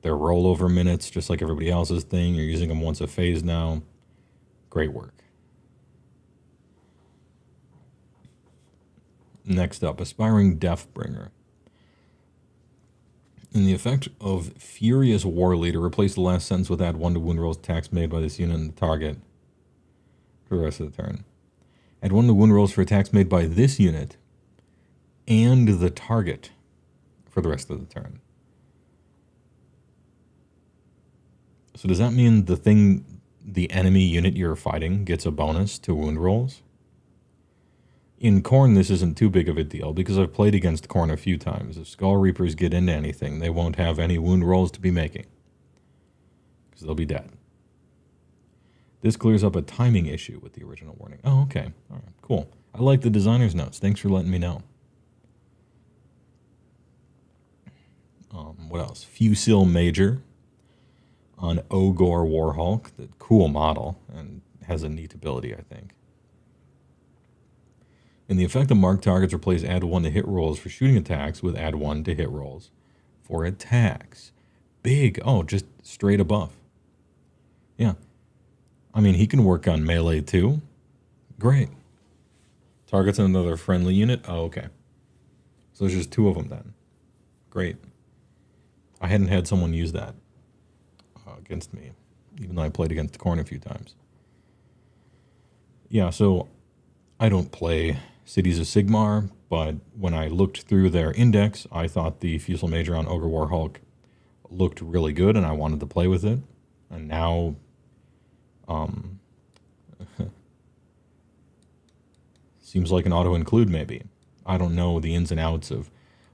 their rollover minutes, just like everybody else's thing. You're using them once a phase now. Great work. Next up, Aspiring Deathbringer. In the effect of Furious War Leader, replace the last sentence with add 1 to wound rolls attacks made by this unit and the target for the rest of the turn. Add 1 to wound rolls for attacks made by this unit and the target for the rest of the turn. So does that mean the enemy unit you're fighting gets a bonus to wound rolls? In Khorne, this isn't too big of a deal because I've played against Khorne a few times. If Skull Reapers get into anything, they won't have any wound rolls to be making because they'll be dead. This clears up a timing issue with the original warning. Oh, okay. All right, cool. I like the designer's notes. Thanks for letting me know. What else? Fusil Major on Ogor Warhawk. The cool model and has a neat ability, I think. In the effect of marked targets, replace add 1 to hit rolls for shooting attacks with add 1 to hit rolls for attacks. Big. Oh, just straight above. Yeah. I mean, he can work on melee too. Great. Targets another friendly unit. Oh, okay. So there's just 2 of them then. Great. I hadn't had someone use that against me, even though I played against Korn a few times. Yeah, so I don't play Cities of Sigmar, but when I looked through their index, I thought the Fusil Major on Ogre Warhawk looked really good, and I wanted to play with it. And now, seems like an auto-include maybe. I don't know the ins and outs of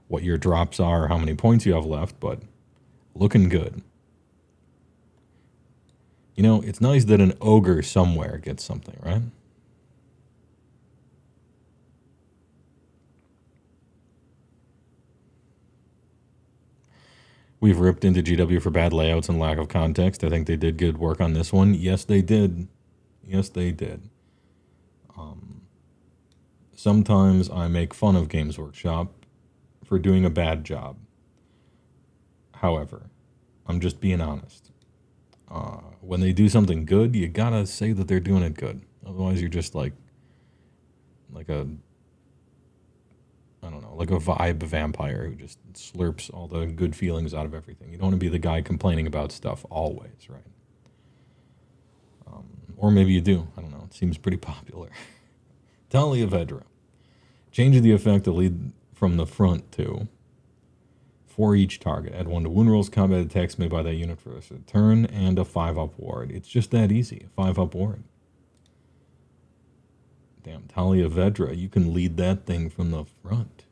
what your drops are or how many points you have left, but looking good. You know, it's nice that an ogre somewhere gets something, right? We've ripped into GW for bad layouts and lack of context. I think they did good work on this one. Yes, they did. Yes, they did. Sometimes I make fun of Games Workshop for doing a bad job. However, I'm just being honest. When they do something good, you gotta say that they're doing it good. Otherwise, you're just like a, I don't know, like a vibe vampire who just slurps all the good feelings out of everything. You don't want to be the guy complaining about stuff always, right? Or maybe you do. I don't know. It seems pretty popular. Talia Vedra. Change the effect to lead from the front to for each target. Add 1 to wound rolls, combat attacks made by that unit for a turn, and a 5-up ward. It's just that easy. A 5-up ward. Damn, Talia Vedra, you can lead that thing from the front.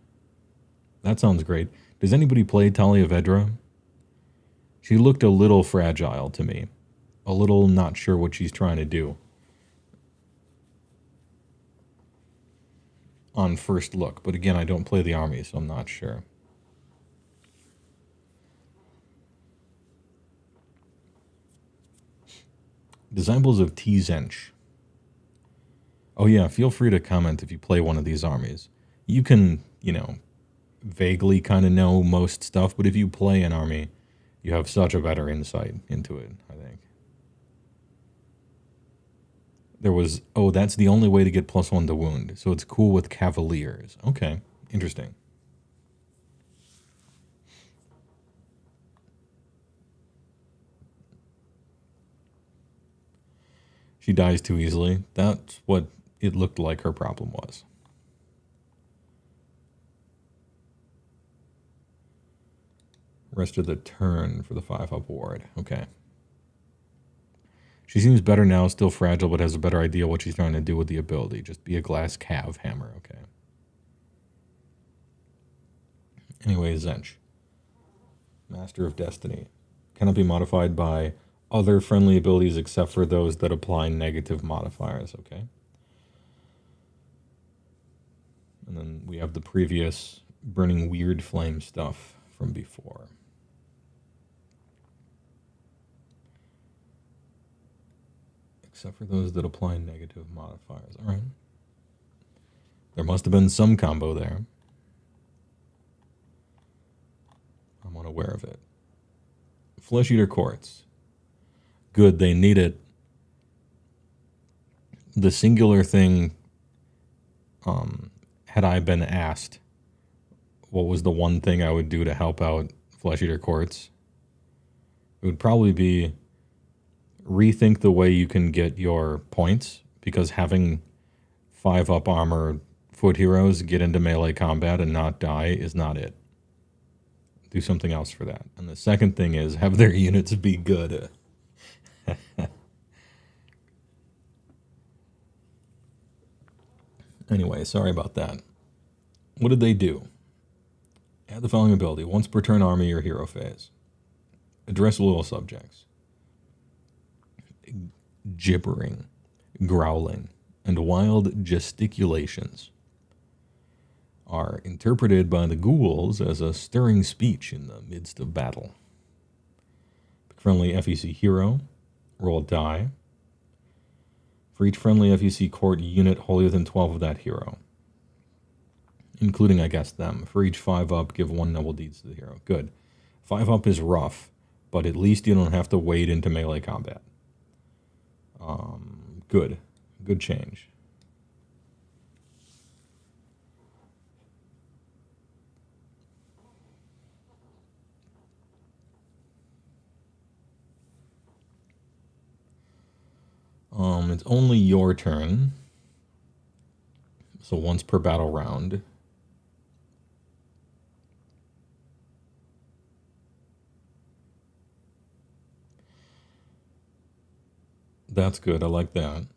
That sounds great. Does anybody play Talia Vedra? She looked a little fragile to me. A little not sure what she's trying to do. On first look. But again, I don't play the army, so I'm not sure. Disciples of Tzench. Oh yeah, feel free to comment if you play one of these armies. You can, you know, vaguely kind of know most stuff, but if you play an army, you have such a better insight into it, I think. There was, oh, that's the only way to get +1 to wound. So it's cool with Cavaliers. Okay, interesting. She dies too easily. That's what it looked like her problem was. Rest of the turn for the 5-up ward. Okay. She seems better now, still fragile, but has a better idea what she's trying to do with the ability. Just be a glass cav hammer. Okay. Anyway, Zench. Master of Destiny. Cannot be modified by other friendly abilities except for those that apply negative modifiers. Okay. And then we have the previous burning weird flame stuff from before. Except for those that apply negative modifiers. All right. There must have been some combo there. I'm unaware of it. Flesh Eater Quartz. Good, they need it. The singular thing, had I been asked what was the one thing I would do to help out Flesh Eater Quartz, it would probably be rethink the way you can get your points, because having 5-up armor foot heroes get into melee combat and not die is not it. Do something else for that. And the second thing is have their units be good. Anyway, sorry about that. What did they do? Add the following ability. Once per turn, army or hero phase. Address loyal subjects. gibbering, growling, and wild gesticulations are interpreted by the ghouls as a stirring speech in the midst of battle. Pick friendly FEC hero, roll a die. For each friendly FEC court unit wholly within 12 of that hero, including, I guess, them. For each 5-up, give 1 noble deeds to the hero. Good. 5-up is rough, but at least you don't have to wade into melee combat. Good. Good change. It's only your turn. So once per battle round. That's good. I like that.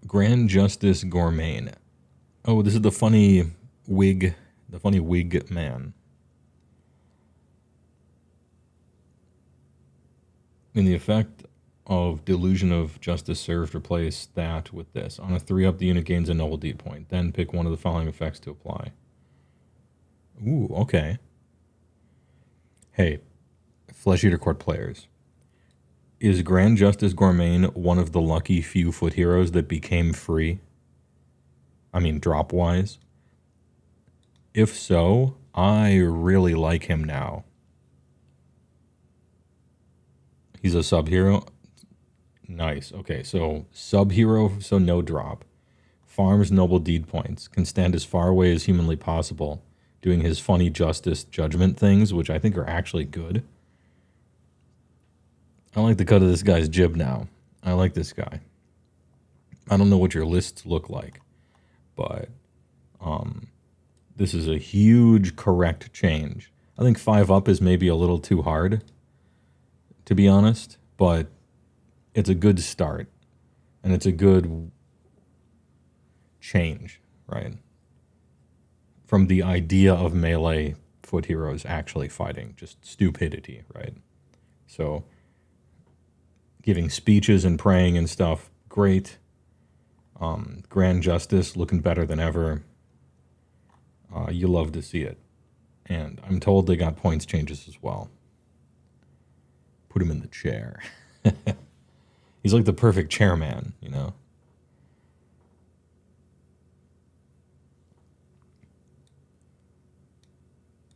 Grand Justice Gourmain. Oh, this is the funny wig man. In the effect of Delusion of Justice served, replace that with this. On a 3-up, the unit gains a noble deed point. Then pick one of the following effects to apply. Ooh, okay. Hey, Flesh Eater Court players. Is Grand Justice Gourmain one of the lucky few foot heroes that became free? I mean, drop-wise? If so, I really like him now. He's a sub-hero? Nice. Okay, so sub-hero, so no drop. Farms noble deed points. Can stand as far away as humanly possible, doing his funny justice judgment things, which I think are actually good. I like the cut of this guy's jib now. I like this guy. I don't know what your lists look like, but this is a huge correct change. I think 5-up is maybe a little too hard, to be honest, but it's a good start, and it's a good change, right? From the idea of melee foot heroes actually fighting, just stupidity, right? So giving speeches and praying and stuff, great. Grand Justice looking better than ever. You love to see it. And I'm told they got points changes as well. Put him in the chair. He's like the perfect chairman, you know?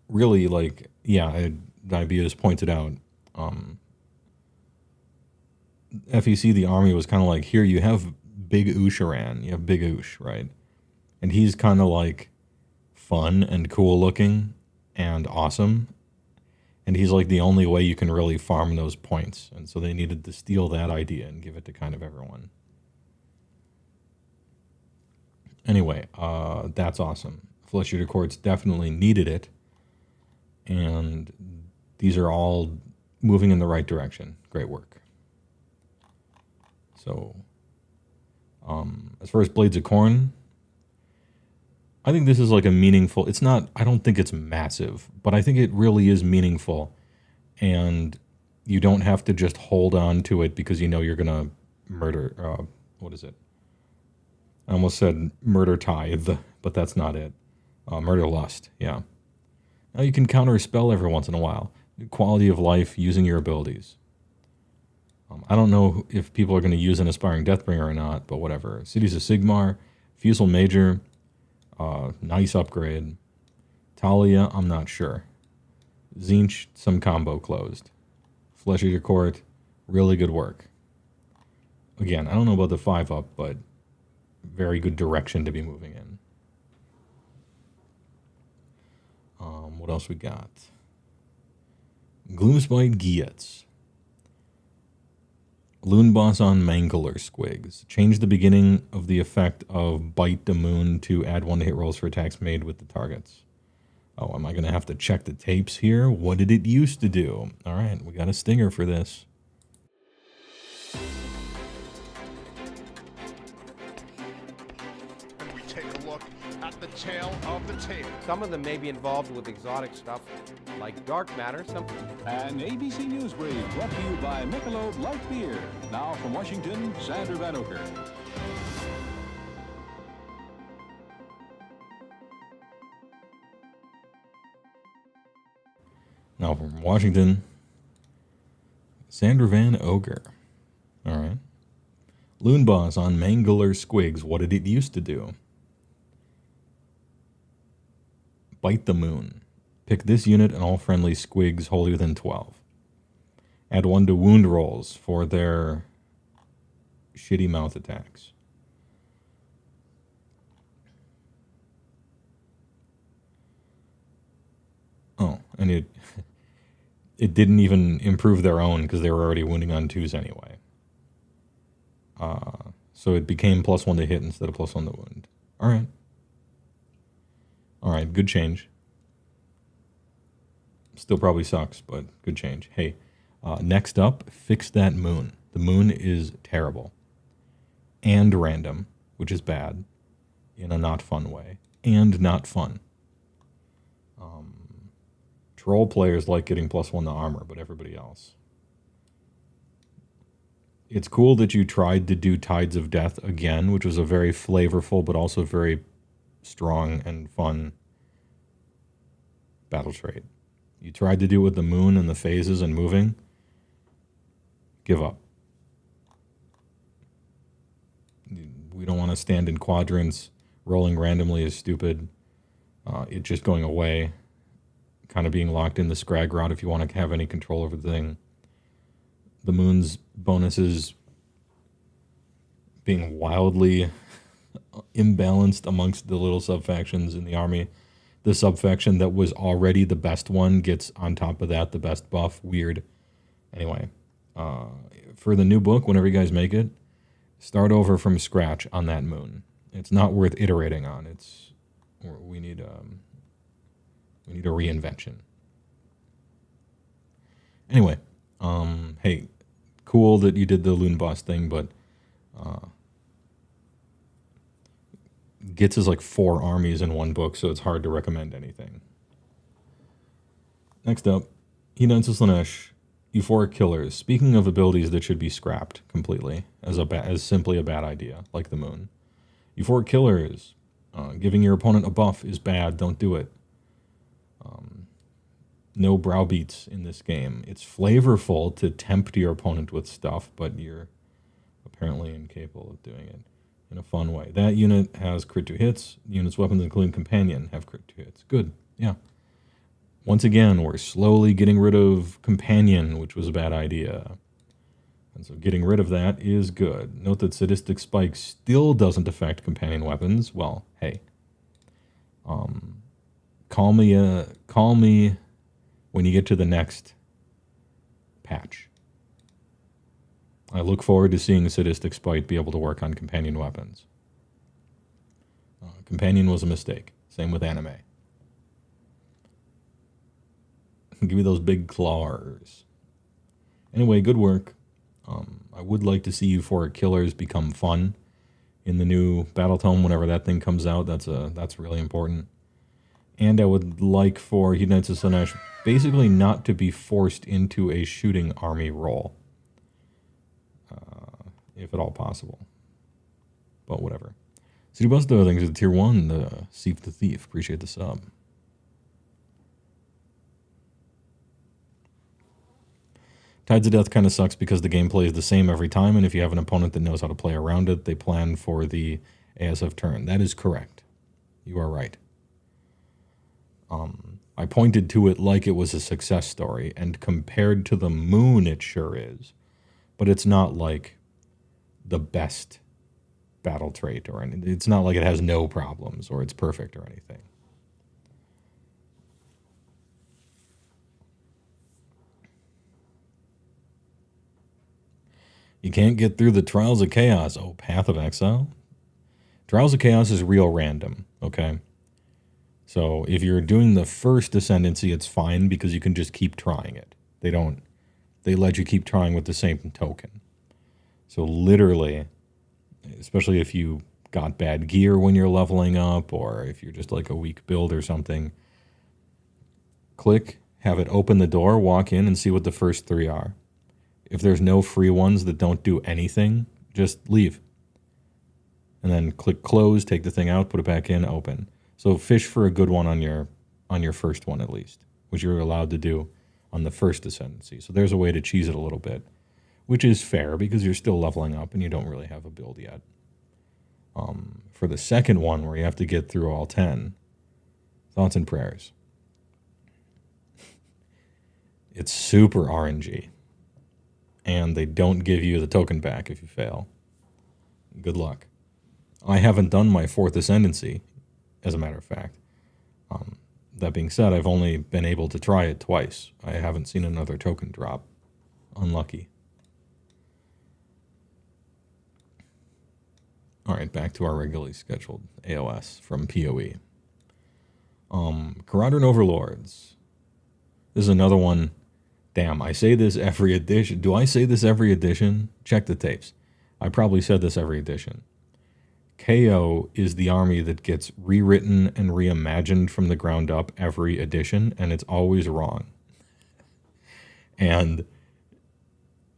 Really, like, yeah, Diabetes pointed out, FEC, the army, was kind of like, here, you have Big Usharan. You have Big Ush, right? And he's kind of like fun and cool looking and awesome. And he's like the only way you can really farm those points. And so they needed to steal that idea and give it to kind of everyone. Anyway, that's awesome. Flesh Eater Courts definitely needed it. And these are all moving in the right direction. Great work. So, as far as Blades of Corn, I think this is like a meaningful, it's not, I don't think it's massive, but I think it really is meaningful. And you don't have to just hold on to it because you know you're going to murder, what is it? I almost said murder tithe, but that's not it. Murder lust, yeah. Now you can counter a spell every once in a while. Quality of life using your abilities. I don't know if people are going to use an Aspiring Deathbringer or not, but whatever. Cities of Sigmar, Fusel Major, nice upgrade. Talia, I'm not sure. Zinch, some combo closed. Flesh Eater Court, really good work. Again, I don't know about the 5-up, but very good direction to be moving in. What else we got? Gloomspite Gietz. Loon Boss on Mangler Squigs. Change the beginning of the effect of Bite the Moon to add 1 to hit rolls for attacks made with the targets. Oh, am I going to have to check the tapes here? What did it used to do? All right, we got a stinger for this. And we take a look at the tail of the tape. Some of them may be involved with exotic stuff. like dark matter, something. An ABC News brief brought to you by Michelob Light Beer. Now from Washington, Sander Van Oker. Now from Washington, Sander Van Oker. All right. Loon Boss on Mangler Squigs. What did it used to do? Bite the Moon. Pick this unit and all friendly squigs wholly within 12. Add 1 to wound rolls for their shitty mouth attacks. Oh, and it didn't even improve their own because they were already wounding on 2s anyway. So it became +1 to hit instead of +1 to wound. All right. All right, good change. Still probably sucks, but good change. Hey, next up, fix that moon. The moon is terrible. And random, which is bad in a not fun way. And not fun. Troll players like getting +1 to armor, but everybody else. It's cool that you tried to do Tides of Death again, which was a very flavorful but also very strong and fun battle trait. You tried to do it with the moon and the phases and moving. Give up. We don't want to stand in quadrants. Rolling randomly is stupid. It just going away. Kind of being locked in the scrag route if you want to have any control over the thing. The moon's bonuses being wildly imbalanced amongst the little sub-factions in the army. The sub-faction that was already the best one gets on top of that the best buff. Weird. Anyway, for the new book, whenever you guys make it, start over from scratch on that moon. It's not worth iterating on. We need a reinvention. Anyway, hey, cool that you did the Loon Boss thing, but gets us like 4 armies in one book, so it's hard to recommend anything. Next up, Hidan Slanesh, Euphoric Killers. Speaking of abilities that should be scrapped completely as simply a bad idea, like the moon. Euphoric Killers, giving your opponent a buff is bad. Don't do it. No browbeats in this game. It's flavorful to tempt your opponent with stuff, but you're apparently incapable of doing it in a fun way. That unit has crit 2 hits. The unit's weapons, including Companion, have crit 2 hits. Good. Yeah. Once again, we're slowly getting rid of Companion, which was a bad idea. And so getting rid of that is good. Note that Sadistic Spike still doesn't affect Companion weapons. Well, hey. Call me when you get to the next patch. I look forward to seeing Sadistic Spite be able to work on Companion weapons. Companion was a mistake. Same with anime. Give me those big claws. Anyway, good work. I would like to see Euphoric Killers become fun in the new Battletome whenever that thing comes out. That's really important. And I would like for Hidan Slanesh basically not to be forced into a shooting army role. If at all possible. But whatever. City Busto, thanks to the tier 1, the Seif the Thief. Appreciate the sub. Tides of Death kind of sucks because the gameplay is the same every time, and if you have an opponent that knows how to play around it, they plan for the ASF turn. That is correct. You are right. I pointed to it like it was a success story, and compared to the moon, it sure is. But it's not like the best battle trait, or anything. It's not like it has no problems, or it's perfect or anything. You can't get through the Trials of Chaos. Oh, Path of Exile? Trials of Chaos is real random, okay? So if you're doing the first Ascendancy, it's fine because you can just keep trying it. They let you keep trying with the same token. So literally, especially if you got bad gear when you're leveling up, or if you're just like a weak build or something, click have it open the door, walk in, and see what the first 3 are. If there's no free ones that don't do anything, just leave. And then click close, take the thing out, put it back in, open. So fish for a good one on your first one at least, which you're allowed to do on the first ascendancy. So there's a way to cheese it a little bit, which is fair because you're still leveling up and you don't really have a build yet. For the second one, where you have to get through all 10, thoughts and prayers. It's super RNG. And they don't give you the token back if you fail. Good luck. I haven't done my 4th ascendancy, as a matter of fact. That being said, I've only been able to try it twice. I haven't seen another token drop. Unlucky. All right, back to our regularly scheduled AoS from PoE. Karaudran Overlords. This is another one. Damn, I say this every edition. Do I say this every edition? Check the tapes. I probably said this every edition. KO is the army that gets rewritten and reimagined from the ground up every edition, and it's always wrong. And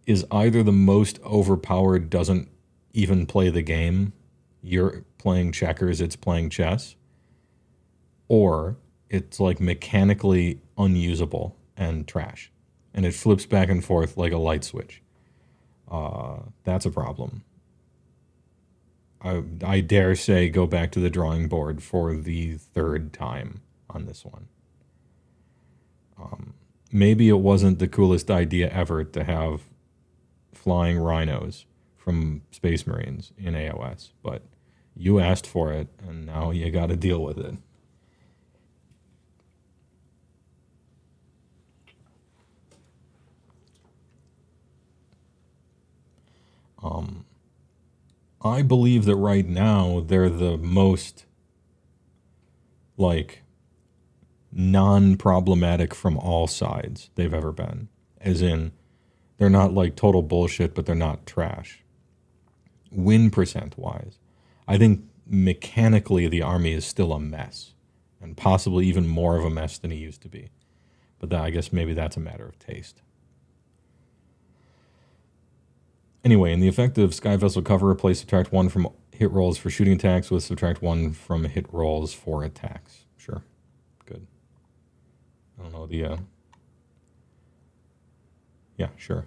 is either the most overpowered, doesn't even play the game, you're playing checkers, it's playing chess, or it's like mechanically unusable and trash, and it flips back and forth like a light switch. That's a problem. I dare say go back to the drawing board for the 3rd time on this one. Maybe it wasn't the coolest idea ever to have flying rhinos from Space Marines in AoS, but you asked for it, and now you got to deal with it. I believe that right now they're the most, like, non-problematic from all sides they've ever been. As in, they're not like total bullshit, but they're not trash. Win percent-wise, I think mechanically the army is still a mess, and possibly even more of a mess than it used to be. But I guess maybe that's a matter of taste. Anyway, in the effect of Sky Vessel cover, replace subtract 1 from hit rolls for shooting attacks with subtract 1 from hit rolls for attacks. Sure. Good. I don't know the... Yeah, sure.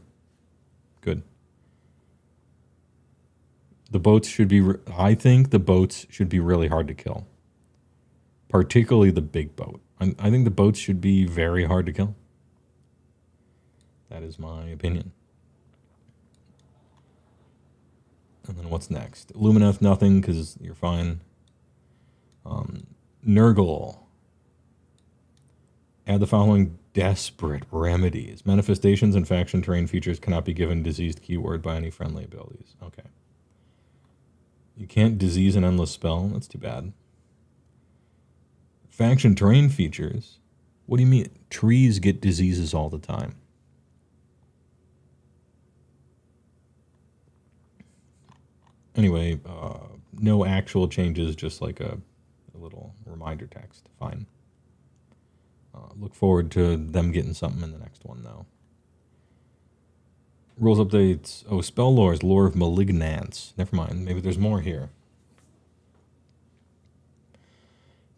Good. The boats should be... I think the boats should be really hard to kill. Particularly the big boat. I think the boats should be very hard to kill. That is my opinion. And then what's next? Lumineth, nothing, because you're fine. Nurgle. Add the following desperate remedies. Manifestations and faction terrain features cannot be given diseased keyword by any friendly abilities. Okay. You can't disease an endless spell? That's too bad. Faction terrain features? What do you mean? Trees get diseases all the time. Anyway, no actual changes, just like a little reminder text. Fine. Look forward to them getting something in the next one, though. Rules updates. Oh, spell lores, lore of malignance. Never mind. Maybe there's more here.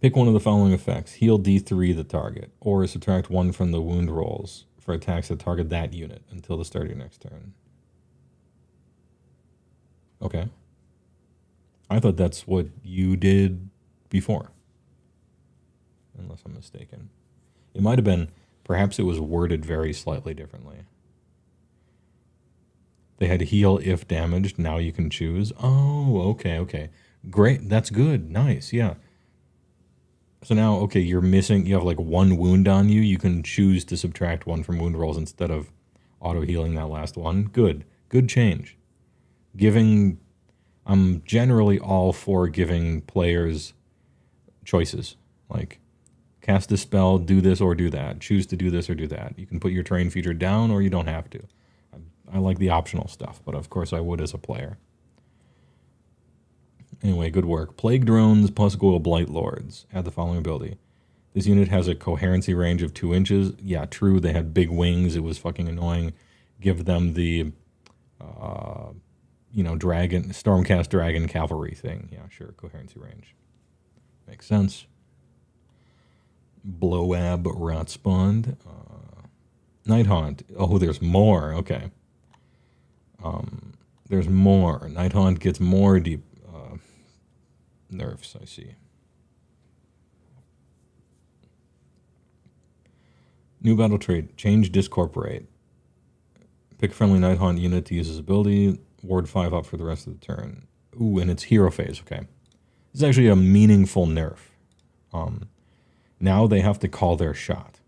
Pick one of the following effects. Heal D3 the target, or subtract 1 from the wound rolls for attacks that target that unit until the start of your next turn. Okay. I thought that's what you did before. Unless I'm mistaken. It might have been, perhaps it was worded very slightly differently. They had heal if damaged, now you can choose. Oh, okay. Great, that's good, nice, yeah. So now, okay, you're missing, you have like 1 wound on you, you can choose to subtract 1 from wound rolls instead of auto-healing that last one. Good change. I'm generally all for giving players choices, like cast a spell, do this or do that, choose to do this or do that. You can put your terrain feature down or you don't have to. I like the optional stuff, but of course I would as a player. Anyway, good work. Plague Drones plus Ghoul Blight Lords. Add the following ability. This unit has a coherency range of 2 inches. Yeah, true. They had big wings. It was fucking annoying. Give them the, dragon, Stormcast Dragon Cavalry thing. Yeah, sure. Coherency range. Makes sense. Blowab Rotspawn. Nighthaunt. Oh, there's more. Okay. There's more. Nighthaunt gets more deep nerfs, I see. New battle trait. Change Discorporate. Pick a friendly Nighthaunt unit to use his ability. Ward 5 up for the rest of the turn. Ooh, and it's hero phase. Okay. This is actually a meaningful nerf. Now they have to call their shot.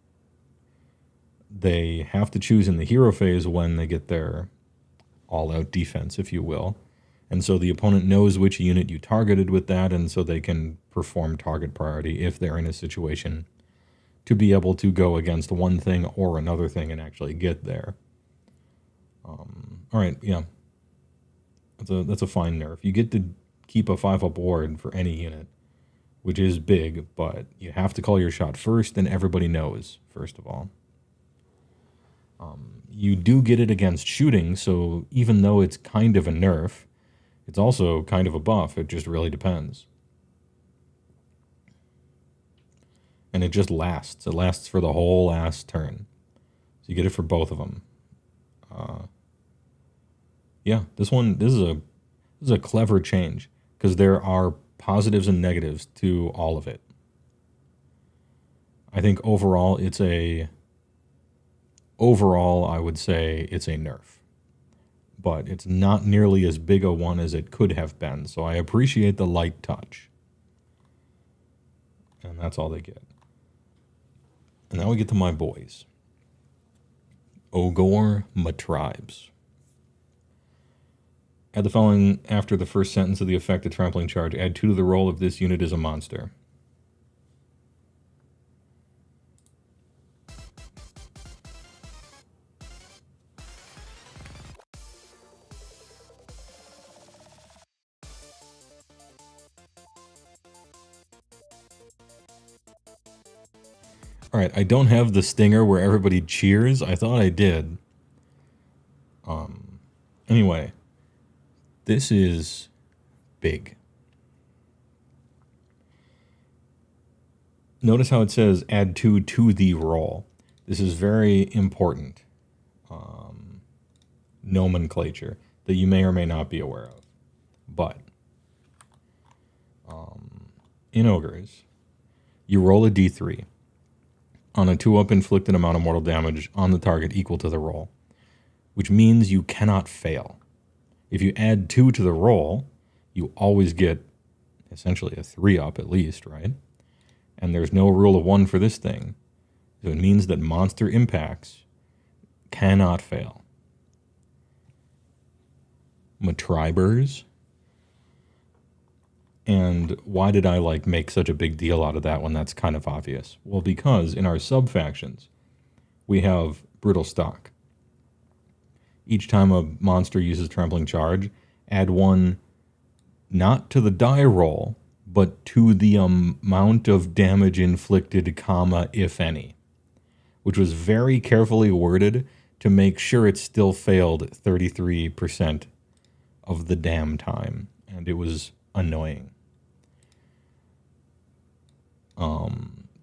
They have to choose in the hero phase when they get their all-out defense, if you will. And so the opponent knows which unit you targeted with that, and so they can perform target priority if they're in a situation to be able to go against one thing or another thing and actually get there. All right, yeah. That's a fine nerf. You get to keep a 5-up ward for any unit, which is big, but you have to call your shot first, and everybody knows, first of all. You do get it against shooting, so even though it's kind of a nerf, it's also kind of a buff. It just really depends. And it just lasts. It lasts for the whole last turn. So you get it for both of them. Yeah, this is a clever change because there are positives and negatives to all of it. I think overall I would say it's a nerf. But it's not nearly as big a one as it could have been, so I appreciate the light touch. And that's all they get. And now we get to my boys. Ogor Matribes. Add the following after the first sentence of the effect of trampling charge. Add 2 to the roll if this unit is a monster. All right, I don't have the stinger where everybody cheers. I thought I did. Anyway, this is big. Notice how it says add 2 to the roll. This is very important nomenclature that you may or may not be aware of. But in Ogres, you roll a d3 on a 2-up inflicted amount of mortal damage on the target equal to the roll, which means you cannot fail. If you add 2 to the roll, you always get essentially a 3-up at least, right? And there's no rule of 1 for this thing. So it means that monster impacts cannot fail. Matribers. And why did I make such a big deal out of that when that's kind of obvious? Well, because in our sub-factions, we have Brutal Stock. Each time a monster uses Trampling Charge, add 1 not to the die roll, but to the amount of damage inflicted, comma, if any. Which was very carefully worded to make sure it still failed 33% of the damn time. And it was annoying.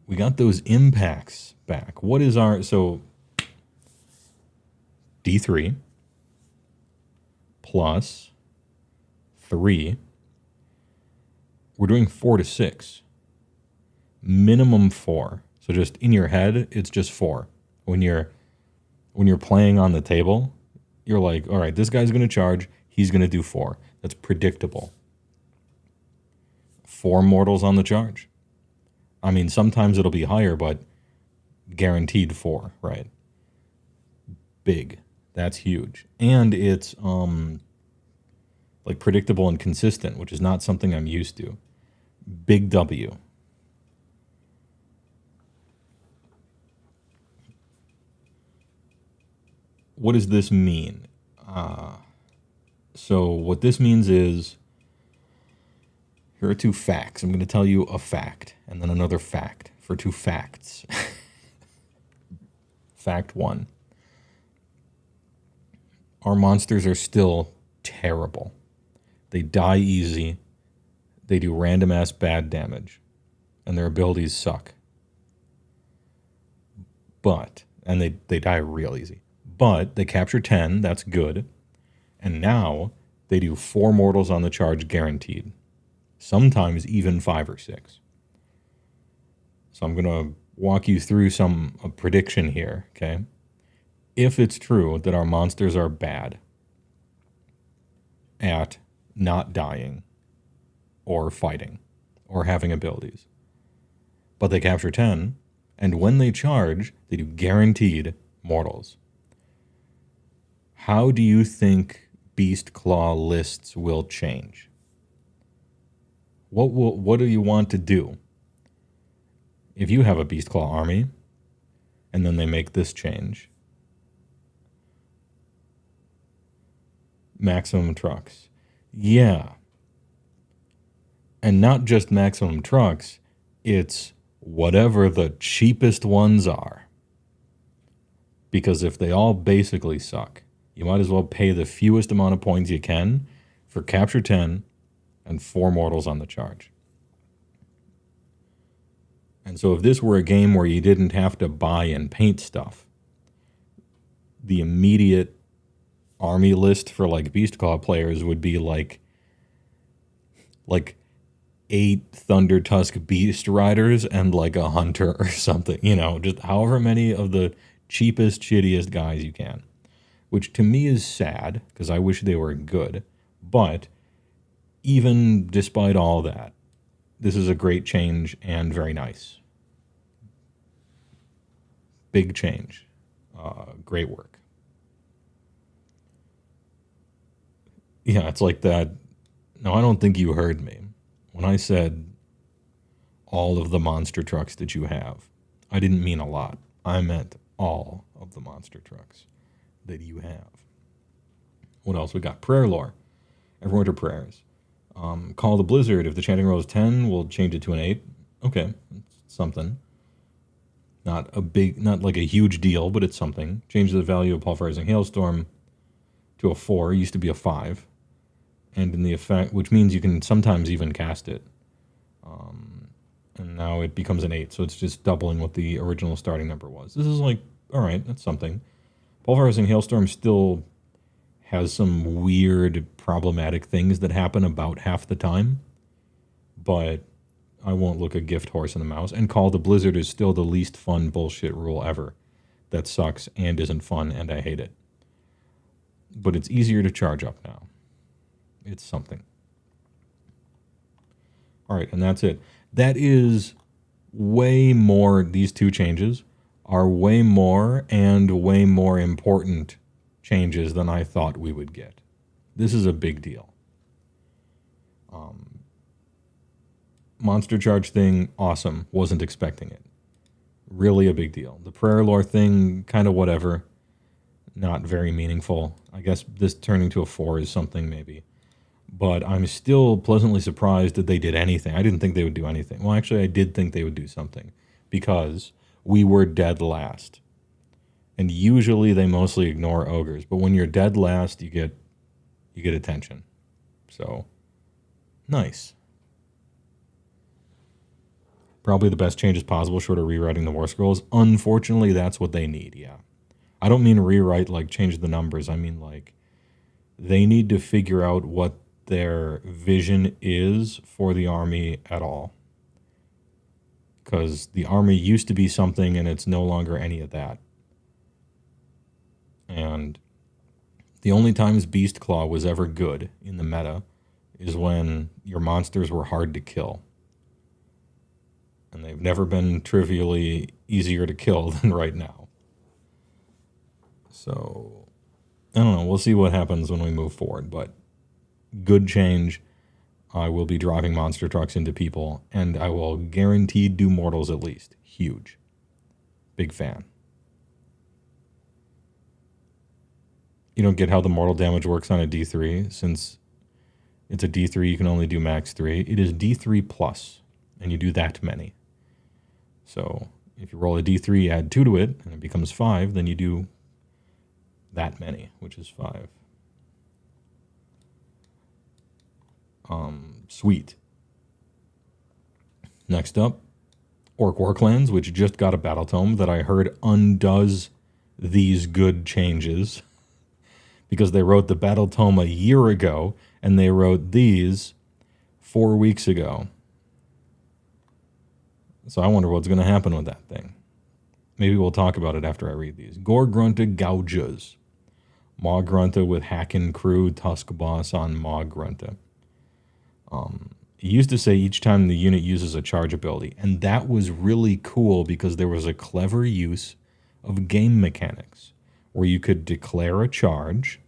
We got those impacts back. What is our... So, D3 plus 3. We're doing 4 to 6. Minimum 4. So just in your head, it's just 4. When you're playing on the table, you're like, all right, this guy's going to charge. He's going to do 4. That's predictable. 4 mortals on the charge. I mean, sometimes it'll be higher, but guaranteed 4, right? Big. That's huge. And it's predictable and consistent, which is not something I'm used to. Big W. What does this mean? So what this means is, here are 2 facts. I'm going to tell you a fact and then another fact. for 2 facts. Fact 1. Our monsters are still terrible. They die easy. They do random-ass bad damage. And their abilities suck. But, and they die real easy. But they capture 10, that's good. And now they do 4 mortals on the charge guaranteed. Sometimes even 5 or 6. So I'm going to walk you through a prediction here, okay? If it's true that our monsters are bad at not dying or fighting or having abilities, but they capture 10, and when they charge, they do guaranteed mortals. How do you think Beast Claw lists will change? What do you want to do? If you have a Beast Claw army, and then they make this change, maximum trucks. Yeah. And not just maximum trucks, it's whatever the cheapest ones are. Because if they all basically suck, you might as well pay the fewest amount of points you can for capture 10 and 4 mortals on the charge. And so if this were a game where you didn't have to buy and paint stuff, the immediate army list for like Beast Claw players would be like 8 Thunder Tusk Beast Riders and like a Hunter or something, you know, just however many of the cheapest, shittiest guys you can, which to me is sad because I wish they were good. But even despite all that, this is a great change and very nice. Big change. Great work. Yeah, it's like that. No, I don't think you heard me. When I said all of the monster trucks that you have, I didn't mean a lot. I meant all of the monster trucks that you have. What else? We got prayer lore. Everwinter prayers. Call the Blizzard. If the chanting roll is 10, we'll change it to an 8. Okay, it's something. Not like a huge deal, but it's something. Change the value of Pulverizing Hailstorm to a 4. It used to be a 5. And in the effect, which means you can sometimes even cast it. And now it becomes an 8, so it's just doubling what the original starting number was. This is like, all right, that's something. Pulverizing Hailstorm still has some weird, problematic things that happen about half the time, but I won't look a gift horse in the mouth. And Call the Blizzard is still the least fun bullshit rule ever. That sucks and isn't fun, and I hate it. But it's easier to charge up now. It's something. All right, and that's it. That is way more, these 2 changes are way more and way more important changes than I thought we would get. This is a big deal. Monster charge thing, awesome. Wasn't expecting it. Really a big deal. The prayer lore thing, kind of whatever. Not very meaningful. I guess this turning to a 4 is something maybe. But I'm still pleasantly surprised that they did anything. I didn't think they would do anything. Well, actually, I did think they would do something because we were dead last. And usually they mostly ignore ogres. But when you're dead last, you get attention. So, nice. Probably the best changes possible short of rewriting the War Scrolls. Unfortunately, that's what they need, yeah. I don't mean rewrite like change the numbers. I mean like they need to figure out what their vision is for the army at all. Because the army used to be something and it's no longer any of that. And the only times Beast Claw was ever good in the meta is when your monsters were hard to kill. And they've never been trivially easier to kill than right now. So, I don't know. We'll see what happens when we move forward. But good change. I will be driving monster trucks into people. And I will guaranteed do mortals at least. Huge. Big fan. You don't get how the mortal damage works on a D3. Since it's a D3, you can only do max 3. It is D3 plus. And you do that many. So if you roll a d3, add 2 to it, and it becomes 5, then you do that many, which is 5. Sweet. Next up, Orc Warclans, which just got a Battletome that I heard undoes these good changes because they wrote the Battletome a year ago and they wrote these 4 weeks ago. So I wonder what's going to happen with that thing. Maybe we'll talk about it after I read these. Gore Grunta Gouges. Maw Grunta with Hacken Crew, Tusk Boss on Maw Grunta. It used to say each time the unit uses a charge ability, and that was really cool because there was a clever use of game mechanics where you could declare a charge,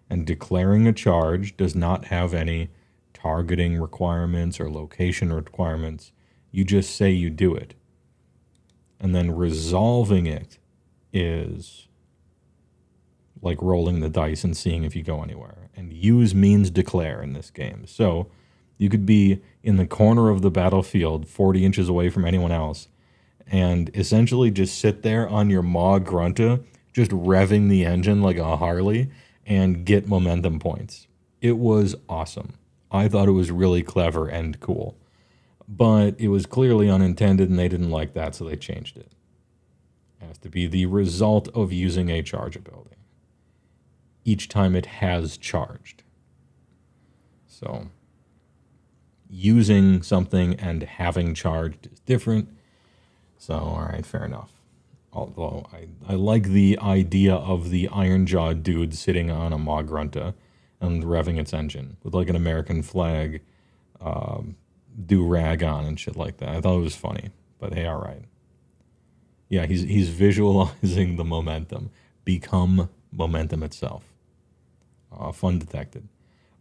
and declaring a charge does not have any targeting requirements or location requirements. You just say you do it. And then resolving it is like rolling the dice and seeing if you go anywhere. And use means declare in this game. So you could be in the corner of the battlefield, 40 inches away from anyone else, and essentially just sit there on your Maw Grunta, just revving the engine like a Harley, and get momentum points. It was awesome. I thought it was really clever and cool. But it was clearly unintended, and they didn't like that, so they changed it. It has to be the result of using a charge ability each time it has charged. So using something and having charged is different. So, all right, fair enough. Although I like the idea of the Ironjaw dude sitting on a Maw Grunta and revving its engine with like an American flag do-rag on and shit like that. I thought it was funny, but hey, all right. Yeah, he's visualizing the momentum. Become momentum itself. Fun detected.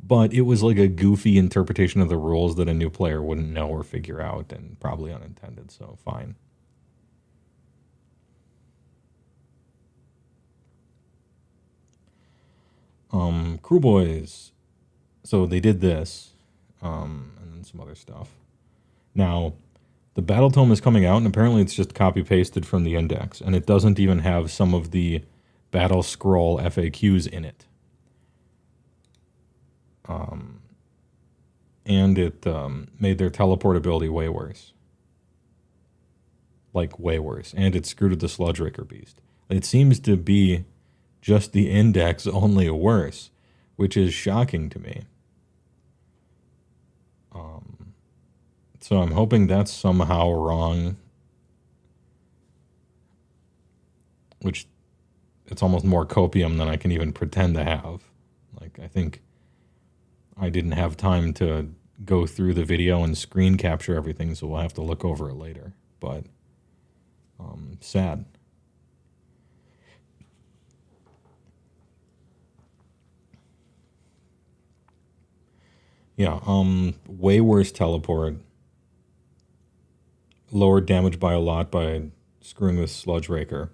But it was like a goofy interpretation of the rules that a new player wouldn't know or figure out, and probably unintended, so fine. Crew Boys. So they did this, and then some other stuff. Now, the Battletome is coming out, and apparently it's just copy-pasted from the index, and it doesn't even have some of the Battle Scroll FAQs in it. And it made their teleportability way worse. Like, way worse. And it screwed with the Sludge Raker Beast. It seems to be just the index, only worse, which is shocking to me. So I'm hoping that's somehow wrong. Which, it's almost more copium than I can even pretend to have. Like, I think I didn't have time to go through the video and screen capture everything, so we'll have to look over it later. But, sad. Yeah, way worse teleport. Lowered damage by a lot by screwing with Sludge Raker.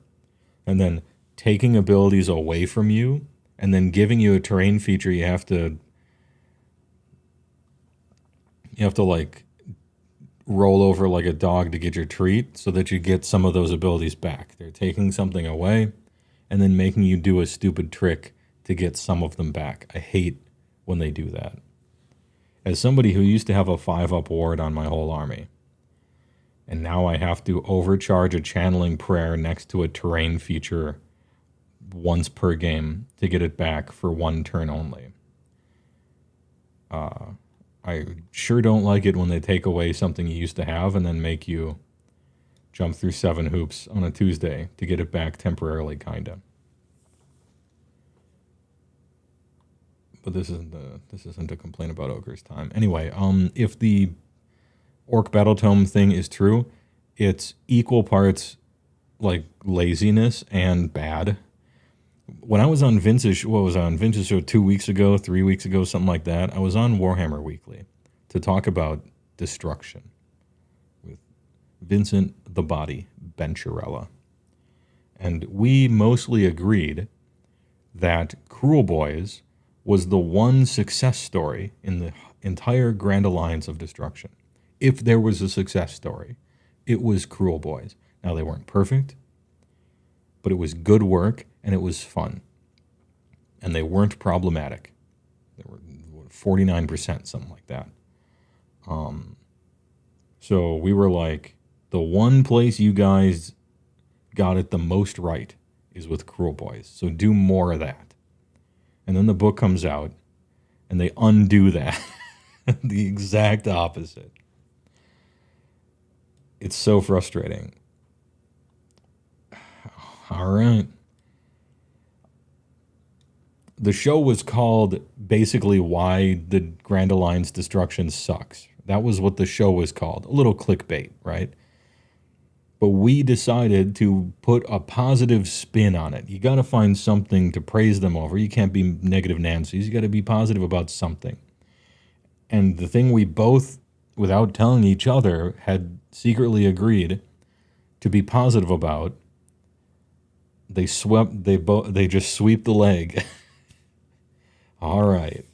And then taking abilities away from you, and then giving you a terrain feature you have to like roll over like a dog to get your treat so that you get some of those abilities back. They're taking something away and then making you do a stupid trick to get some of them back. I hate when they do that. As somebody who used to have a 5-up ward on my whole army, and now I have to overcharge a channeling prayer next to a terrain feature once per game to get it back for one turn only. I sure don't like it when they take away something you used to have and then make you jump through 7 hoops on a Tuesday to get it back temporarily, kinda. But this isn't a complaint about Ogre's time. Anyway, if the Orc Battletome thing is true, it's equal parts like laziness and bad. When I was on Vince's show 2 weeks ago, 3 weeks ago, something like that, I was on Warhammer Weekly to talk about destruction with Vincent the Body Bencharella. And we mostly agreed that Cruel Boys was the one success story in the entire Grand Alliance of Destruction. If there was a success story, It was Cruel Boys. Now, they weren't perfect, but it was good work, and it was fun. And they weren't problematic. They were 49%, something like that. So we were like, the one place you guys got it the most right is with Cruel Boys. So do more of that. And then the book comes out, and they undo that. The exact opposite. It's so frustrating. All right. The show was called basically Why the Grand Alliance Destruction Sucks. That was what the show was called. A little clickbait, right? But we decided to put a positive spin on it. You got to find something to praise them over. You can't be negative Nancy's. You got to be positive about something. And the thing we both, without telling each other, had secretly agreed to be positive about, they just sweep the leg. All right.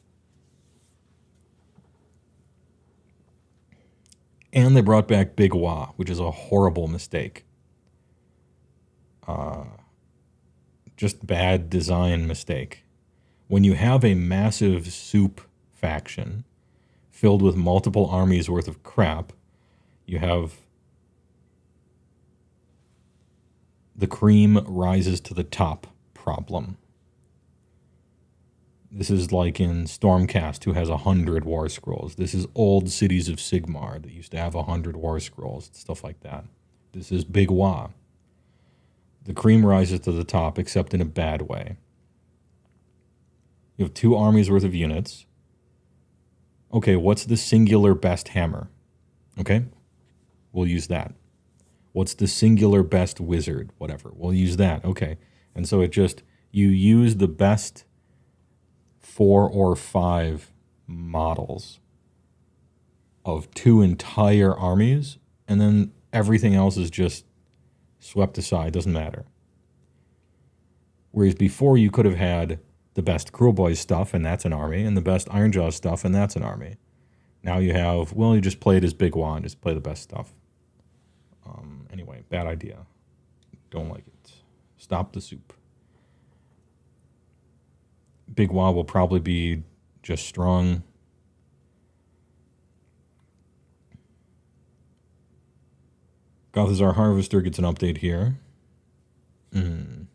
And they brought back Big Wah, which is a horrible mistake. Just bad design mistake. When you have a massive soup faction filled with multiple armies worth of crap, you have the cream rises to the top problem. This is like in Stormcast, who has 100 war scrolls. This is old Cities of Sigmar that used to have 100 war scrolls, stuff like that. This is Big Wah. The cream rises to the top, except in a bad way. You have 2 armies worth of units. Okay, what's the singular best hammer? Okay, we'll use that. What's the singular best wizard? Whatever, we'll use that. Okay, and so you use the best 4 or 5 models of 2 entire armies, and then everything else is just swept aside, doesn't matter. Whereas before you could have had the best Cruel Boys stuff, and that's an army, and the best Ironjaw stuff, and that's an army. Now you have, well, you just play it as Big Wah, just play the best stuff. Anyway, bad idea. Don't like it. Stop the soup. Big Wah will probably be just strong. Gothazar Harvester gets an update here. In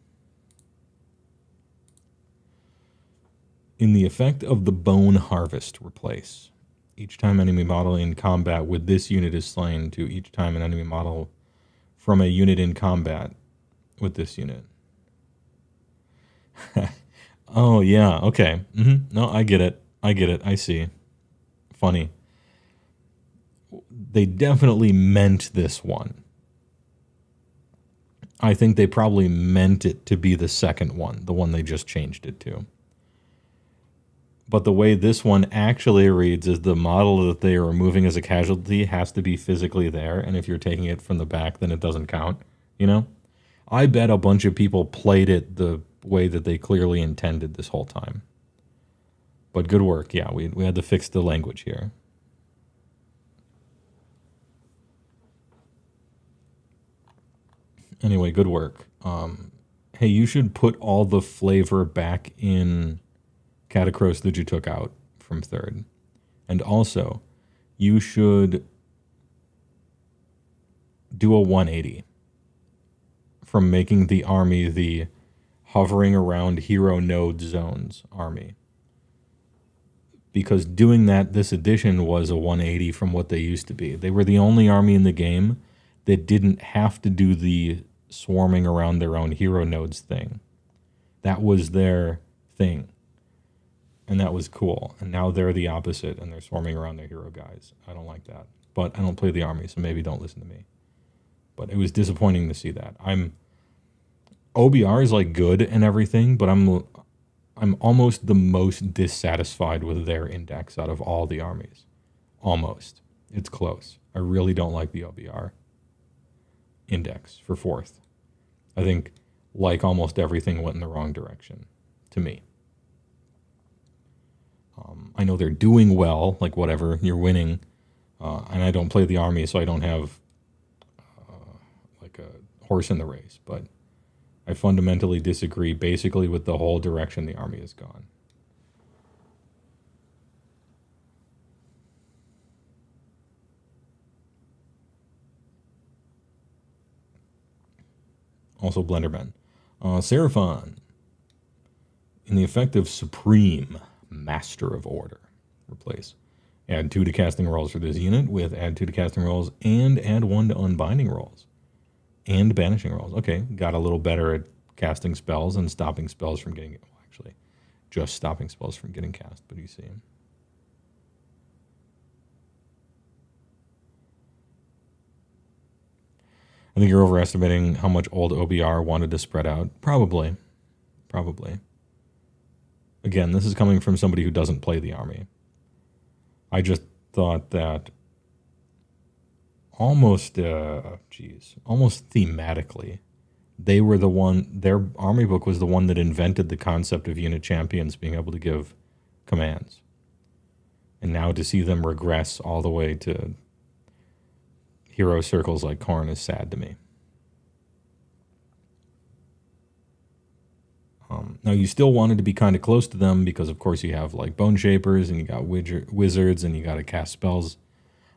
the effect of the Bone Harvest, replace. Each time enemy model in combat with this unit is slain to each time an enemy model from a unit in combat with this unit. Oh, yeah, okay. No, I get it. I see. Funny. They definitely meant this one. I think they probably meant it to be the second one, the one they just changed it to. But the way this one actually reads is the model that they are removing as a casualty has to be physically there, and if you're taking it from the back, then it doesn't count, you know? I bet a bunch of people played it the way that they clearly intended this whole time. But good work, yeah, we had to fix the language here. Anyway, good work. Hey, you should put all the flavor back in Catacross that you took out from 3rd. And also, you should do a 180 from making the army the hovering around hero node zones army. Because doing that this edition was a 180 from what they used to be. They were the only army in the game that didn't have to do the swarming around their own hero nodes thing. That was their thing. And that was cool. And now they're the opposite, and they're swarming around their hero guys. I don't like that. But I don't play the army, so maybe don't listen to me. But it was disappointing to see that. OBR is like good and everything, but I'm almost the most dissatisfied with their index out of all the armies. Almost. It's close. I really don't like the OBR index for 4th. I think, like almost everything, went in the wrong direction, to me. I know they're doing well, like whatever, you're winning, and I don't play the army, so I don't have horse in the race, but I fundamentally disagree basically with the whole direction the army has gone. Also Blenderman. Seraphon. In the effect of Supreme, Master of Order. Replace. Add 2 to casting rolls for this unit with add 2 to casting rolls and add 1 to unbinding rolls. And banishing rolls. Okay, got a little better at casting spells and stopping spells from getting... Well, actually, just stopping spells from getting cast, but you see. I think you're overestimating how much old OBR wanted to spread out. Probably. Again, this is coming from somebody who doesn't play the army. I just thought that almost thematically, they were the one, their army book was the one that invented the concept of unit champions being able to give commands. And now to see them regress all the way to hero circles like Khorne is sad to me. Now, you still wanted to be kind of close to them because, of course, you have like Bone Shapers and you got wizards and you got to cast spells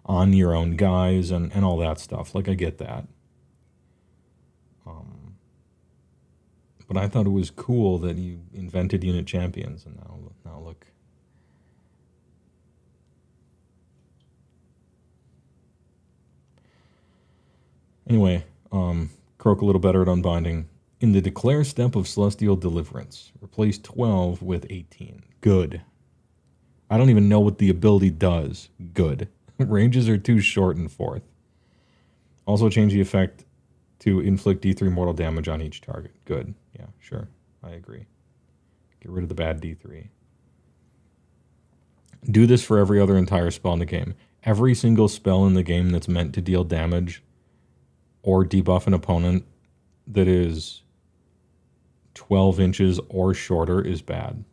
on your own guys and all that stuff. Like, I get that. But I thought it was cool that you invented unit champions, and now look. Anyway, croak a little better at unbinding. In the declare step of Celestial Deliverance, replace 12 with 18. Good. I don't even know what the ability does. Good. Ranges are too short in 4th. Also change the effect to inflict D3 mortal damage on each target. Good. Yeah, sure. I agree. Get rid of the bad D3. Do this for every other entire spell in the game. Every single spell in the game that's meant to deal damage or debuff an opponent that is 12 inches or shorter is bad.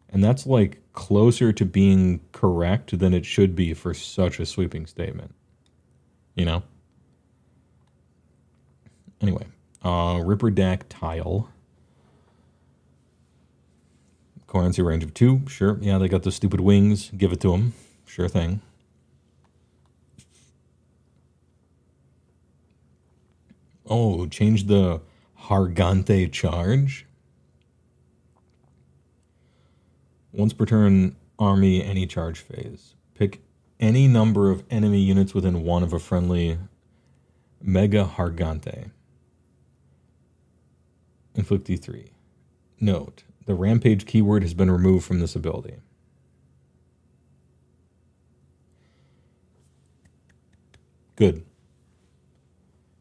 And that's like closer to being correct than it should be for such a sweeping statement. You know? Anyway, Ripperdack Tile. Currency range of 2. Sure. Yeah, they got the stupid wings. Give it to them. Sure thing. Oh, change the Hargante charge. Once per turn, army, any charge phase. Pick any number of enemy units within 1 of a friendly Mega Hargante. Inflict D3. Note, the Rampage keyword has been removed from this ability. Good.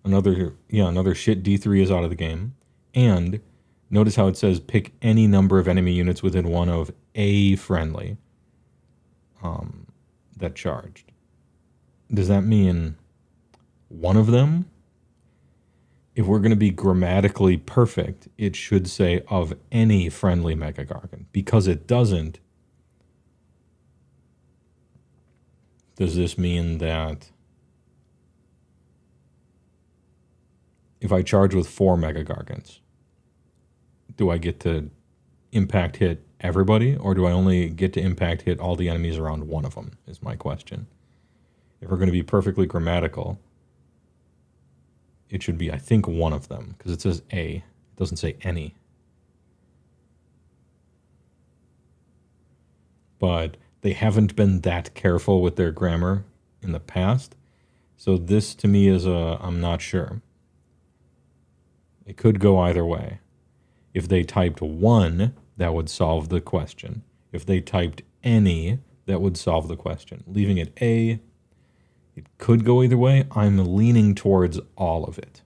Another shit D3 is out of the game. And notice how it says pick any number of enemy units within 1 of a friendly that charged. Does that mean 1 of them? If we're going to be grammatically perfect, it should say of any friendly Mega Gargant. Because it doesn't, does this mean that if I charge with 4 Mega Gargants, do I get to impact hit everybody, or do I only get to impact hit all the enemies around 1 of them, is my question. If we're going to be perfectly grammatical, it should be, I think, 1 of them, because it says A. It doesn't say any. But they haven't been that careful with their grammar in the past, so this to me is I'm not sure. It could go either way. If they typed 1, that would solve the question. If they typed any, that would solve the question. Leaving it A, it could go either way. I'm leaning towards all of it.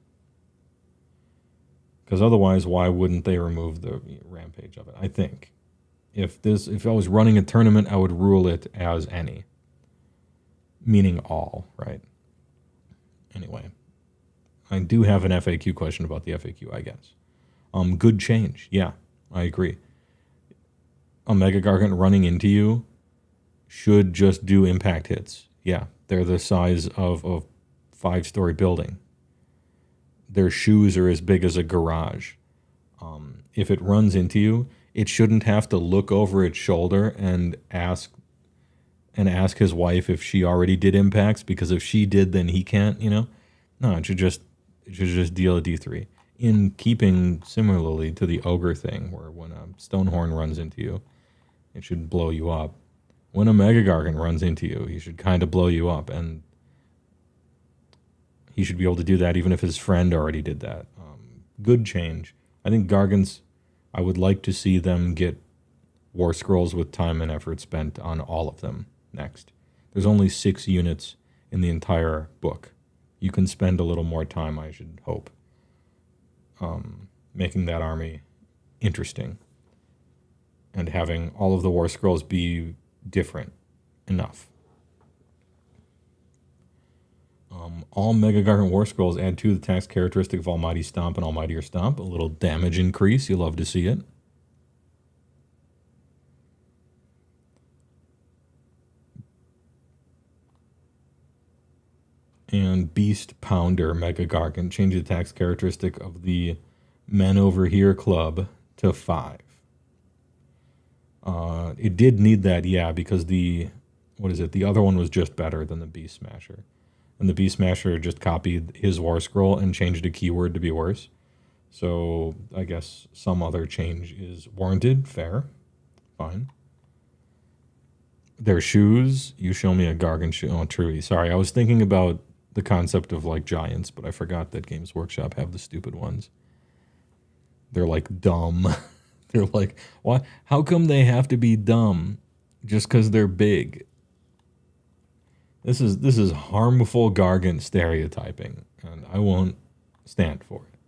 Because otherwise, why wouldn't they remove the Rampage of it? I think. If I was running a tournament, I would rule it as any. Meaning all, right? Anyway. I do have an FAQ question about the FAQ, I guess. Good change. Yeah, I agree. A Mega Gargant running into you should just do impact hits. Yeah, they're the size of a 5-story building. their shoes are as big as a garage. If it runs into you, it shouldn't have to look over its shoulder and ask his wife if she already did impacts, because if she did, then he can't, you know? No, it should just deal a D3. In keeping similarly to the ogre thing, where when a Stonehorn runs into you, it should blow you up. When a Mega Gargant runs into you, he should kind of blow you up, and he should be able to do that even if his friend already did that. Good change. I think Gargants, I would like to see them get War Scrolls with time and effort spent on all of them next. There's only 6 units in the entire book. You can spend a little more time, I should hope, making that army interesting and having all of the War Scrolls be different enough. All Mega Gargant War Scrolls add 2 to the tax characteristic of Almighty Stomp and Almightier Stomp. A little damage increase. You love to see it. And Beast Pounder Mega Gargant. Change the tax characteristic of the Men Over Here Club to 5. It did need that, yeah, because the other one was just better than the Beast Smasher. And the Beast Smasher just copied his War Scroll and changed a keyword to be worse. So I guess some other change is warranted. Fair. Fine. Their shoes. You show me a Gargant shoe. Oh, true. Sorry, I was thinking about the concept of like giants, but I forgot that Games Workshop have the stupid ones. They're like dumb. They're like, why? How come they have to be dumb just because they're big? This is harmful Gargant stereotyping, and I won't stand for it.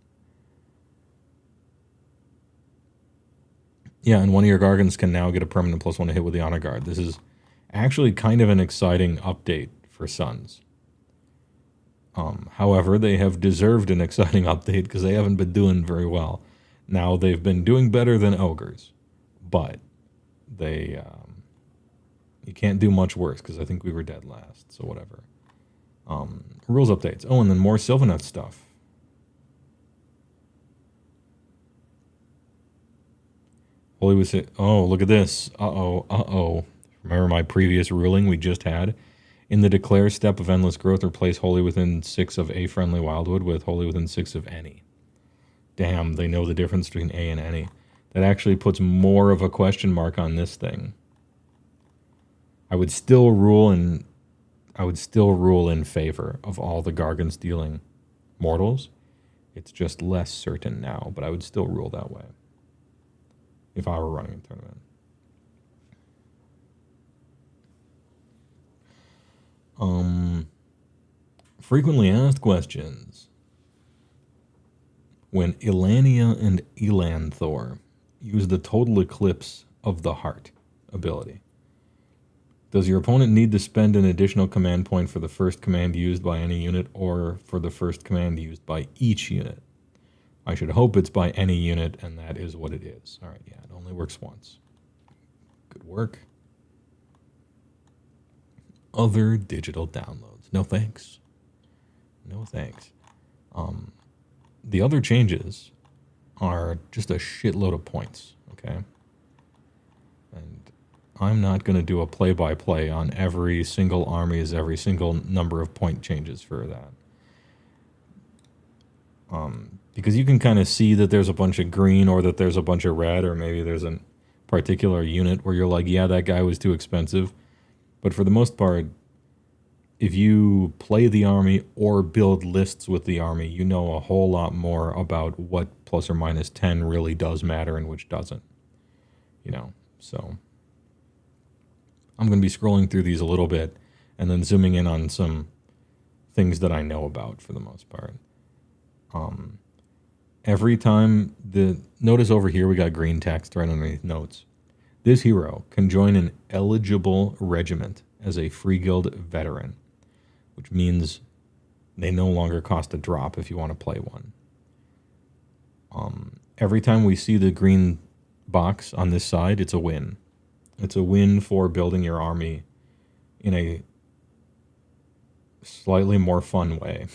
Yeah, and one of your Gargants can now get a permanent +1 to hit with the Honor Guard. This is actually kind of an exciting update for Sons. However, they have deserved an exciting update because they haven't been doing very well. Now, they've been doing better than Ogres, but they... you can't do much worse, because I think we were dead last, so whatever. Rules updates. Oh, and then more Sylvaneth stuff. Holy was it? Oh, look at this. Uh-oh. Remember my previous ruling we just had? In the declare step of endless growth, replace Holy within 6 of a friendly wildwood with Holy within 6 of any. Damn, they know the difference between A and any. That actually puts more of a question mark on this thing. I would still rule in favor of all the Gargants dealing mortals. It's just less certain now, but I would still rule that way if I were running a tournament. Frequently asked questions. When Ilania and Elanthor use the Total Eclipse of the Heart ability, does your opponent need to spend an additional command point for the first command used by any unit or for the first command used by each unit? I should hope it's by any unit, and that is what it is. All right, yeah, it only works once. Good work. Other digital downloads. No thanks. No thanks. The other changes are just a shitload of points, okay? And I'm not going to do a play-by-play on every single army's, every single number of point changes for that. Because you can kind of see that there's a bunch of green or that there's a bunch of red, or maybe there's a particular unit where you're like, yeah, that guy was too expensive. But for the most part, if you play the army or build lists with the army, you know a whole lot more about what plus or minus 10 really does matter and which doesn't. You know, so I'm going to be scrolling through these a little bit and then zooming in on some things that I know about for the most part. Every time notice over here we got green text right underneath notes. This hero can join an eligible regiment as a free guild veteran, which means they no longer cost a drop if you want to play one. Every time we see the green box on this side, it's a win. It's a win for building your army in a slightly more fun way.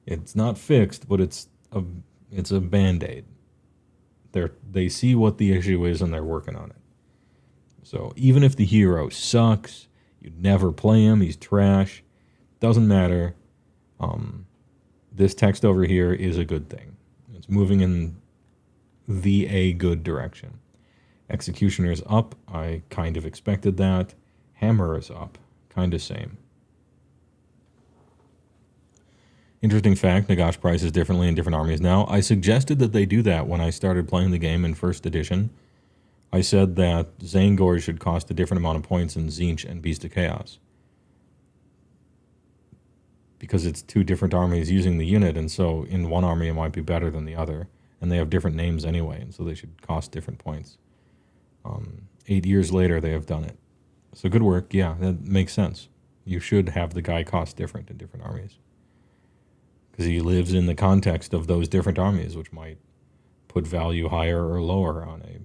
It's not fixed, but it's a Band-Aid. They see what the issue is and they're working on it. So even if the hero sucks, you'd never play him, he's trash, doesn't matter. This text over here is a good thing. It's moving in a good direction. Executioner is up. I kind of expected that. Hammer is up. Kind of same. Interesting fact, Nagash prices differently in different armies now. I suggested that they do that when I started playing the game in first edition. I said that Zangor should cost a different amount of points in Tzeentch and Beast of Chaos. Because it's two different armies using the unit, and so in one army it might be better than the other. And they have different names anyway, and so they should cost different points. 8 years later, they have done it. So good work. Yeah, that makes sense. You should have the guy cost different in different armies. Because he lives in the context of those different armies, which might put value higher or lower on a,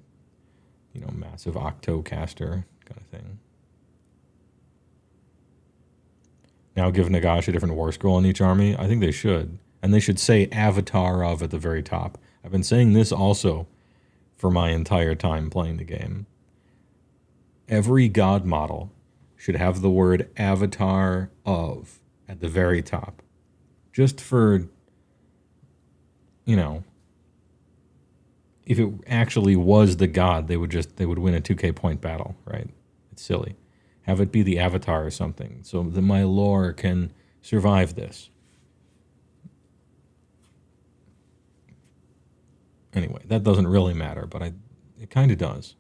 massive octocaster kind of thing. Now give Nagash a different war scroll in each army? I think they should. And they should say Avatar of at the very top. I've been saying this also for my entire time playing the game. Every god model should have the word Avatar of at the very top. Just for, if it actually was the god, they would win a 2K point battle, right? It's silly. Have it be the Avatar or something, so that my lore can survive this. Anyway, that doesn't really matter, but it kind of does.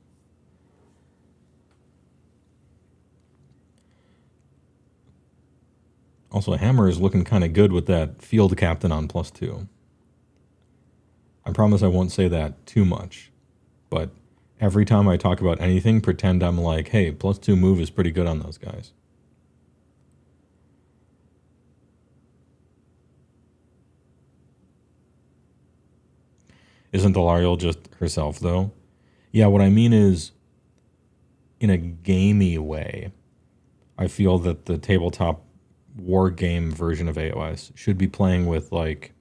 Also, Hammer is looking kind of good with that field captain on +2. I promise I won't say that too much, but every time I talk about anything, pretend I'm like, hey, +2 move is pretty good on those guys. Isn't Delariel just herself, though? Yeah, what I mean is, in a gamey way, I feel that the tabletop war game version of AoS should be playing with, like,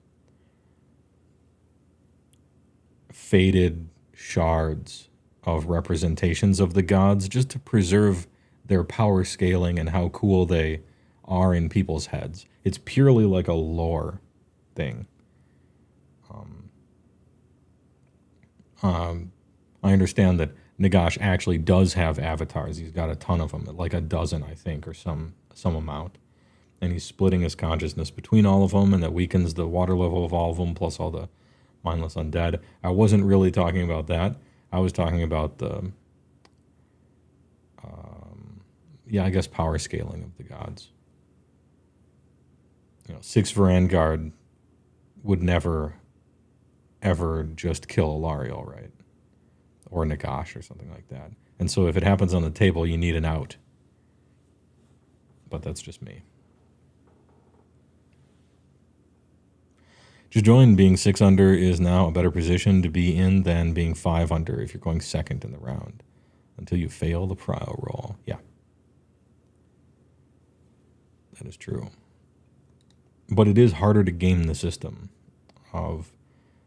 faded shards of representations of the gods just to preserve their power scaling and how cool they are in people's heads. It's purely like a lore thing. I understand that Nagash actually does have avatars. He's got a ton of them, like a dozen, I think, or some amount. And he's splitting his consciousness between all of them, and that weakens the water level of all of them, plus all the mindless undead. I wasn't really talking about that. I was talking about the, I guess power scaling of the gods. 6 Varangard would never, ever just kill Alariel, right? Or Nagash or something like that. And so if it happens on the table, you need an out. But that's just me. Jajoin being 6 under is now a better position to be in than being 5 under if you're going second in the round. Until you fail the prio roll. Yeah. That is true. But it is harder to game the system of,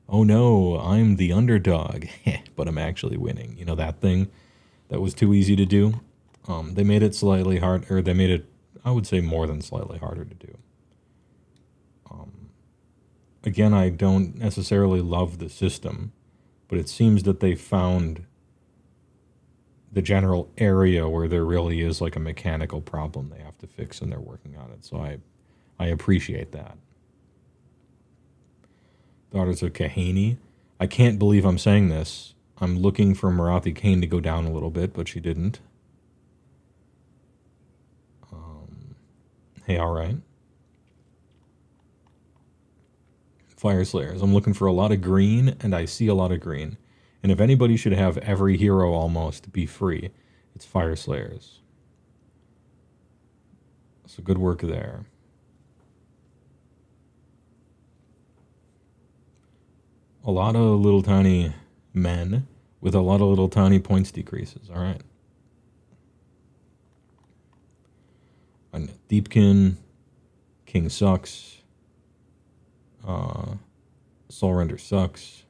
oh no, I'm the underdog, but I'm actually winning. That thing that was too easy to do. They made it slightly hard, or they made it, I would say, more than slightly harder to do. Again, I don't necessarily love the system, but it seems that they found the general area where there really is like a mechanical problem they have to fix, and they're working on it. So I appreciate that. Daughters of Kahani. I can't believe I'm saying this. I'm looking for Marathi Kane to go down a little bit, but she didn't. Hey, all right. Fire Slayers. I'm looking for a lot of green, and I see a lot of green. And if anybody should have every hero almost be free, it's Fire Slayers. So good work there. A lot of little tiny men with a lot of little tiny points decreases. All right. Deepkin, King sucks. Soul Render sucks.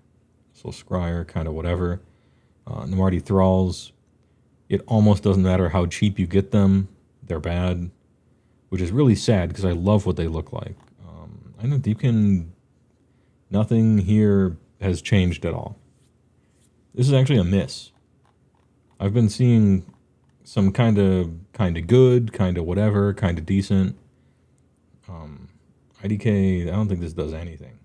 Soul Scryer, kind of whatever. Namarti Thralls, it almost doesn't matter how cheap you get them. They're bad, which is really sad because I love what they look like. I know Deepkin, nothing here has changed at all. This is actually a miss. I've been seeing some kind of good, kind of whatever, kind of decent. IDK, I don't think this does anything.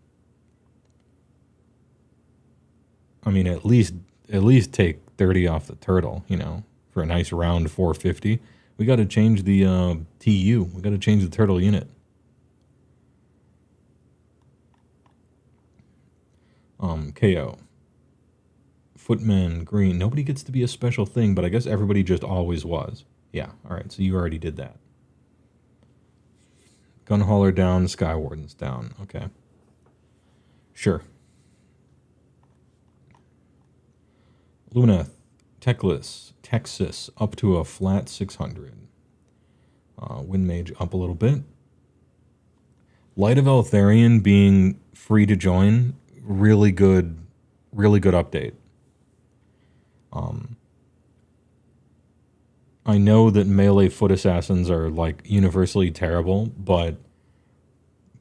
I mean, at least take 30 off the turtle, you know, for a nice round 450. We got to change the TU. We got to change the turtle unit. KO. Footman, green. Nobody gets to be a special thing, but I guess everybody just always was. Yeah, all right, so you already did that. Gunhauler down, Skywarden's down. Okay. Sure. Luneth, Texas, up to a flat 600. Windmage up a little bit. Light of Eltharion being free to join, really good update. I know that melee foot assassins are like universally terrible, but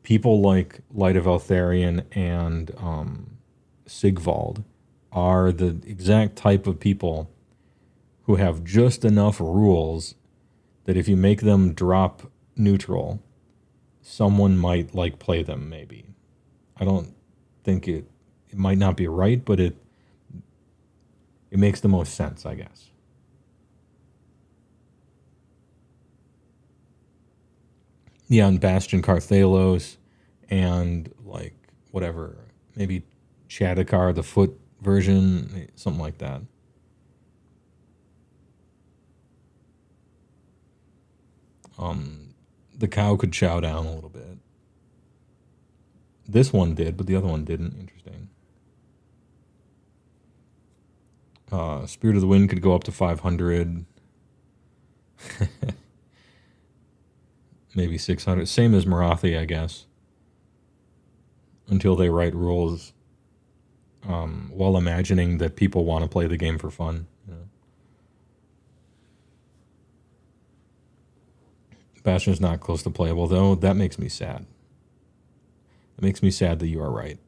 people like Light of Eltharion and Sigvald are the exact type of people who have just enough rules that if you make them drop neutral, someone might like play them maybe. I don't think it might not be right, but it makes the most sense, I guess. Yeah, and Bastion Carthalos and like whatever, maybe Chadakar, the foot version, something like that. The cow could chow down a little bit. This one did, but the other one didn't. Interesting. Spirit of the Wind could go up to 500. Maybe 600. Same as Marathi, I guess. Until they write rules while imagining that people want to play the game for fun. You know? Bastion's not close to playable, though. That makes me sad. It makes me sad that you are right.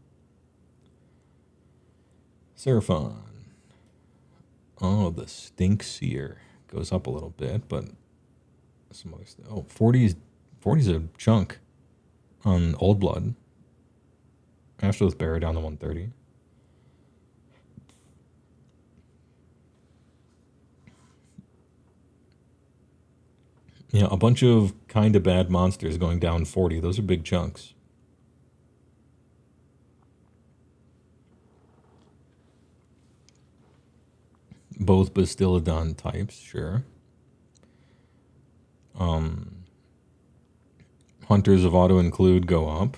Seraphon. Oh, the Stink Seer goes up a little bit, but some other stuff. Oh, 40's a chunk on Old Blood. Astro's Bearer down to 130. Yeah, a bunch of kind of bad monsters going down 40. Those are big chunks. Both Bastillodon types, sure. Hunters of Auto-Include go up.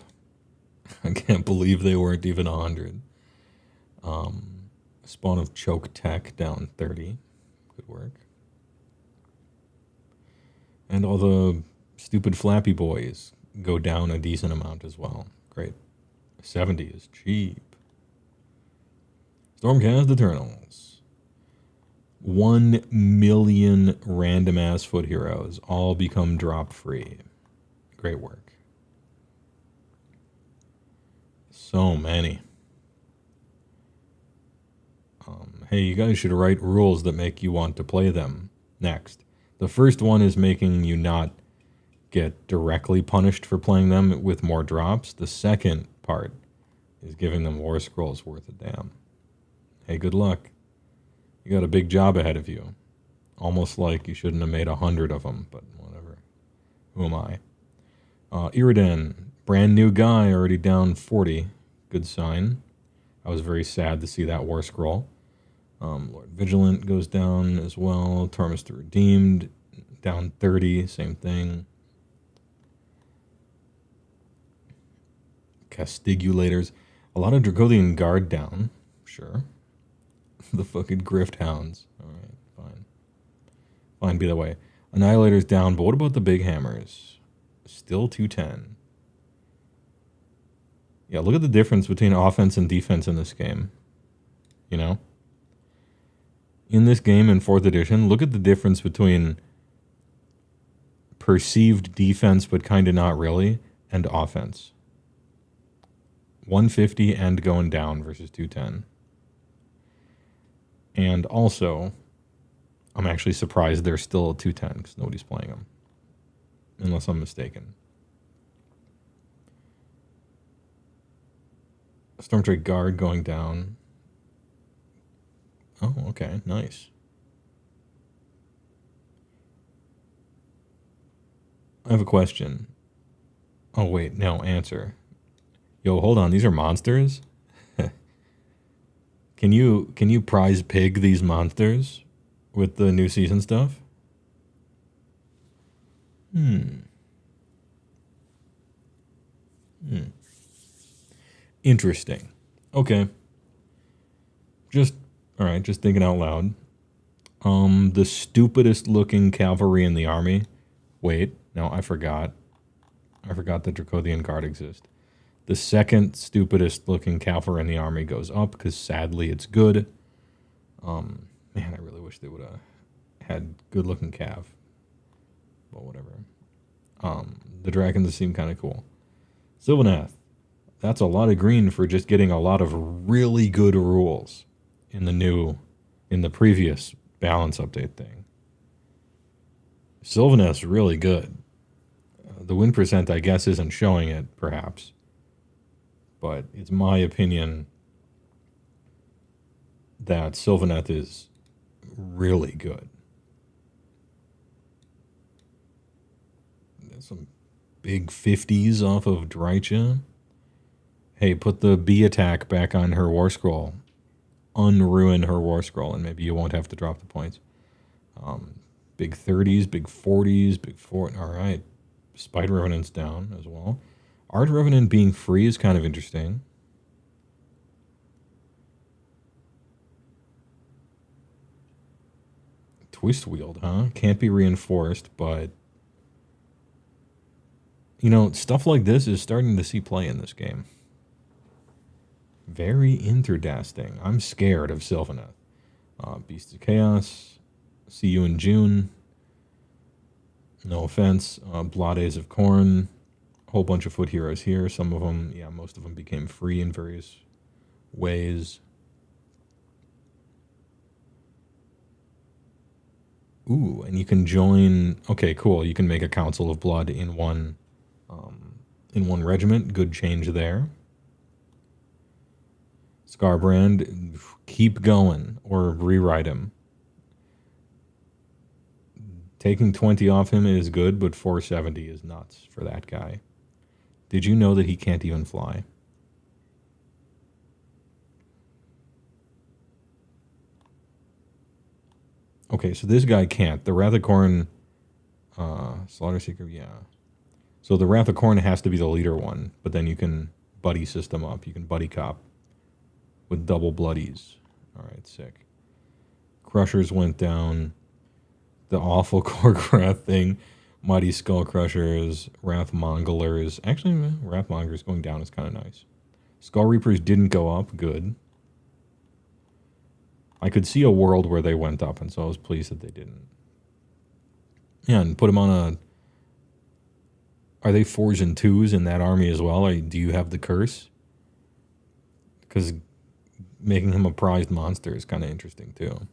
I can't believe they weren't even 100. Spawn of Choke Tech down 30. Good work. And all the stupid Flappy Boys go down a decent amount as well. Great. 70 is cheap. Stormcast Eternals. 1 million random ass foot heroes all become drop free. Great work. So many. Hey, you guys should write rules that make you want to play them next. The first one is making you not get directly punished for playing them with more drops. The second part is giving them War Scrolls worth a damn. Hey, good luck. You got a big job ahead of you. Almost like you shouldn't have made 100 of them, but whatever. Who am I? Iridan, brand new guy, already down 40. Good sign. I was very sad to see that War Scroll. Lord Vigilant goes down as well. Tormus the Redeemed, down 30, same thing. Castigulators. A lot of Dracodian Guard down, sure. The fucking Grift Hounds. Alright, fine. Fine, be that way. Annihilator's down, but what about the big hammers? Still 210. Yeah, look at the difference between offense and defense in this game. You know? In this game in 4th edition, look at the difference between perceived defense but kind of not really, and offense. 150 and going down versus 210. And also, I'm actually surprised they're still 210 because nobody's playing them. Unless I'm mistaken. Stormtrade Guard going down. Oh, okay. Nice. I have a question. Oh, wait. No, answer. Yo, hold on. These are monsters? Can you prize pig these monsters with the new season stuff? Interesting. Okay. All right, just thinking out loud. The stupidest looking cavalry in the army. Wait, no, I forgot. I forgot the Dracothian Guard exists. The second stupidest looking cavalry in the army goes up because sadly it's good. Man, I really wish they would have had good looking cav. But whatever. The dragons seem kind of cool. Sylvanath. That's a lot of green for just getting a lot of really good rules in the previous balance update thing. Sylvanath's really good. The win percent, I guess, isn't showing it, perhaps. But it's my opinion that Sylvanath is really good. There's some big 50s off of Drycha. Hey, put the bee attack back on her war scroll. Unruin her war scroll, and maybe you won't have to drop the points. Big 30s, big 40s, big 4. All right. Spider Revenant's down as well. Art Revenant being free is kind of interesting. Twist Wield, huh? Can't be reinforced, but... You know, stuff like this is starting to see play in this game. Very interdasting. I'm scared of Sylvanath. Beasts of Chaos. See you in June. No offense. Blades of Corn. A whole bunch of foot heroes here. Some of them, yeah, most of them became free in various ways. Ooh, and you can join... Okay, cool. You can make a Council of Blood in one regiment. Good change there. Scarbrand, keep going or rewrite him. Taking 20 off him is good, but 470 is nuts for that guy. Did you know that he can't even fly? Okay, so this guy can't. The Wrath of Khorne, Slaughter Seeker, yeah. So the Wrath of Khorne has to be the leader one, but then you can buddy system up. You can buddy cop with double bloodies. All right, sick. Crushers went down. The awful Korgorath thing. Mighty Skull Crushers, Wrath Mongolers. Actually, Wrath Mongolers going down is kind of nice. Skull Reapers didn't go up. Good. I could see a world where they went up, and so I was pleased that they didn't. Yeah, and put them on a... Are they 4s and 2s in that army as well? Or do you have the curse? Because making him a prized monster is kind of interesting, too.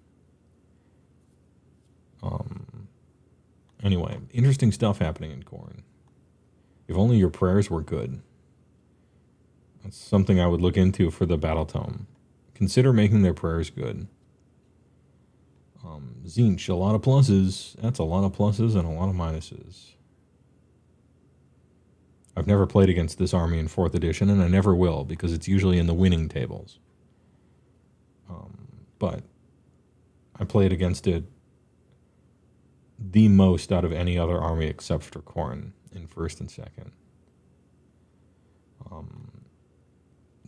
Anyway, interesting stuff happening in Khorne. If only your prayers were good. That's something I would look into for the Battletome. Consider making their prayers good. Tzeentch, a lot of pluses. That's a lot of pluses and a lot of minuses. I've never played against this army in 4th edition, and I never will, because it's usually in the winning tables. But I played against it the most out of any other army except for Khorne in 1st and 2nd.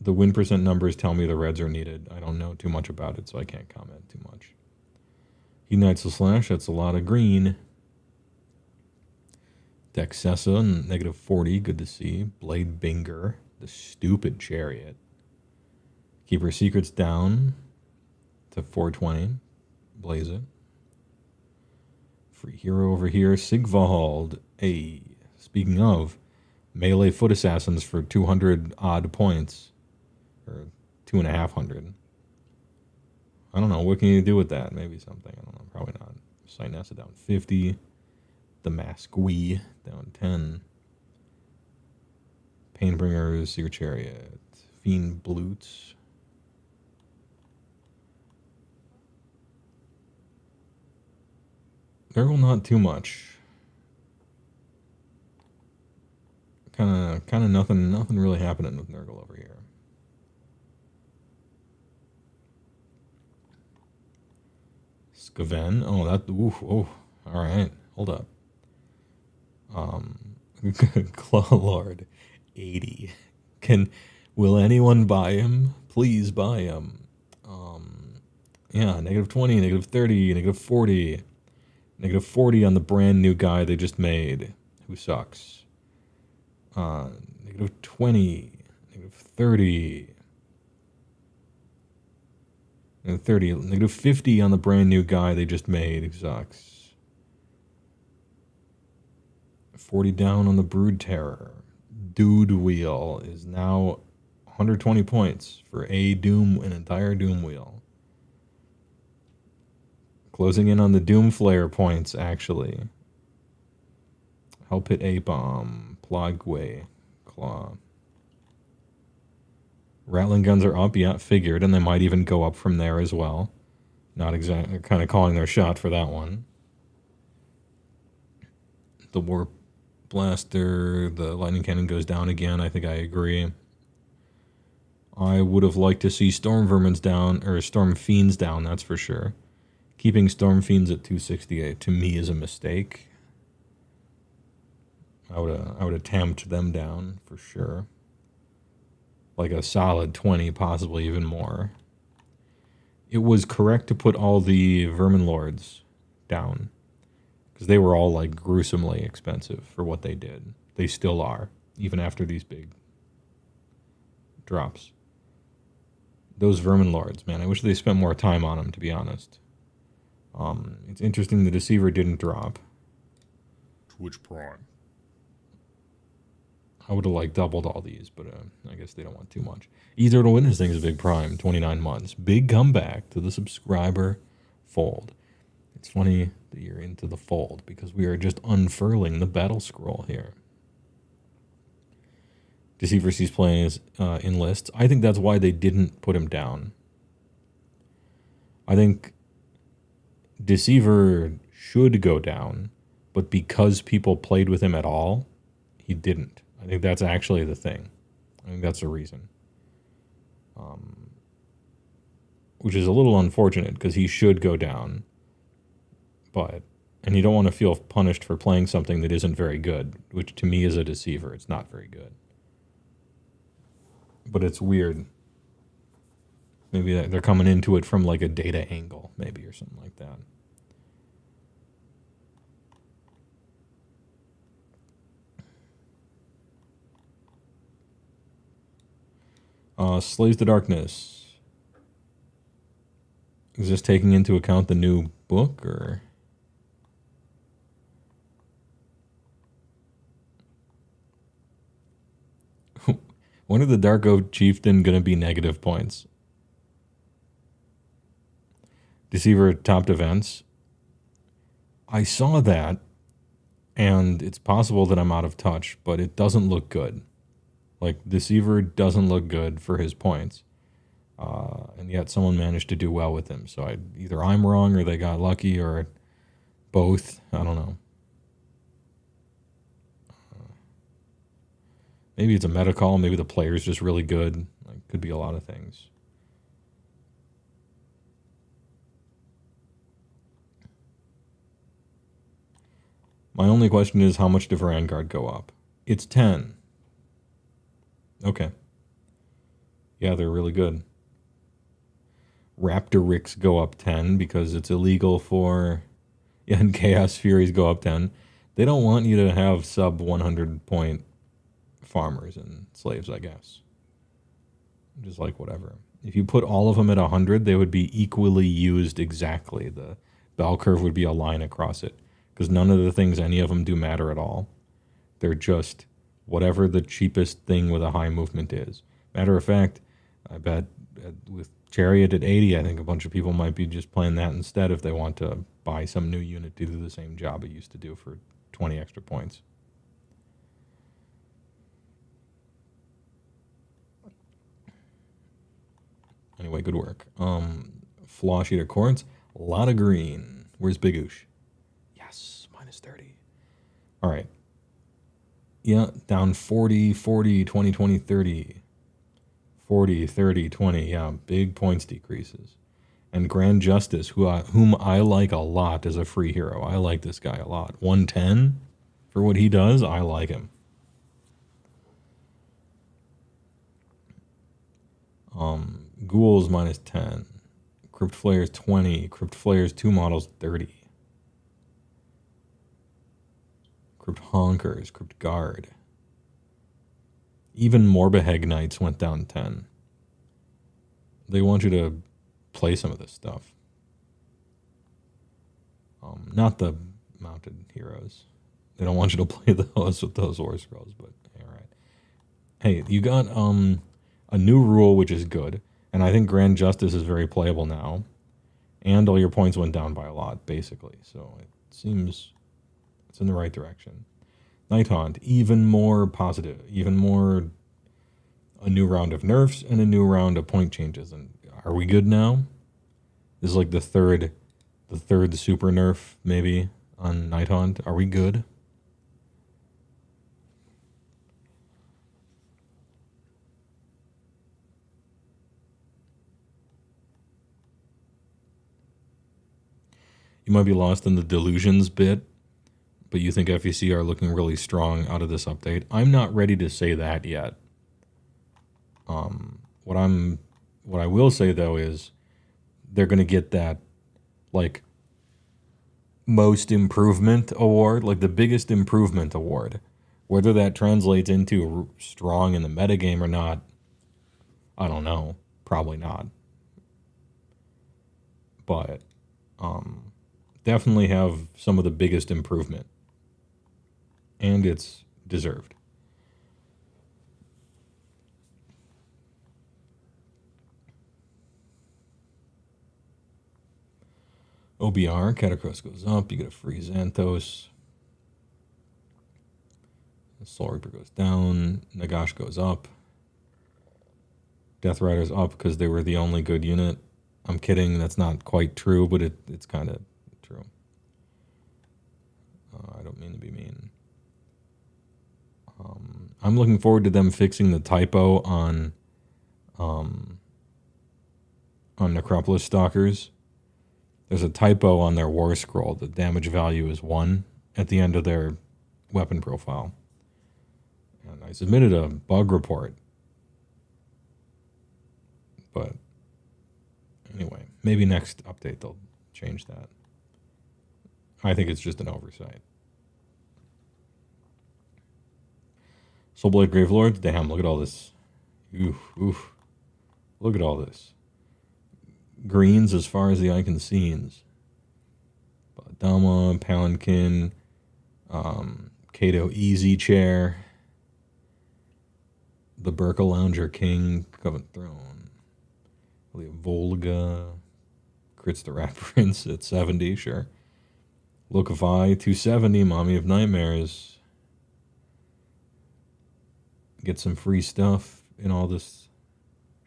The win percent numbers tell me the reds are needed. I don't know too much about it, so I can't comment too much. Unites the Slash, that's a lot of green. Dexessa, -40, good to see. Blade Binger, The stupid chariot. Keep her secrets down to 420. Blaze it. Free hero over here. Sigvald. Hey, speaking of, melee foot assassins for 200 odd points. Or 2,500. I don't know. What can you do with that? Maybe something. I don't know. Probably not. Sinessa down 50. The Masquee down 10. Painbringers, Seer Chariot. Fiend Blutes. Nurgle not too much. Kind of nothing really happening with Nurgle over here. Skaven. Oh, that. Ooh, oh, all right. Hold up. Claw Lord, 80. Will anyone buy him? Please buy him. Yeah, negative 20, negative 30, negative 40. Negative 40 on the brand new guy they just made, who sucks. Negative 20, negative 30. Negative 30, negative 50 on the brand new guy they just made, who sucks. 40 down on the Brood Terror. Dude Wheel is now 120 points for an entire Doom Wheel. Closing in on the Doom Flare points, actually. Hell Pit A-Bomb. Plogway. Claw. Rattling guns are up, yeah, figured, and they might even go up from there as well. Not exactly, they're kind of calling their shot for that one. The Warp Blaster, the Lightning Cannon goes down again, I think I agree. I would have liked to see Storm Vermins down, or Storm Fiends down, that's for sure. Keeping Storm Fiends at 268 to me is a mistake. I would attempt them down for sure. Like a solid 20, possibly even more. It was correct to put all the Vermin Lords down. Because they were all like gruesomely expensive for what they did. They still are, even after these big drops. Those Vermin Lords, man, I wish they spent more time on them, to be honest. It's interesting the Deceiver didn't drop. Twitch Prime. I would have like doubled all these, but I guess they don't want too much. Either to Witness thing is a big prime, 29 months. Big comeback to the subscriber fold. It's funny that you're into the fold because we are just unfurling the battle scroll here. Deceiver sees playing in lists. I think that's why they didn't put him down. I think Deceiver should go down, but because people played with him at all, he didn't. I think that's actually the thing. I think that's the reason. Which is a little unfortunate because he should go down. And you don't want to feel punished for playing something that isn't very good, which to me is a Deceiver. It's not very good. But it's weird. Maybe they're coming into it from like a data angle, maybe, or something like that. Slays the Darkness. Is this taking into account the new book, or? When are the Dark Oak Chieftain going to be negative points? Deceiver topped events. I saw that, and it's possible that I'm out of touch, but it doesn't look good. Like, Deceiver doesn't look good for his points. And yet someone managed to do well with him. So either I'm wrong or they got lucky or both. I don't know. Maybe it's a meta call. Maybe the player's just really good. Like, could be a lot of things. My only question is, how much did Vanguard go up? It's 10. Okay. Yeah, they're really good. Raptor Ricks go up 10 because it's illegal for... Yeah, and Chaos Furies go up 10. They don't want you to have sub 100 point farmers and slaves, I guess. Just like whatever. If you put all of them at 100, they would be equally used exactly. The bell curve would be a line across it because none of the things, any of them do matter at all. They're just whatever the cheapest thing with a high movement is. Matter of fact, I bet with Chariot at 80, I think a bunch of people might be just playing that instead if they want to buy some new unit to do the same job it used to do for 20 extra points. Anyway, good work. Flaw sheet of quartz, a lot of green. Where's Big Oosh? Yes, minus 30. All right. Yeah, down 40, 40, 20, 20, 30. 40, 30, 20. Yeah, big points decreases. And Grand Justice, whom I like a lot as a free hero. I like this guy a lot. 110 for what he does, I like him. Ghouls minus 10. Crypt Flayers 20. Crypt Flayers 2 models 30. Crypt Honkers, Crypt Guard. Even Morbeheg Knights went down 10. They want you to play some of this stuff. Not the mounted heroes. They don't want you to play those with those War Scrolls, but all right. Hey, you got a new rule, which is good. And I think Grand Justice is very playable now. And all your points went down by a lot, basically. So it seems it's in the right direction. Night Haunt, even more positive. Even more a new round of nerfs and a new round of point changes. And are we good now? This is like the third super nerf, maybe, on Night Haunt. Are we good? You might be lost in the delusions bit, but you think FEC are looking really strong out of this update. I'm not ready to say that yet. What I will say though is they're going to get that like most improvement award, like the biggest improvement award. Whether that translates into strong in the metagame or not, I don't know. Probably not. But definitely have some of the biggest improvement. And it's deserved. OBR, Catacross goes up. You get a free Xanthos. Soul Reaper goes down. Nagash goes up. Death Rider's up because they were the only good unit. I'm kidding. That's not quite true, but it's kind of true. I don't mean to be mean. I'm looking forward to them fixing the typo on Necropolis Stalkers. There's a typo on their War Scroll. The damage value is 1 at the end of their weapon profile. And I submitted a bug report. But anyway, maybe next update they'll change that. I think it's just an oversight. Soulblade Gravelords, damn, look at all this. Oof. Look at all this. Greens as far as the eye can see. Dama, Palanquin, Kato Easy Chair, the Burka Lounger King, Covenant Throne, Volga, Crits the Rat Prince at 70, sure. Look of Eye, 270, Mommy of Nightmares. Get some free stuff in all this,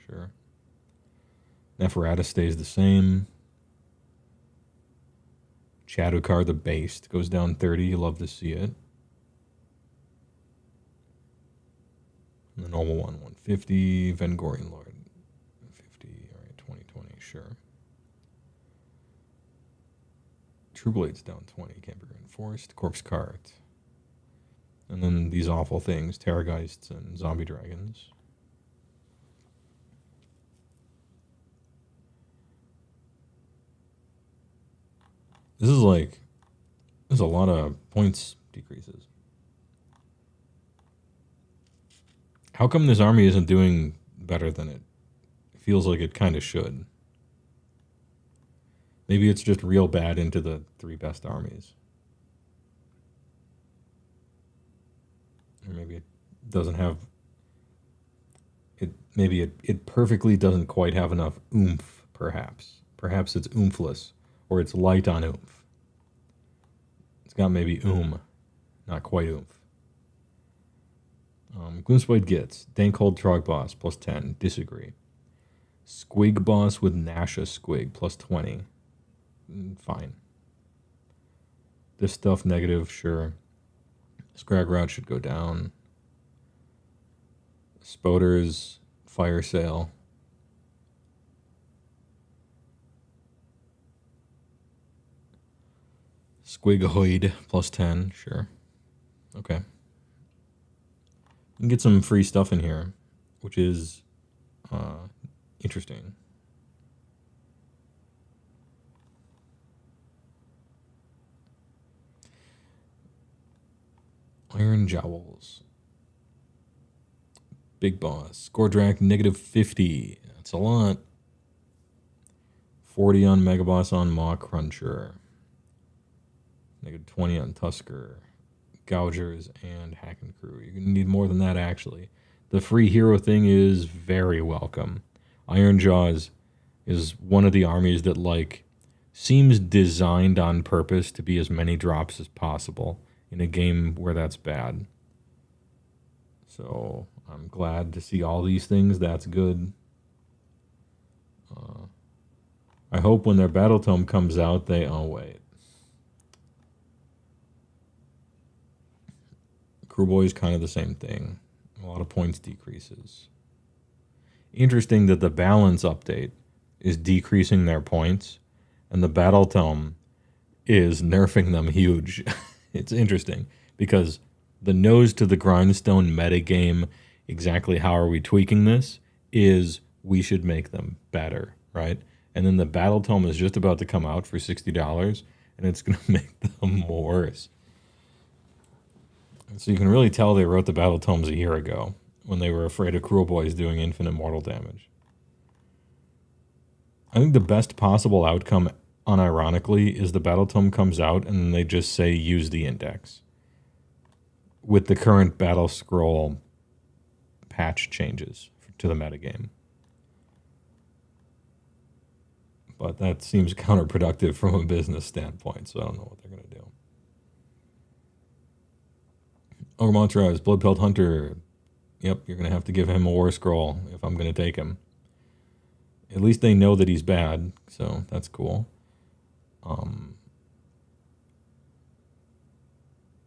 sure. Neferata stays the same. Shadowcar the Based goes down 30. You love to see it. And the normal one, 150. Vengorian Lord, 50. All right, 2020, sure. Trueblade's down 20. Can't be reinforced. Corpse Cart. And then these awful things, Terrorgeists and Zombie Dragons. There's a lot of points decreases. How come this army isn't doing better than it feels like it kind of should? Maybe it's just real bad into the 3 best armies. Or maybe it doesn't have... Maybe it perfectly doesn't quite have enough oomph, perhaps. Perhaps it's oomhless, or it's light on oomph. It's got maybe not quite oomph. Gloomspite gets Dankhold Trog Boss plus 10. Disagree. Squig Boss with Nasha Squig plus 20. Fine. This stuff negative, sure. Scragrot should go down. Spoders, Fire Sale. Squigahoid plus 10, sure. Okay. You can get some free stuff in here, which is interesting. Iron Jowls. Big Boss. Gordrak negative 50. That's a lot. 40 on Megaboss on Maw Cruncher. Negative 20 on Tusker. Gougers and Hack and Crew. You're going to need more than that, actually. The free hero thing is very welcome. Iron Jaws is one of the armies that, like, seems designed on purpose to be as many drops as possible in a game where that's bad. So I'm glad to see all these things. That's good. I hope when their Battletome comes out, they... Oh, wait. Crewboy is kind of the same thing. A lot of points decreases. Interesting that the balance update is decreasing their points, and the Battletome is nerfing them huge. It's interesting, because the nose to the grindstone metagame, exactly how are we tweaking this, is we should make them better, right? And then the Battletome is just about to come out for $60, and it's going to make them worse. So you can really tell they wrote the Battletomes a year ago when they were afraid of Crewboys doing infinite mortal damage. I think the best possible outcome, unironically, is the Battletome comes out and they just say use the index with the current Battle Scroll patch changes to the metagame. But that seems counterproductive from a business standpoint, so I don't know what they're going to do. Ogre Montrez, Bloodpelt Hunter. Yep, you're going to have to give him a War Scroll if I'm going to take him. At least they know that he's bad, so that's cool.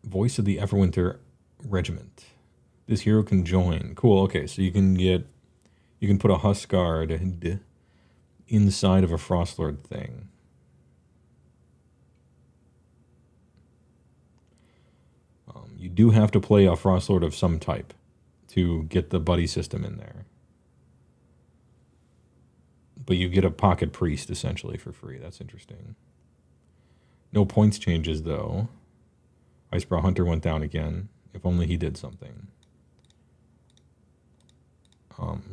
Voice of the Everwinter Regiment. This hero can join. Cool, okay, so you can put a Huskard inside of a Frostlord thing. You do have to play a Frostlord of some type to get the buddy system in there. But you get a Pocket Priest, essentially, for free. That's interesting. No points changes, though. Icebrow Hunter went down again. If only he did something.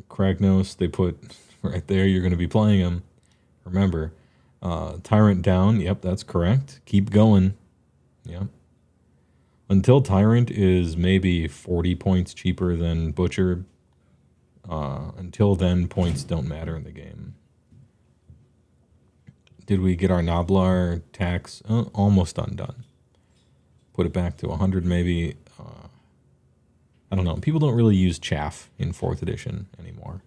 Kragnos, they put right there. You're going to be playing him. Remember. Tyrant down. Yep, that's correct. Keep going. Yep. Until Tyrant is maybe 40 points cheaper than Butcher, until then, points don't matter in the game. Did we get our Noblar tax? Almost undone. Put it back to 100 maybe. I don't know. People don't really use chaff in 4th edition anymore.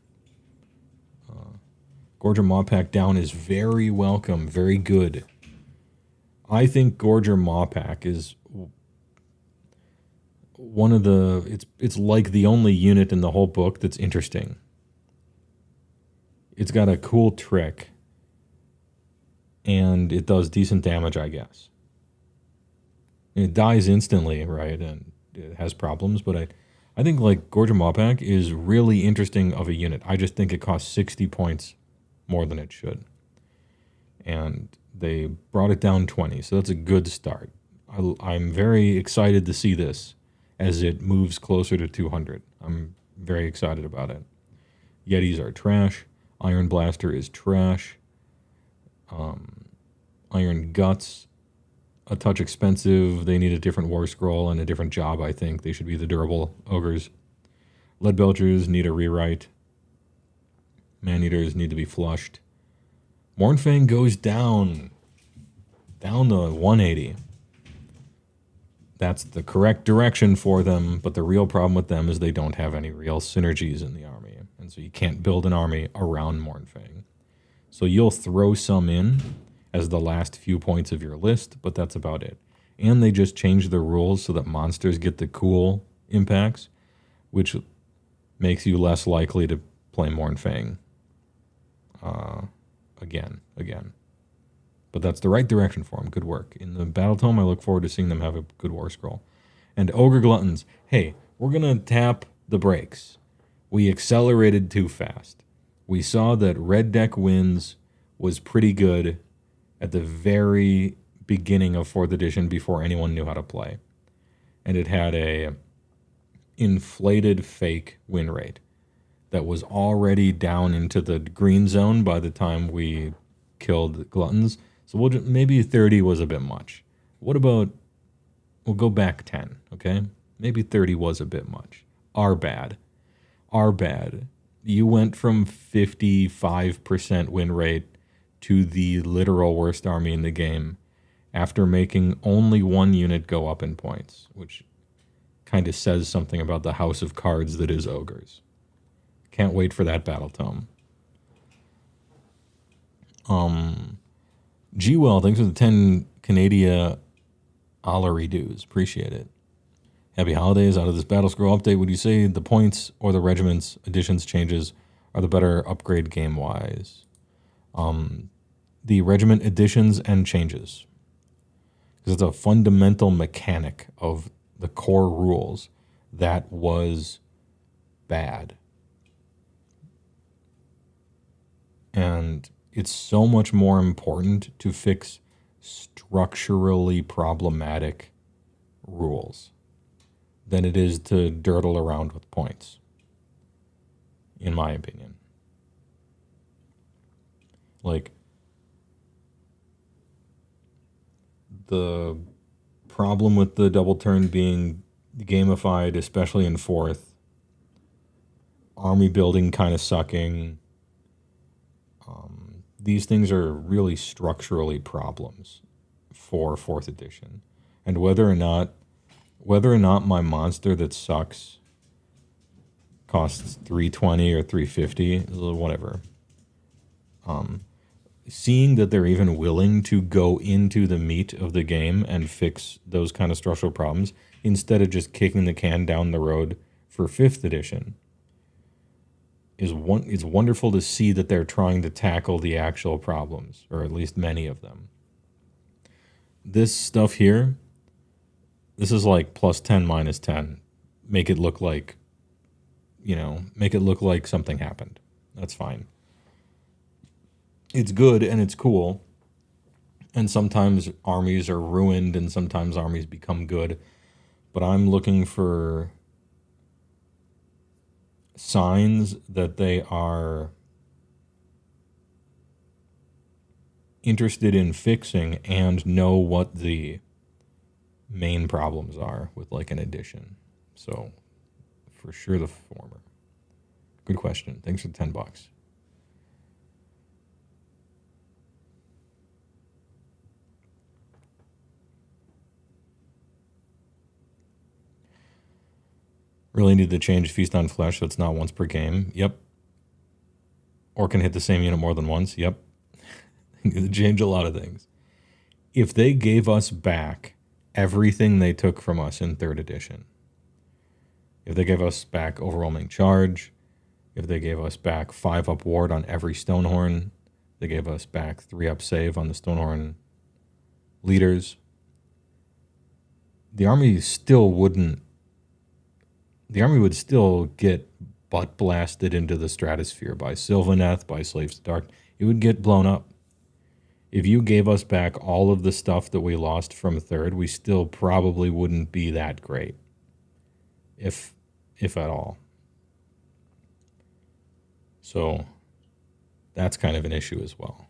Gorger Mawpack down is very welcome. Very good. I think Gorger Mawpack is one of the... It's like the only unit in the whole book that's interesting. It's got a cool trick. And it does decent damage, I guess. It dies instantly, right? And it has problems, but I think like Gorger Mawpack is really interesting of a unit. I just think it costs 60 points more than it should. And they brought it down 20, so that's a good start. I'm very excited to see this as it moves closer to 200. I'm very excited about it. Yetis are trash. Iron Blaster is trash. Iron Guts, a touch expensive. They need a different War Scroll and a different job, I think. They should be the durable ogres. Lead Belchers need a rewrite. Man-Eaters need to be flushed. Mournfang goes down to 180. That's the correct direction for them, but the real problem with them is they don't have any real synergies in the army. And so you can't build an army around Mournfang. So you'll throw some in as the last few points of your list, but that's about it. And they just changed the rules so that monsters get the cool impacts, which makes you less likely to play Mournfang again. But that's the right direction for them. Good work. In the Battletome, I look forward to seeing them have a good War Scroll. And Ogre Gluttons, hey, we're going to tap the brakes. We accelerated too fast. We saw that Red Deck Wins was pretty good at the very beginning of 4th edition before anyone knew how to play. And it had a inflated fake win rate that was already down into the green zone by the time we killed Gluttons. So maybe 30 was a bit much. What about, we'll go back 10, okay? Maybe 30 was a bit much. Our bad. You went from 55% win rate to the literal worst army in the game after making only one unit go up in points, which kind of says something about the house of cards that is ogres. Can't wait for that Battletome. G-Well, thanks for the 10 Canada Allery dues. Appreciate it. Happy holidays. Out of this Battle Scroll update, would you say the points or the regiments, additions, changes are the better upgrade game-wise? The regiment additions and changes. Because it's a fundamental mechanic of the core rules that was bad. And it's so much more important to fix structurally problematic rules than it is to dirtle around with points, in my opinion. Like, the problem with the double turn being gamified, especially in 4th, army building kind of sucking. These things are really structurally problems for 4th edition. And whether or not my monster that sucks costs $320 or $350, whatever. Seeing that they're even willing to go into the meat of the game and fix those kind of structural problems instead of just kicking the can down the road for 5th edition it's wonderful to see that they're trying to tackle the actual problems, or at least many of them. This stuff here, this is like plus 10, minus 10. Make it look like, make it look like something happened. That's fine. It's good and it's cool. And sometimes armies are ruined and sometimes armies become good. But I'm looking for signs that they are interested in fixing and know what the main problems are with like an addition. So for sure the former. Good question. Thanks for the $10. Really need to change Feast on Flesh so it's not once per game. Yep. Or can hit the same unit more than once. Yep. Need to change a lot of things. If they gave us back everything they took from us in 3rd edition, if they gave us back Overwhelming Charge, if they gave us back 5-up ward on every Stonehorn, they gave us back 3-up save on the Stonehorn leaders, the army would still get butt blasted into the stratosphere by Sylvaneth, by Slaves to Dark. It would get blown up. If you gave us back all of the stuff that we lost from 3rd, we still probably wouldn't be that great. If at all. So that's kind of an issue as well.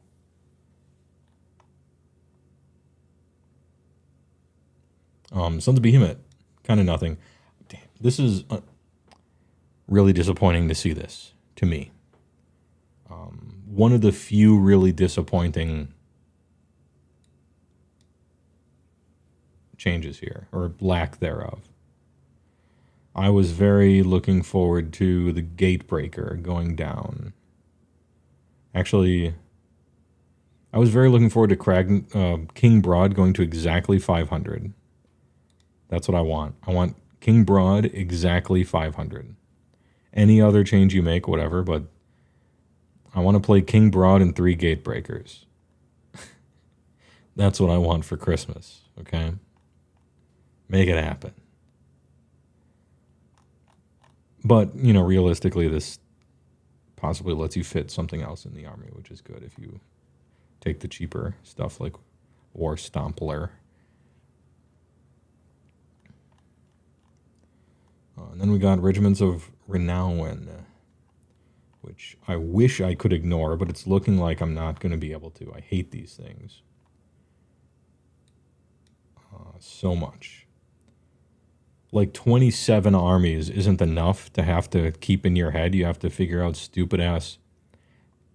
Sons of Behemat, kind of nothing. Damn, this is really disappointing to see this, to me. One of the few really disappointing changes here, or lack thereof. I was very looking forward to the Gatebreaker going down. Actually, I was very looking forward to King Broad going to exactly 500. That's what I want. I want King Broad exactly 500. Any other change you make, whatever, but I want to play King Broad and 3 Gatebreakers. That's what I want for Christmas, okay? Make it happen. But, you know, realistically, this possibly lets you fit something else in the army, which is good if you take the cheaper stuff like War Stompler. And then we got Regiments of Renown, which I wish I could ignore, but it's looking like I'm not going to be able to. I hate these things so much. Like 27 armies isn't enough to have to keep in your head. You have to figure out stupid-ass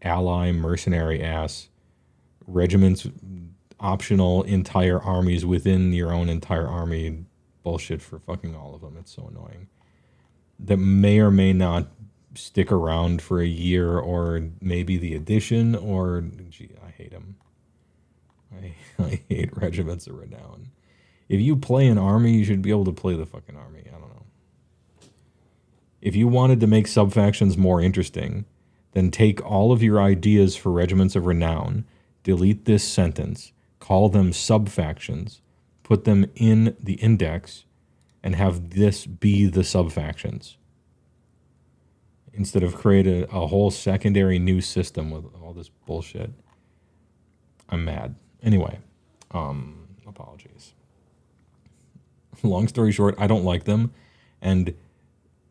ally, mercenary-ass regiments, optional entire armies within your own entire army bullshit for fucking all of them. It's so annoying. That may or may not stick around for a year, or maybe the addition, or gee, I hate them. I hate Regiments of Renown. If you play an army, you should be able to play the fucking army. I don't know. If you wanted to make sub-factions more interesting, then take all of your ideas for Regiments of Renown, delete this sentence, call them sub-factions, put them in the index, and have this be the sub-factions. Instead of create a whole secondary new system with all this bullshit. I'm mad. Anyway, apologies. Long story short, I don't like them. And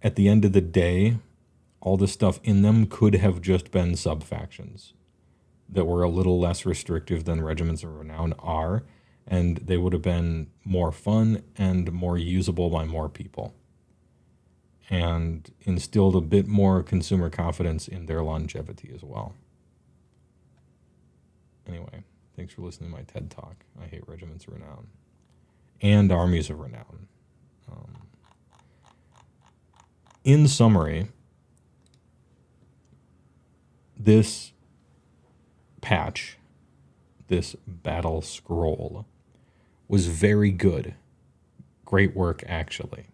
at the end of the day, all the stuff in them could have just been sub-factions that were a little less restrictive than Regiments of Renown are, and they would have been more fun and more usable by more people, and instilled a bit more consumer confidence in their longevity as well. Anyway, thanks for listening to my TED Talk. I hate Regiments of Renown and Armies of Renown. In summary, this patch, this battle scroll, was very good. Great work, actually.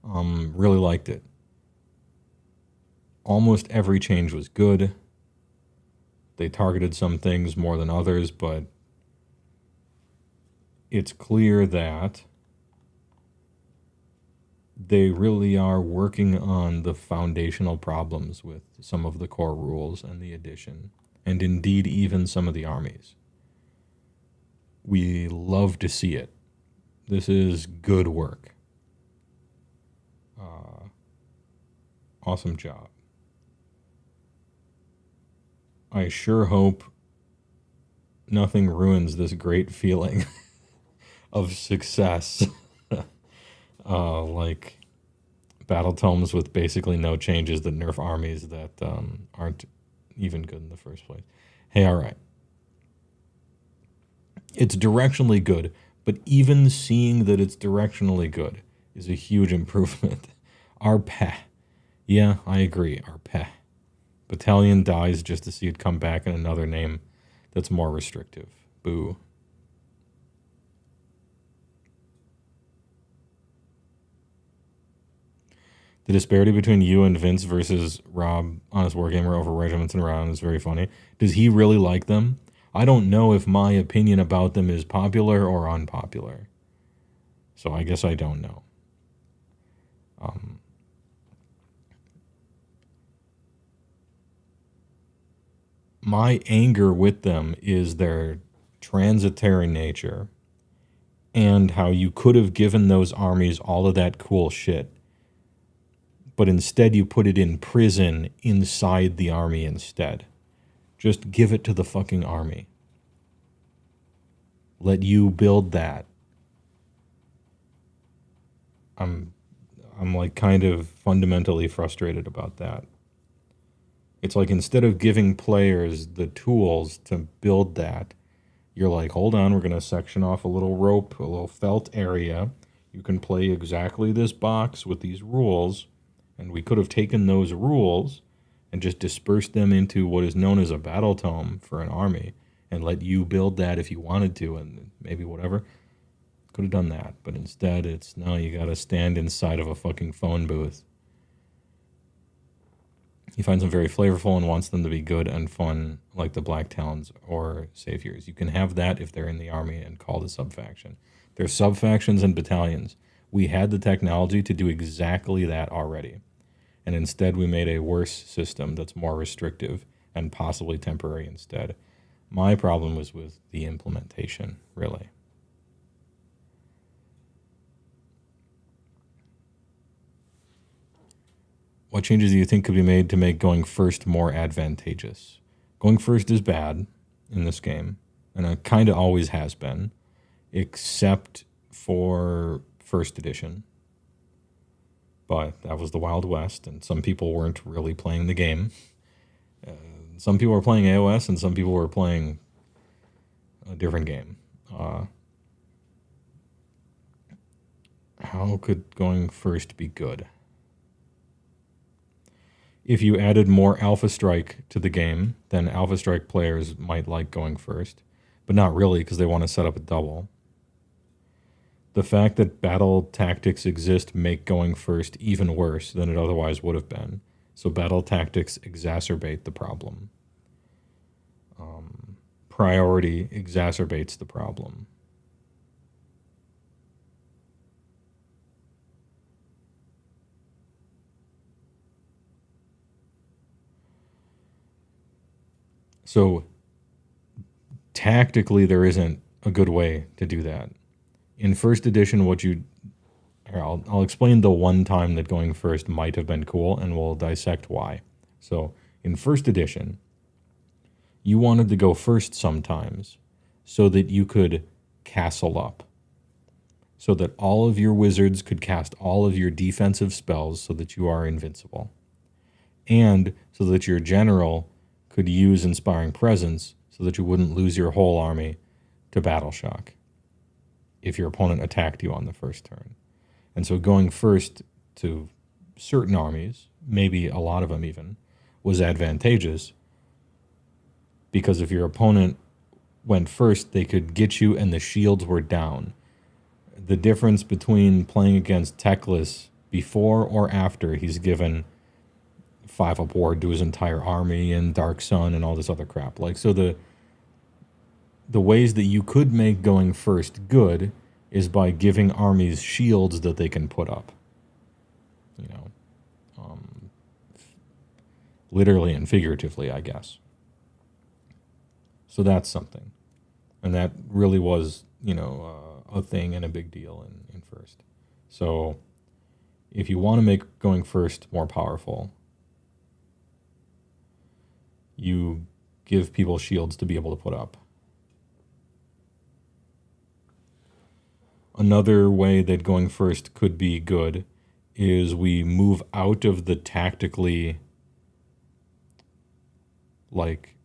Really liked it. Almost every change was good. They targeted some things more than others, but it's clear that they really are working on the foundational problems with some of the core rules and the addition, and indeed even some of the armies. We love to see it. This is good work. Awesome job. I sure hope nothing ruins this great feeling of success. Like Battletomes with basically no changes that nerf armies that aren't even good in the first place. Hey, all right. It's directionally good, but even seeing that it's directionally good is a huge improvement. Arpeh. Yeah, I agree. Arpeh. Battalion dies just to see it come back in another name that's more restrictive. Boo. The disparity between you and Vince versus Rob, Honest Wargamer, over Regiments and Renown is very funny. Does he really like them? I don't know if my opinion about them is popular or unpopular. So I guess I don't know. My anger with them is their transitory nature and how you could have given those armies all of that cool shit but instead you put it in prison inside the army instead. Just give it to the fucking army. Let you build that. I'm like kind of fundamentally frustrated about that. It's like instead of giving players the tools to build that, you're like, hold on, we're going to section off a little rope, a little felt area. You can play exactly this box with these rules. And we could have taken those rules and just dispersed them into what is known as a Battletome for an army and let you build that if you wanted to and maybe whatever. Could have done that. But instead, it's no, you got to stand inside of a fucking phone booth. He finds them very flavorful and wants them to be good and fun, like the Black Talons or Saviors. You can have that if they're in the army and called a subfaction. There's subfactions and battalions. We had the technology to do exactly that already. And instead we made a worse system that's more restrictive and possibly temporary instead. My problem was with the implementation, really. What changes do you think could be made to make going first more advantageous? Going first is bad in this game, and it kind of always has been, except for first edition. But that was the Wild West, and some people weren't really playing the game. Some people were playing AoS, and some people were playing a different game. How could going first be good? If you added more Alpha Strike to the game, then Alpha Strike players might like going first, but not really because they want to set up a double. The fact that battle tactics exist make going first even worse than it otherwise would have been, so battle tactics exacerbate the problem. Priority exacerbates the problem. So tactically, there isn't a good way to do that. In first edition, I'll explain the one time that going first might have been cool, and we'll dissect why. So in first edition, you wanted to go first sometimes so that you could castle up. So that all of your wizards could cast all of your defensive spells so that you are invincible. And so that your general could use Inspiring Presence so that you wouldn't lose your whole army to Battle Shock if your opponent attacked you on the first turn. And so going first to certain armies, maybe a lot of them even, was advantageous because if your opponent went first, they could get you and the shields were down. The difference between playing against Teclis before or after he's given 5-up ward to his entire army and Dark Sun and all this other crap. Like, so the ways that you could make going first good is by giving armies shields that they can put up. You know, literally and figuratively, I guess. So that's something. And that really was, a thing and a big deal in first. So if you want to make going first more powerful, you give people shields to be able to put up. Another way that going first could be good is we move out of the tactically, like,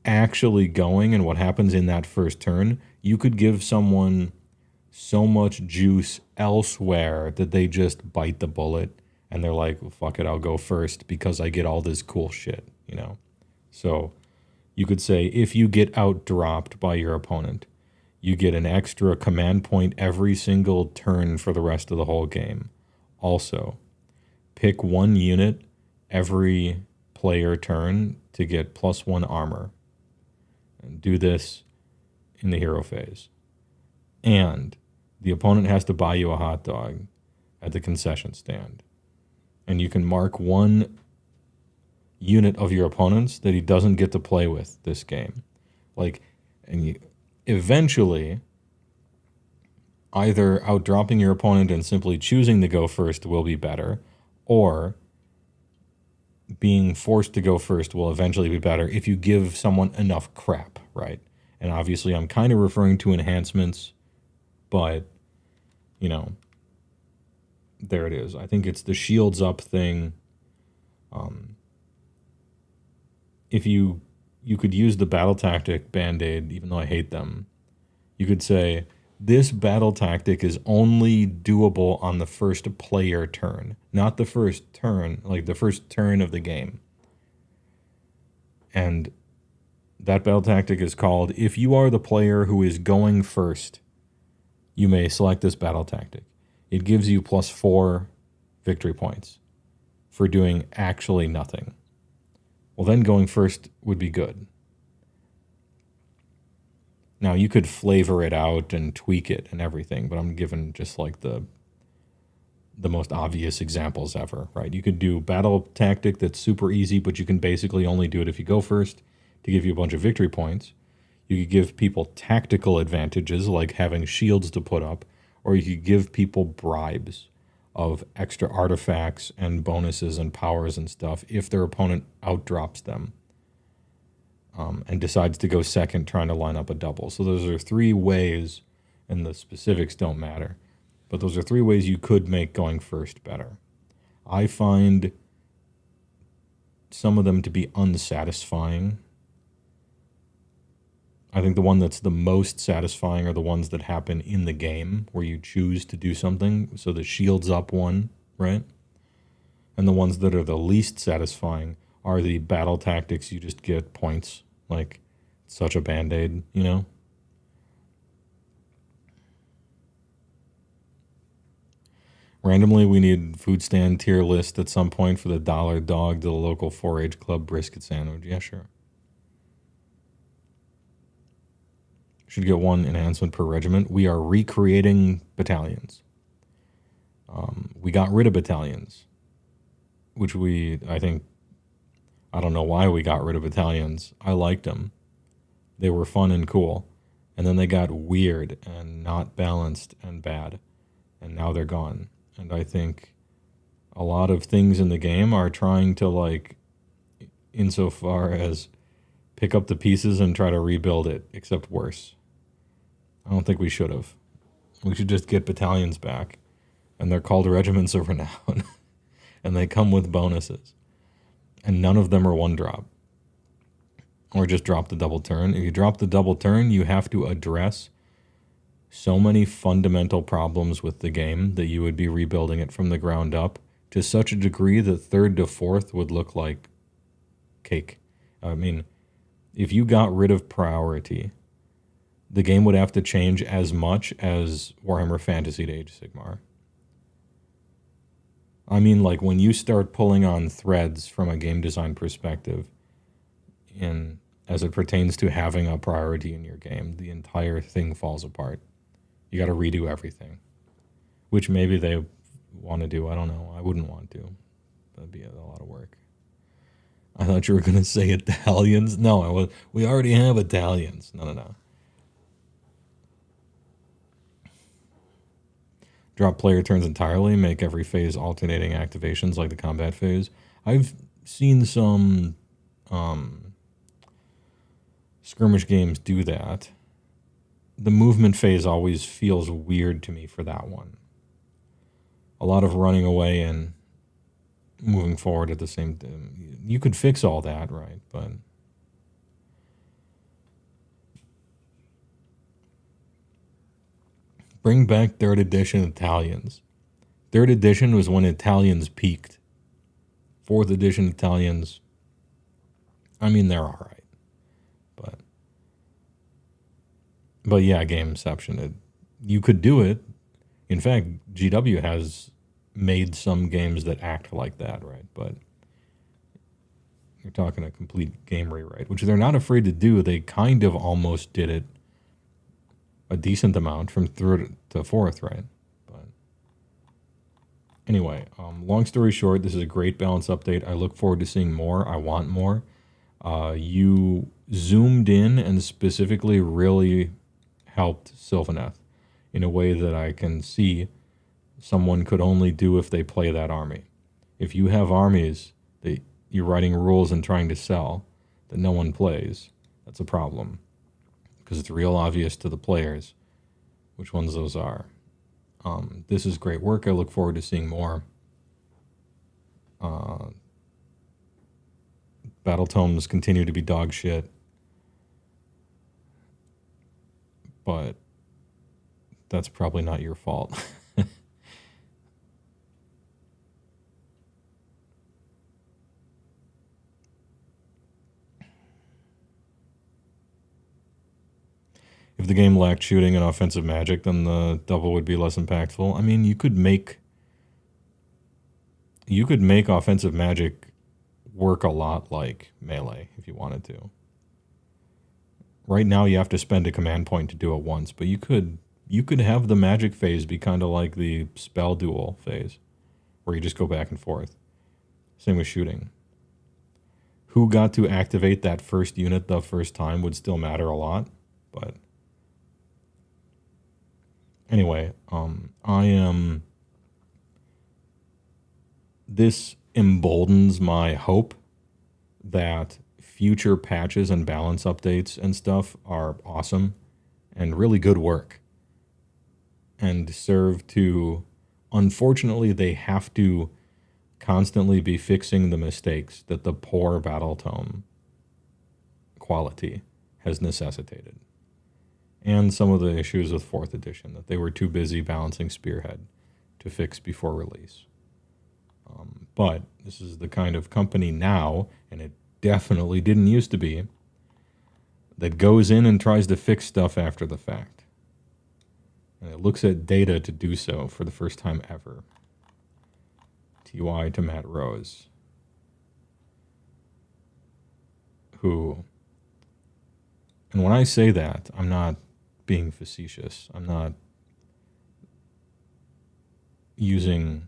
actually going and what happens in that first turn. You could give someone so much juice elsewhere that they just bite the bullet and they're like, well, fuck it, I'll go first because I get all this cool shit, So you could say if you get out-dropped by your opponent, you get an extra command point every single turn for the rest of the whole game. Also, pick one unit every player turn to get +1 armor. And do this in the hero phase. And the opponent has to buy you a hot dog at the concession stand. And you can mark one unit of your opponent's that he doesn't get to play with this game. Eventually, either outdropping your opponent and simply choosing to go first will be better, or being forced to go first will eventually be better if you give someone enough crap, right? And obviously I'm kind of referring to enhancements, but, you know, there it is. I think it's the shields up thing. If you could use the battle tactic Band-Aid, even though I hate them, you could say, this battle tactic is only doable on the first player turn, not the first turn, like the first turn of the game. And that battle tactic is called, if you are the player who is going first, you may select this battle tactic. It gives you +4 victory points for doing actually nothing. Well, then going first would be good. Now, you could flavor it out and tweak it and everything, but I'm giving just like the most obvious examples ever, right? You could do battle tactic that's super easy, but you can basically only do it if you go first to give you a bunch of victory points. You could give people tactical advantages like having shields to put up, or you could give people bribes of extra artifacts and bonuses and powers and stuff if their opponent outdrops them. And decides to go second trying to line up a double. So those are 3 ways, and the specifics don't matter, but those are 3 ways you could make going first better. I find some of them to be unsatisfying. I think the one that's the most satisfying are the ones that happen in the game, where you choose to do something, so the shields up one, right? And the ones that are the least satisfying are the battle tactics you just get points. Like, such a Band-Aid, you know? Randomly, we need food stand tier list at some point for the $1 dog to the local 4-H club brisket sandwich. Yeah, sure. Should get 1 enhancement per regiment. We are recreating battalions. We got rid of battalions, which I don't know why we got rid of battalions. I liked them. They were fun and cool. And then they got weird and not balanced and bad. And now they're gone. And I think a lot of things in the game are trying to, like, insofar as pick up the pieces and try to rebuild it, except worse. I don't think we should have. We should just get battalions back. And they're called regiments of renown. And they come with bonuses. And none of them are 1-drop. Or just drop the double turn. If you drop the double turn, you have to address so many fundamental problems with the game that you would be rebuilding it from the ground up to such a degree that 3rd to 4th would look like cake. I mean, if you got rid of priority, the game would have to change as much as Warhammer Fantasy to Age of Sigmar. I mean, like, when you start pulling on threads from a game design perspective, as it pertains to having a priority in your game, the entire thing falls apart. You got to redo everything, which maybe they want to do. I don't know. I wouldn't want to. That'd be a lot of work. I thought you were going to say Italians. No, we already have Italians. No. Drop player turns entirely, make every phase alternating activations like the combat phase. I've seen some skirmish games do that. The movement phase always feels weird to me for that one. A lot of running away and moving forward at the same time. You could fix all that, right? But bring back 3rd edition Italians. 3rd edition was when Italians peaked. 4th edition Italians, I mean, they're all right. But yeah, Gameception. You could do it. In fact, GW has made some games that act like that, right? But you're talking a complete game rewrite, which they're not afraid to do. They kind of almost did it a decent amount from 3rd to 4th, right? But anyway, long story short, this is a great balance update. I look forward to seeing more. I want more. You zoomed in and specifically really helped Sylvaneth. in a way that I can see someone could only do if they play that army. If you have armies that you're writing rules and trying to sell that no one plays, that's a problem. Because it's real obvious to the players which ones those are. This is great work. I look forward to seeing more. Battletomes continue to be dog shit. But that's probably not your fault. If the game lacked shooting and offensive magic, then the double would be less impactful. I mean, you could make offensive magic work a lot like melee if you wanted to. Right now you have to spend a command point to do it once, but you could have the magic phase be kind of like the spell duel phase, where you just go back and forth. Same with shooting. Who got to activate that first unit the first time would still matter a lot, but anyway, this emboldens my hope that future patches and balance updates and stuff are awesome and really good work and serve to, unfortunately, they have to constantly be fixing the mistakes that the poor Battletome quality has necessitated. And some of the issues with 4th edition that they were too busy balancing Spearhead to fix before release. But this is the kind of company now, and it definitely didn't used to be, that goes in and tries to fix stuff after the fact. And it looks at data to do so for the first time ever. TY to Matt Rose, who, and when I say that, I'm not being facetious. I'm not using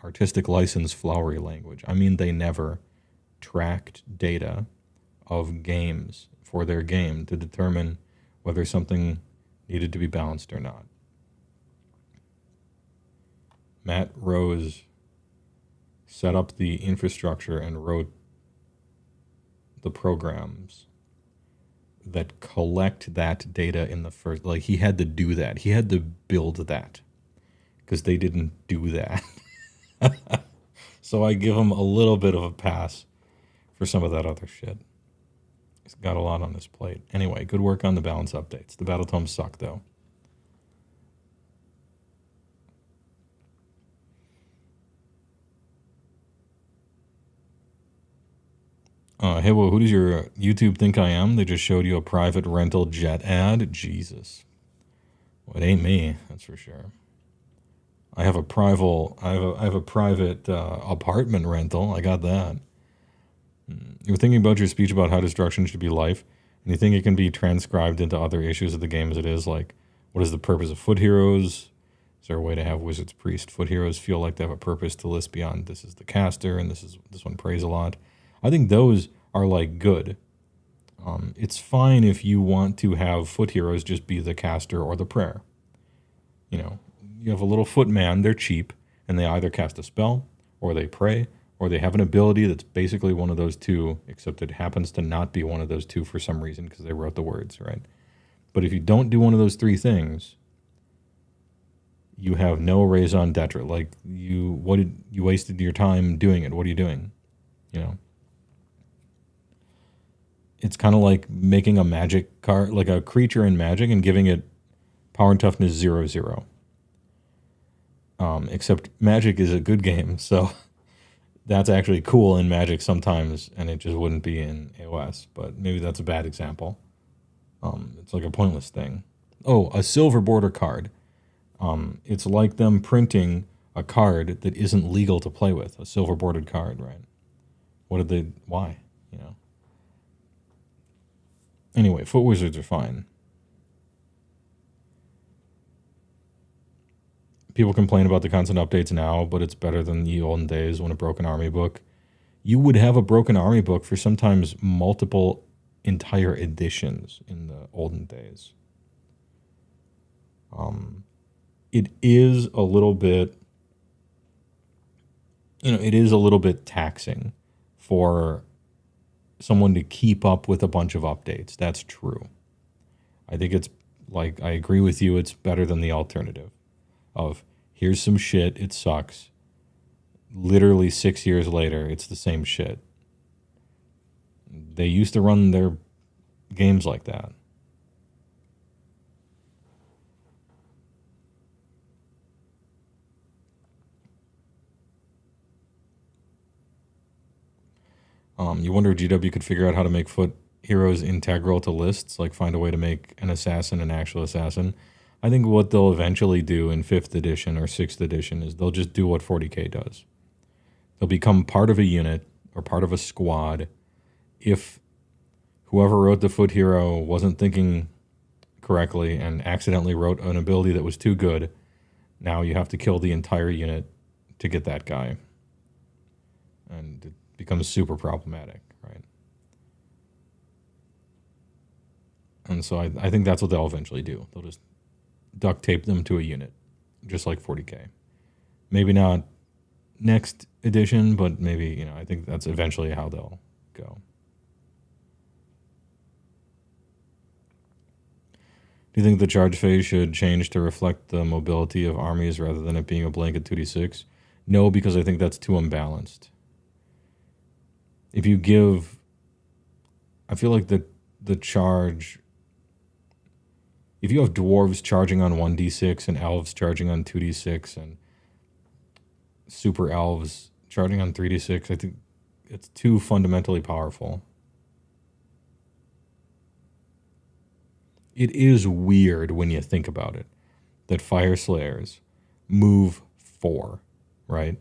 artistic license flowery language. I mean, they never tracked data of games for their game to determine whether something needed to be balanced or not. Matt Rose set up the infrastructure and wrote the programs that collect that data in the first, like he had to do that. He had to build that because they didn't do that. So I give him a little bit of a pass for some of that other shit. He's got a lot on his plate. Anyway, good work on the balance updates. The Battletomes suck, though. HeyWoah, who does your YouTube think I am? They just showed you a private rental jet ad. Jesus. Well, it ain't me, that's for sure. I have a private apartment rental. I got that. You're thinking about your speech about how destruction should be life, and you think it can be transcribed into other issues of the game as it is, like, what is the purpose of foot heroes? Is there a way to have wizards, priest, foot heroes feel like they have a purpose to list beyond this is the caster, and this one prays a lot? I think those are, like, good. It's fine if you want to have foot heroes just be the caster or the prayer. You know, you have a little footman, they're cheap, and they either cast a spell, or they pray, or they have an ability that's basically one of those two, except it happens to not be one of those two for some reason because they wrote the words, right? But if you don't do one of those three things, you have no raison d'etre. Like, you wasted your time doing it. What are you doing? You know? It's kind of like making a magic card, like a creature in Magic, and giving it power and toughness 0/0. Except Magic is a good game, so that's actually cool in Magic sometimes, and it just wouldn't be in AoS. But maybe that's a bad example. It's like a pointless thing. Oh, a silver border card. It's like them printing a card that isn't legal to play with, a silver bordered card, right? Why? You know. Anyway, foot wizards are fine. People complain about the constant updates now, but it's better than the olden days when a broken army book. You would have a broken army book for sometimes multiple entire editions in the olden days. It is a little bit, it is a little bit taxing for someone to keep up with a bunch of updates. That's true. I think it's like, I agree with you, it's better than the alternative of here's some shit, it sucks. Literally 6 years later, it's the same shit. They used to run their games like that. You wonder if GW could figure out how to make foot heroes integral to lists, like find a way to make an assassin an actual assassin. I think what they'll eventually do in 5th edition or 6th edition is they'll just do what 40k does. They'll become part of a unit or part of a squad. If whoever wrote the foot hero wasn't thinking correctly and accidentally wrote an ability that was too good, now you have to kill the entire unit to get that guy. And it becomes super problematic, right? And so I think that's what they'll eventually do. They'll just duct tape them to a unit, just like 40k. Maybe not next edition, but maybe, I think that's eventually how they'll go. Do you think the charge phase should change to reflect the mobility of armies rather than it being a blanket 2d6? No, because I think that's too unbalanced. If you give, I feel like the charge, if you have dwarves charging on 1d6 and elves charging on 2d6 and super elves charging on 3d6, I think it's too fundamentally powerful. It is weird when you think about it that Fire Slayers move 4, right?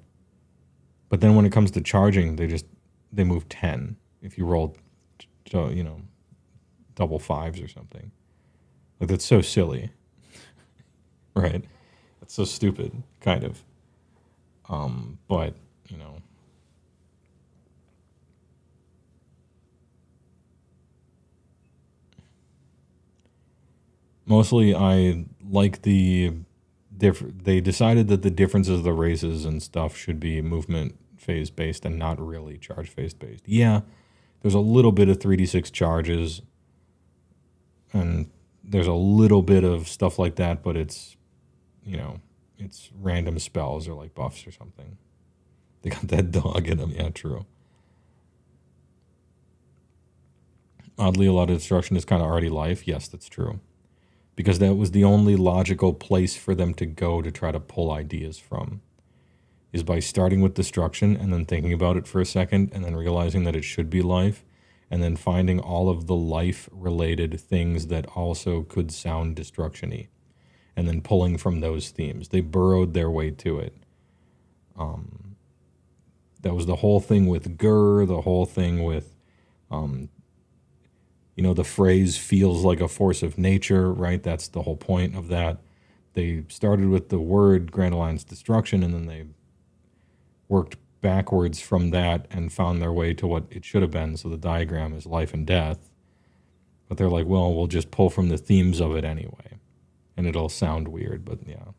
But then when it comes to charging, they move 10 if you roll, double 5s or something. Like, that's so silly, right? That's so stupid, kind of. But, mostly I like they decided that the differences of the races and stuff should be movement phase based and not really charge phase based. Yeah, there's a little bit of 3d6 charges and there's a little bit of stuff like that, but it's, it's random spells or like buffs or something. They got that dog in them. Yeah, true. Oddly, a lot of destruction is kind of already life. Yes, that's true. Because that was the only logical place for them to go to try to pull ideas from, is by starting with destruction and then thinking about it for a second and then realizing that it should be life and then finding all of the life-related things that also could sound destruction-y and then pulling from those themes. They burrowed their way to it. That was the whole thing with Gur, the whole thing with, the phrase feels like a force of nature, right? That's the whole point of that. They started with the word Grand Alliance destruction, and then they worked backwards from that and found their way to what it should have been. So the diagram is life and death. But they're like, well, we'll just pull from the themes of it anyway. And it'll sound weird, but yeah.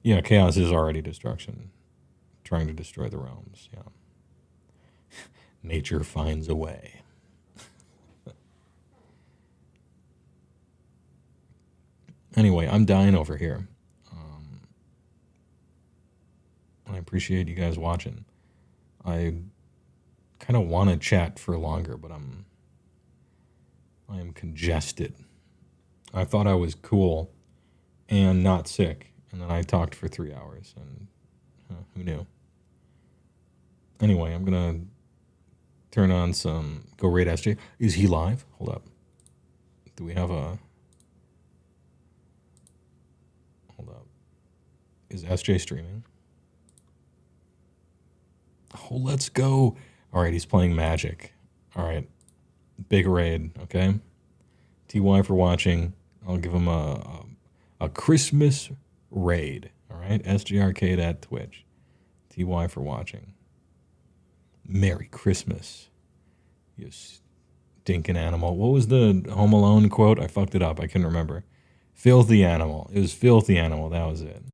Yeah, chaos is already destruction. Trying to destroy the realms, yeah. Nature finds a way. Anyway, I'm dying over here. I appreciate you guys watching. I kind of want to chat for longer, but I am congested. I thought I was cool and not sick, and then I talked for 3 hours, and who knew? Anyway, I'm going to turn on some Go Raid SJ. Is he live? Hold up. Do we have a... Hold up. Is SJ streaming? Oh, let's go. All right, he's playing Magic. All right. Big raid, okay? TY for watching. I'll give him a Christmas raid. All right? SJ Arcade at Twitch. TY for watching. Merry Christmas, you stinking animal. What was the Home Alone quote? I fucked it up. I couldn't remember. Filthy animal. It was filthy animal. That was it.